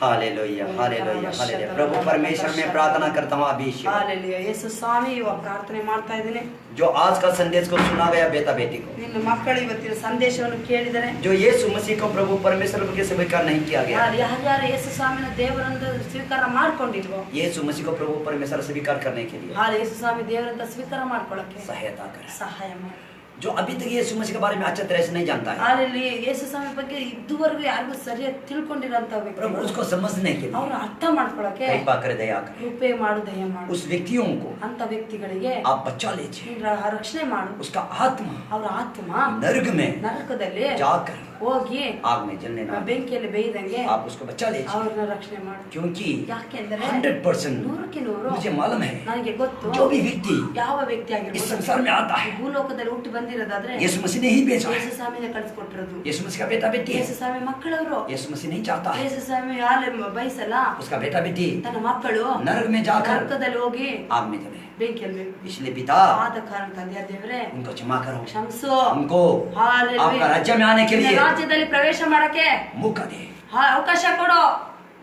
Hallelujah, hallelujah, hallelujah. प्रभु परमेश्वर में प्रार्थना करता हूँ अभी ಹಾಲೆಲೂಯಾ. ಯೇಸು ಸ್ವಾಮಿ ಇವಾಗ ಪ್ರಾರ್ಥನೆ ಮಾಡ್ತಾ ಇದ್ದೀನಿ. जो आज का संदेश को सुना गया बेटा बेटी को, ನಿನ್ನ ಮಕ್ಕಳು ಇವತ್ತಿನ ಸಂದೇಶವನ್ನು ಕೇಳಿದರೆ, जो यीशु मसीह को प्रभु परमेश्वर के स्वीकार नहीं किया गया, ಯಾರ್ಯಾರು ಯೇಸು ಸ್ವಾಮಿನ ದೇವರಂತ ಸ್ವೀಕಾರ ಮಾಡ್ಕೊಂಡಿಲ್ವೋ, यीशु मसीह को प्रभु परमेश्वर स्वीकार करने के लिए ಯೇಸು ಸ್ವಾಮಿ ದೇವರಂತ ಸ್ವೀಕಾರ ಮಾಡ್ಕೊಳ್ಳಕ್ಕೆ सहायता करें। ಸಹಾಯ ಮಾಡಿ. जो अभी तक यीशु मसीह के बारे में अच्छी तरह से नहीं जानता है, ಅಲ್ಲಿ ಯೇಸು ಸ್ವಾಮಿ ಬಗ್ಗೆ ಇದುವರೆಗೂ ಯಾರಿಗೂ ಸರಿಯಾಗಿ ತಿಳ್ಕೊಂಡಿರೋಂತ प्रभु ವ್ಯಕ್ತಿ उसको समझने के लिए ಅವ್ರು ಅರ್ಥ ಮಾಡ್ಕೊಳಕ್ಕೆ कृपा कर, दया कर। ಕೃಪೆ ಮಾಡು, ದಯ ಮಾಡು. उस व्यक्तियों को ಅಂತ ವ್ಯಕ್ತಿಗಳಿಗೆ आप बचा लीजिए, ನೀನು ರಕ್ಷಣೆ ಮಾಡು. उसका आत्मा ಅವರ ಆತ್ಮ नरक में ನರಕದಲ್ಲಿ जाकर ಹೋಗಿ आग में जलने ना दें। ಬೆಂಕಿಯಲ್ಲಿ ಬೇಯ್ದಂಗೆ आप उसको बचा लीजिए, ಅವ್ರನ್ನ ರಕ್ಷಣೆ ಮಾಡು. क्योंकि ಯಾಕೆಂದರೆ 100% 100% मुझे मालूम है ನನಗೆ ಗೊತ್ತು जो भी व्यक्ति ಯಾವ ವ್ಯಕ್ತಿ इस ಆಗಿರ್ಬೋದು संसार में आता है, ಭೂಲೋಕದಲ್ಲಿ ಹುಟ್ಟಿ ಬಂದಿರೋದಾದ್ರೆ यीशु मसीह ने ही भेजा है। ಯೇಸು ಸ್ವಾಮಿನೇ ಕಳಿಸ್ಕೊಟ್ಟಿರೋದು. यीशु मसीह का बेटा बेटी ಯೇಸು है। ಸ್ವಾಮಿ ಮಕ್ಕಳವರು. यीशु मसीह नहीं चाहता है ಯೇಸು ಸ್ವಾಮಿ ಯಾರೇ ಬಯಸಲ್ಲ उसका बेटा बेटी ತನ್ನ ಮಕ್ಕಳು नरक में जाकर ನರಕದಲ್ಲಿ ಹೋಗಿ आग में जले। ಬೆಂಕಿಯಲ್ಲಿ इसलिए पिता ಆದ ಕಾರಣ ತಂದೆಯ ದೇವರೇ उनको क्षमा करो, ಕ್ಷಮಿಸು. उनको ಹಾಲೆಲೂಯಾ. आपका राज्य में आने के ನಿನ್ನ लिए ರಾಜ್ಯದಲ್ಲಿ ಪ್ರವೇಶ ಮಾಡಕ್ಕೆ मौका दे। ಅವಕಾಶ ಕೊಡು.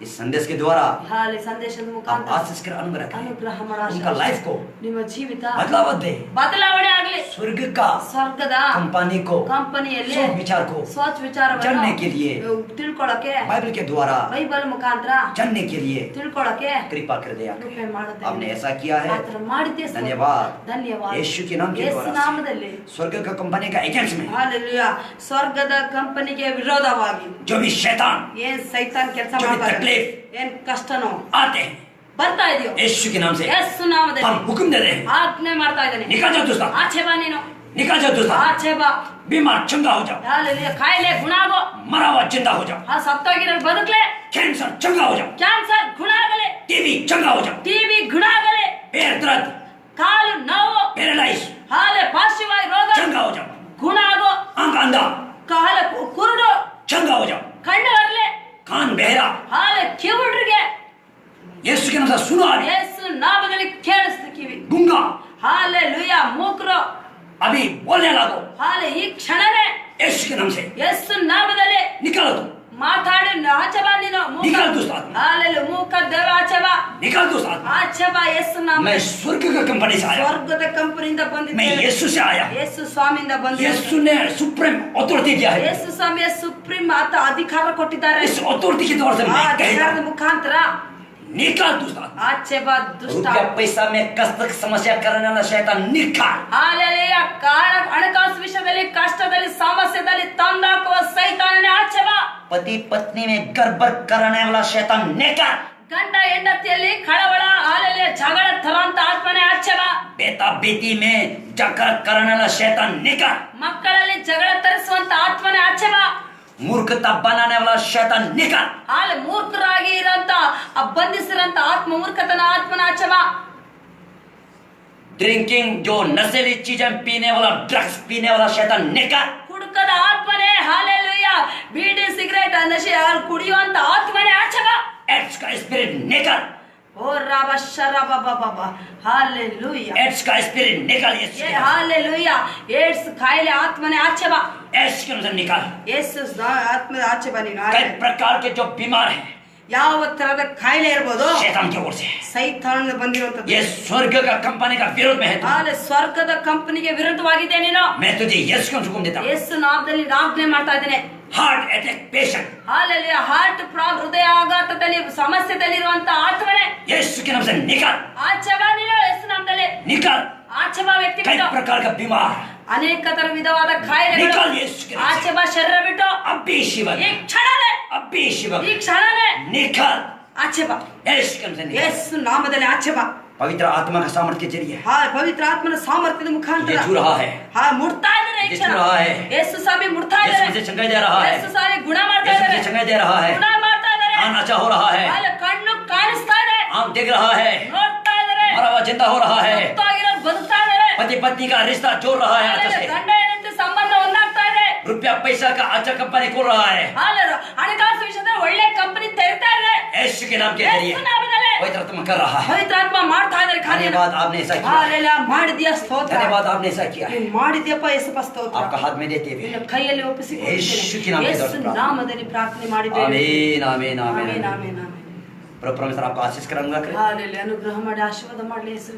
इस संदेश के द्वारा ಹಾಲೆ ಸಂದೇಶದ आप ಮುಖಾಂತರ आशीष कर अनुग्रह करें, ಅನುಗ್ರಹ ಮಾಡ. उनका लाइफ को ನಿಮ್ಮ ಜೀವಿತ बदलाव दे, ಬದಲಾವಣೆ ಆಗಲಿ. स्वर्ग का ಸ್ವರ್ಗದ कंपनी को ಕಂಪನಿಯಲ್ಲಿ सोच विचार को ಸ್ವಚ್ಛ ವಿಚಾರವನ್ನು जानने के लिए ತಿಳ್ಕೊಳ್ಳಕ್ಕೆ बाइबल के द्वारा ಬೈಬಲ್ ಮುಖಾಂತರ जानने के लिए ತಿಳ್ಕೊಳ್ಳಕ್ಕೆ कृपा कर दिया। ಕೃಪೆ ಮಾಡುತ್ತೇನೆ. आपने ऐसा किया है, ಆತರ ಮಾಡಿದ್ದೆ. धन्यवाद। ಧನ್ಯವಾದ. यीशु के नाम के ಯೇಸು द्वारा ನಾಮದಲ್ಲಿ स्वर्ग का कंपनी का एजेंट्स में ಹಾಲೆಲೂಯಾ. ಸ್ವರ್ಗದ ಕಂಪನಿಗೆ ವಿರೋಧವಾಗಿ जो भी शैतान ಏನ್ ಸೈತಾನ್ ಕೆಲಸ जो भी ಮಾಡ್ತಾರೆ, तकलीफ ಏನ್ ಕಷ್ಟನೋ आते हैं, ಬರ್ತಾ ಇದೆಯೋ यीशु के नाम से ಯೇಸು ನಾಮದಲ್ಲಿ हम हुक्म दे रहे हैं, ಆಜ್ಞೆ ಮಾಡ್ತಾ ಇದ್ದೇನೆ. निकल जाओ दुष्टा, ಆಚೆ ಬಾ ನೀನು. निकल जाओ दुष्टा, ಆಚೆ ಬಾ. बीमार चंगा हो जाओ, ಹಾಲೆಲೂಯಾ. ಕಾಯಿಲೆ ಗುಣ ಆಗೋ. मरा हुआ जिंदा हो जाओ, ಸತ್ತೋಗಿರೋ ಬದುಕ್ಲೆ. कैंसर चंगा हो जाओ, ಕ್ಯಾನ್ಸರ್ ಗುಣ ಆಗಲಿ. टीबी चंगा हो जाओ, ಟಿಬಿ ಗುಣ ಆಗಲಿ. पैर दर्द ಕಾಲು ನೋವು पैरालाइज ಹಾಲೆ ಪಾರ್ಶ್ವವಾಯು ರೋಗ चंगा हो जाओ, ಗುಣ ಆಗೋ. आंख अंधा ಕಾಲ ಕುರುಡು चंगा हो जाओ, ಕಣ್ಣು ಬರಲಿ. कान बहरा ಹಾಲೆ ಕಿವುಡ್ರಿಗೆ यीशु के नाम से सुनो, अभी ಯೇಸು ನಾಮದಲ್ಲಿ ಕೇಳಿಸ್ತು ಕಿವಿ. गूंगा ಹಾಲೆಲೂಯಾ. ಮೂಕರು अभी बोलने लगो, ಹಾಲೆ ಈ ಕ್ಷಣನೇ यीशु के नाम से ಯೇಸು ನಾಮದಲ್ಲಿ निकल तू, ಮಾತಾಡಿ ಆಚೆ ಬಾ ನೀನು. निकल दुष्टा, ಹಾಲೆಲೂಯಾ. ಮೂಕ ದೇವ ಆಚೆ ಬಾ. निकल दुष्टा, ಆಚೆ ಬಾ. ಯೇಸು ನಾಮ. मैं स्वर्ग का कंपनी से आया, ಸ್ವರ್ಗದ ಕಂಪನಿಯಿಂದ मैं ಬಂದಿದ್ದೇನೆ. यीशु से आया, ಯೇಸು ಸ್ವಾಮಿಯಿಂದ ಬಂದಿದ್ದೇನೆ. यीशु ने सुप्रीम अथॉरिटी दिया है, ಯೇಸು ಸ್ವಾಮಿಯ ಸುಪ್ರೀಂ ಆತ ಅಧಿಕಾರ ಕೊಟ್ಟಿದ್ದಾರೆ. इस अथॉरिटी के द्वारा से ಆ मैं ಅಧಿಕಾರದ कहेगा ಮುಖಾಂತರ निकाल दुष्टा, ಆಚೆ ಬಾ ದುಷ್ಟ. रुपया पैसा में कष्ट समस्या करने वाला शैतान निकाल, ಹಾಲೆಲೂಯಾ. ಹಣಕಾಸು ವಿಷಯದಲ್ಲಿ ಕಷ್ಟದಲ್ಲಿ ಸಮಸ್ಯೆದಲ್ಲಿ ತಂದಾಕುವ ಸೈತಾನನೇ ಆಚೆ ಬಾ. पति पत्नी में गड़बड़ करने वाला शैतान निकाल, ಗಂಡ ಹೆಂಡತಿಯಲ್ಲಿ ಕಳವಳ ಹಾಲೆಲೂಯಾ ಜಗಳ ತರಂತ ಆತ್ಮನೇ ಆಚೆ ಬಾ. बेटा बेटी में जकर करने वाला शैतान निकाल, ಮಕ್ಕಳಲ್ಲಿ ಜಗಳ ತರಿಸುವಂತ ಆತ್ಮನೇ ಆಚೆ ಬಾ. मूर्खता बनाने वाला शैतान निकाल, ಹಾಲೆ ಮೂರ್ಖರಾಗಿ ಇರಂತ ಬಂಧಿಸಿರಂತ ಆತ್ಮ ಮೂರ್ಖತನ ಆತ್ಮನ ಆಚೆ ಬಾ. ड्रिंकिंग जो नशेली चीजें पीने वाला ड्रग्स पीने वाला शैतान निकाल, ಕುಡುಕದ ಆತ್ಮನೇ ಹಾಲೆಲೂಯಾ. ಬೀಡಿ ಸಿಗರೇಟ್ ನಶೆ ಕುಡಿಯುವಂತ ಆತ್ಮನೇ ಆಚೆ ಬಾ. एड्स का स्पिरिट निकाल, ಓ ರಾಬ ಶರಬ ಬಾಬಾ. ಹಾಲೆಲೂಯಾ. एड्स का स्पिरिट निकाल, यीशु के नाम से। ಹಾಲೆಲೂಯಾ. ಏಡ್ಸ್ ಕಾಯಿಲೆ ಆತ್ಮನೇ ಆಚೆ ಬಾ. एड्स के नाम से निकाल, ಯೇಸು ಆತ್ಮದ ಆಚೆ ಬಾ ನೀನು. कई प्रकार के जो बीमार हैं ಯಾವ ತರದ ಕಾಯಿಲೆ ಇರ್ಬೋದು शैतान की ओर से, ಸೈತಾನ ಬಂದಿರುವಂತದ್ದು. ये स्वर्ग का कंपनी का विरोध में है तू। ಹಾಲೆ ಸ್ವರ್ಗದ ಕಂಪನಿಗೆ ವಿರುದ್ಧವಾಗಿದೆ ನೀನು. मैं तुझे यीशु का हुक्म देता हूँ, ಯೇಸು ನಾಮದಲ್ಲಿ ಆಜ್ಞೆ ಮಾಡ್ತಾ ಇದ್ದೇನೆ. Heart attack patient hallelujah. Heart problem ಹೃದಯ ಆಘಾತದಲ್ಲಿ ಸಮಸ್ಯೆದಲ್ಲಿರುವಂತ ಆತ್ಮನೇ यीशु के नाम से निकाल, ಆಚೆ ಬಾ ನೀನು. ಯೇಸು ನಾಮದಲ್ಲಿ निकाल, ಆಚೆ ಬಾ. ವ್ಯಕ್ತಿ कई ಬಿಟ್ಟು प्रकार का बीमार ಅನೇಕ ತರ ವಿಧವಾದ ಕಾಯಿಲೆಗಳು निकाल, यीशु के नाम ಆಚೆ से। ಬಾ. ಶರೀರ ಬಿಟ್ಟು अभी शिवक, ಈ ಕ್ಷಣನೇ अभी शिवक ಈ ಕ್ಷಣನೇ निकाल, ಆಚೆ ಬಾ. यीशु के नाम से निकाल। ಯೇಸು ನಾಮದಲ್ಲಿ ಆಚೆ ಬಾ. पवित्र आत्मा का सामर्थ्य के जरिए ಪವಿತ್ರ ಆತ್ಮನ ಸಾಮರ್ಥ್ಯದ ಮುಖಾಂತರ ये छू रहा है, ಮುಡ್ತಾ ಇದ್ದಾರೆ. ಈ ಕ್ಷಣ ये छू रहा है, ಯೇಸು ಸ್ವಾಮಿ ಮುಡ್ತಾ यीशु ಇದ್ದಾರೆ. मुझे चंगाई दे रहा है, ಯೇಸು ಸ್ವಾಮಿ ಗುಣ ಮಾಡ್ತಾ यीशु ಇದ್ದಾರೆ. मुझे चंगाई दे रहा है, ಗುಣ ಮಾಡ್ತಾ ಇದ್ದಾರೆ. कान अच्छा हो रहा है, ಹಾಲೆ ಕಣ್ಣು ಕಾಣಿಸ್ತಾ ಇದೆ. आंख देख रहा है, ನೋಡ್ತಾ ಇದ್ದಾರೆ. मरा हुआ जिंदा हो रहा है, ಸತ್ತೋಗಿರೋರು ಬದುಕ್ತಾ ಇದ್ದಾರೆ. पति पत्नी का रिश्ता जोड़ रहा है अच्छा से, ಗಂಡ ಹೆಂಡತಿ ಸಂಬಂಧ ಒಂದಾಗ್ತಾ ಇದೆ. रुपया पैसा का अच्छा कंपनी खोल रहा है, ಹಾಲೆ ಹಣಕಾಸು ವಿಷಯದಲ್ಲಿ ಒಳ್ಳೆ ಕಂಪನಿ ತೆರಿತಾ ಇದೆ. यीशु के नाम के ಯೇಸು जरिए ನಾಮದಲ್ಲಿ पवित्र आत्मा कर रहा है। ಪವಿತ್ರ ಆತ್ಮ ಮಾಡ್ತಾ ಇದ್ದಾರೆ ಕಾರ್ಯ. धन्यवाद आपने ऐसा किया, ಹಾಲೆಲೂಯಾ. ಮಾಡಿದ್ಯಾ ಸ್ತೋತ್ರ. धन्यवाद आपने ऐसा किया है, ನೀನು ಮಾಡಿದ್ಯಪ್ಪ ಯೇಸಪ್ಪ ಸ್ತೋತ್ರ. आपका हाथ में देते हुए ನಿನ್ನ ಕೈಯಲ್ಲಿ ಒಪ್ಪಿಸಿಕೊಡುತ್ತೇನೆ. ಯೇಸು के नाम के ಯೇಸು द्वारा ನಾಮದಲ್ಲಿ ಪ್ರಾರ್ಥನೆ ಮಾಡಿದ್ದೇವೆ. आमीन आमीन आमीन ಆಮೆನ್, आमीन। Amen, amen. प्रभु परमेश्वर आपको आशीष करूंगा, ಹಾಲೆಲೂಯಾ. ಅನುಗ್ರಹ ಮಾಡಿ ಆಶೀರ್ವಾದ ಮಾಡಲಿ ಯೇಸು.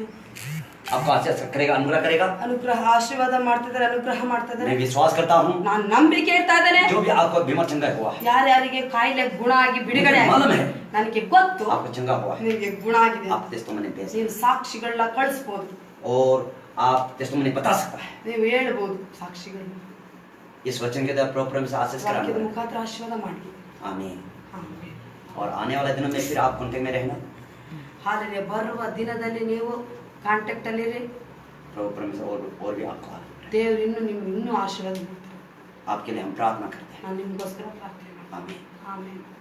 आपको आशीष करेगा, अनुग्रह करेगा। ಅನುಗ್ರಹ ಆಶೀರ್ವಾದ ಮಾಡ್ತಿದ್ದಾರೆ. ಅನುಗ್ರಹ ಮಾಡ್ತಾ ಇದ್ದಾರೆ. मैं विश्वास करता हूँ ನಾನು ನಂಬಿಕೆ ಇಡ್ತಾ ಇದ್ದೇನೆ. जो भी आपको बीमार चंगा हुआ है, ಯಾರ್ಯಾರಿಗೆ ಕಾಯಿಲೆ ಗುಣ ಆಗಿ ಬಿಡುಗಡೆ मुझे मालूम ಆಗಿದೆ, है ನನಗೆ ಗೊತ್ತು आपको चंगा हुआ है, ನಿಮಗೆ ಗುಣ ಆಗಿದೆ. आप टेस्टिमनी भेज ನೀವು ಸಾಕ್ಷಿಗಳನ್ನ ಕಳಿಸಬಹುದು. और आप टेस्टिमनी बता सकता है। ನೀವು ಹೇಳ್ಬಹುದು ಸಾಕ್ಷಿಗಳು. इस वचन के द्वारा प्रभु परमेश्वर आशीष ವಾಕ್ಯದ करांगा, ಮುಖಾಂತರ ಆಶೀರ್ವಾದ ಮಾಡಿ. आमीन। ಆಮೆನ್. और आने वाले दिनों में फिर आप कांटेक्ट में रहना, ಹಾಲೆಲೂಯಾ. ಬರುವ ದಿನದಲ್ಲಿ ನೀವು ಕಾಂಟ್ಯಾಕ್ಟ್ ಅಲ್ಲಿ ಇರಿ. प्रभु परमेश्वर और भी आपको ದೇವರು ಇನ್ನೂ ಆಶೀರ್ವಾದ ಮಾಡ್ತಾರೆ. आपके लिए हम प्रार्थना करते हैं। ನಾನು ನಿಮಗೋಸ್ಕರ ಪ್ರಾರ್ಥನೆ ಮಾಡ್ತೀನಿ. आमीन। ಆಮೆನ್.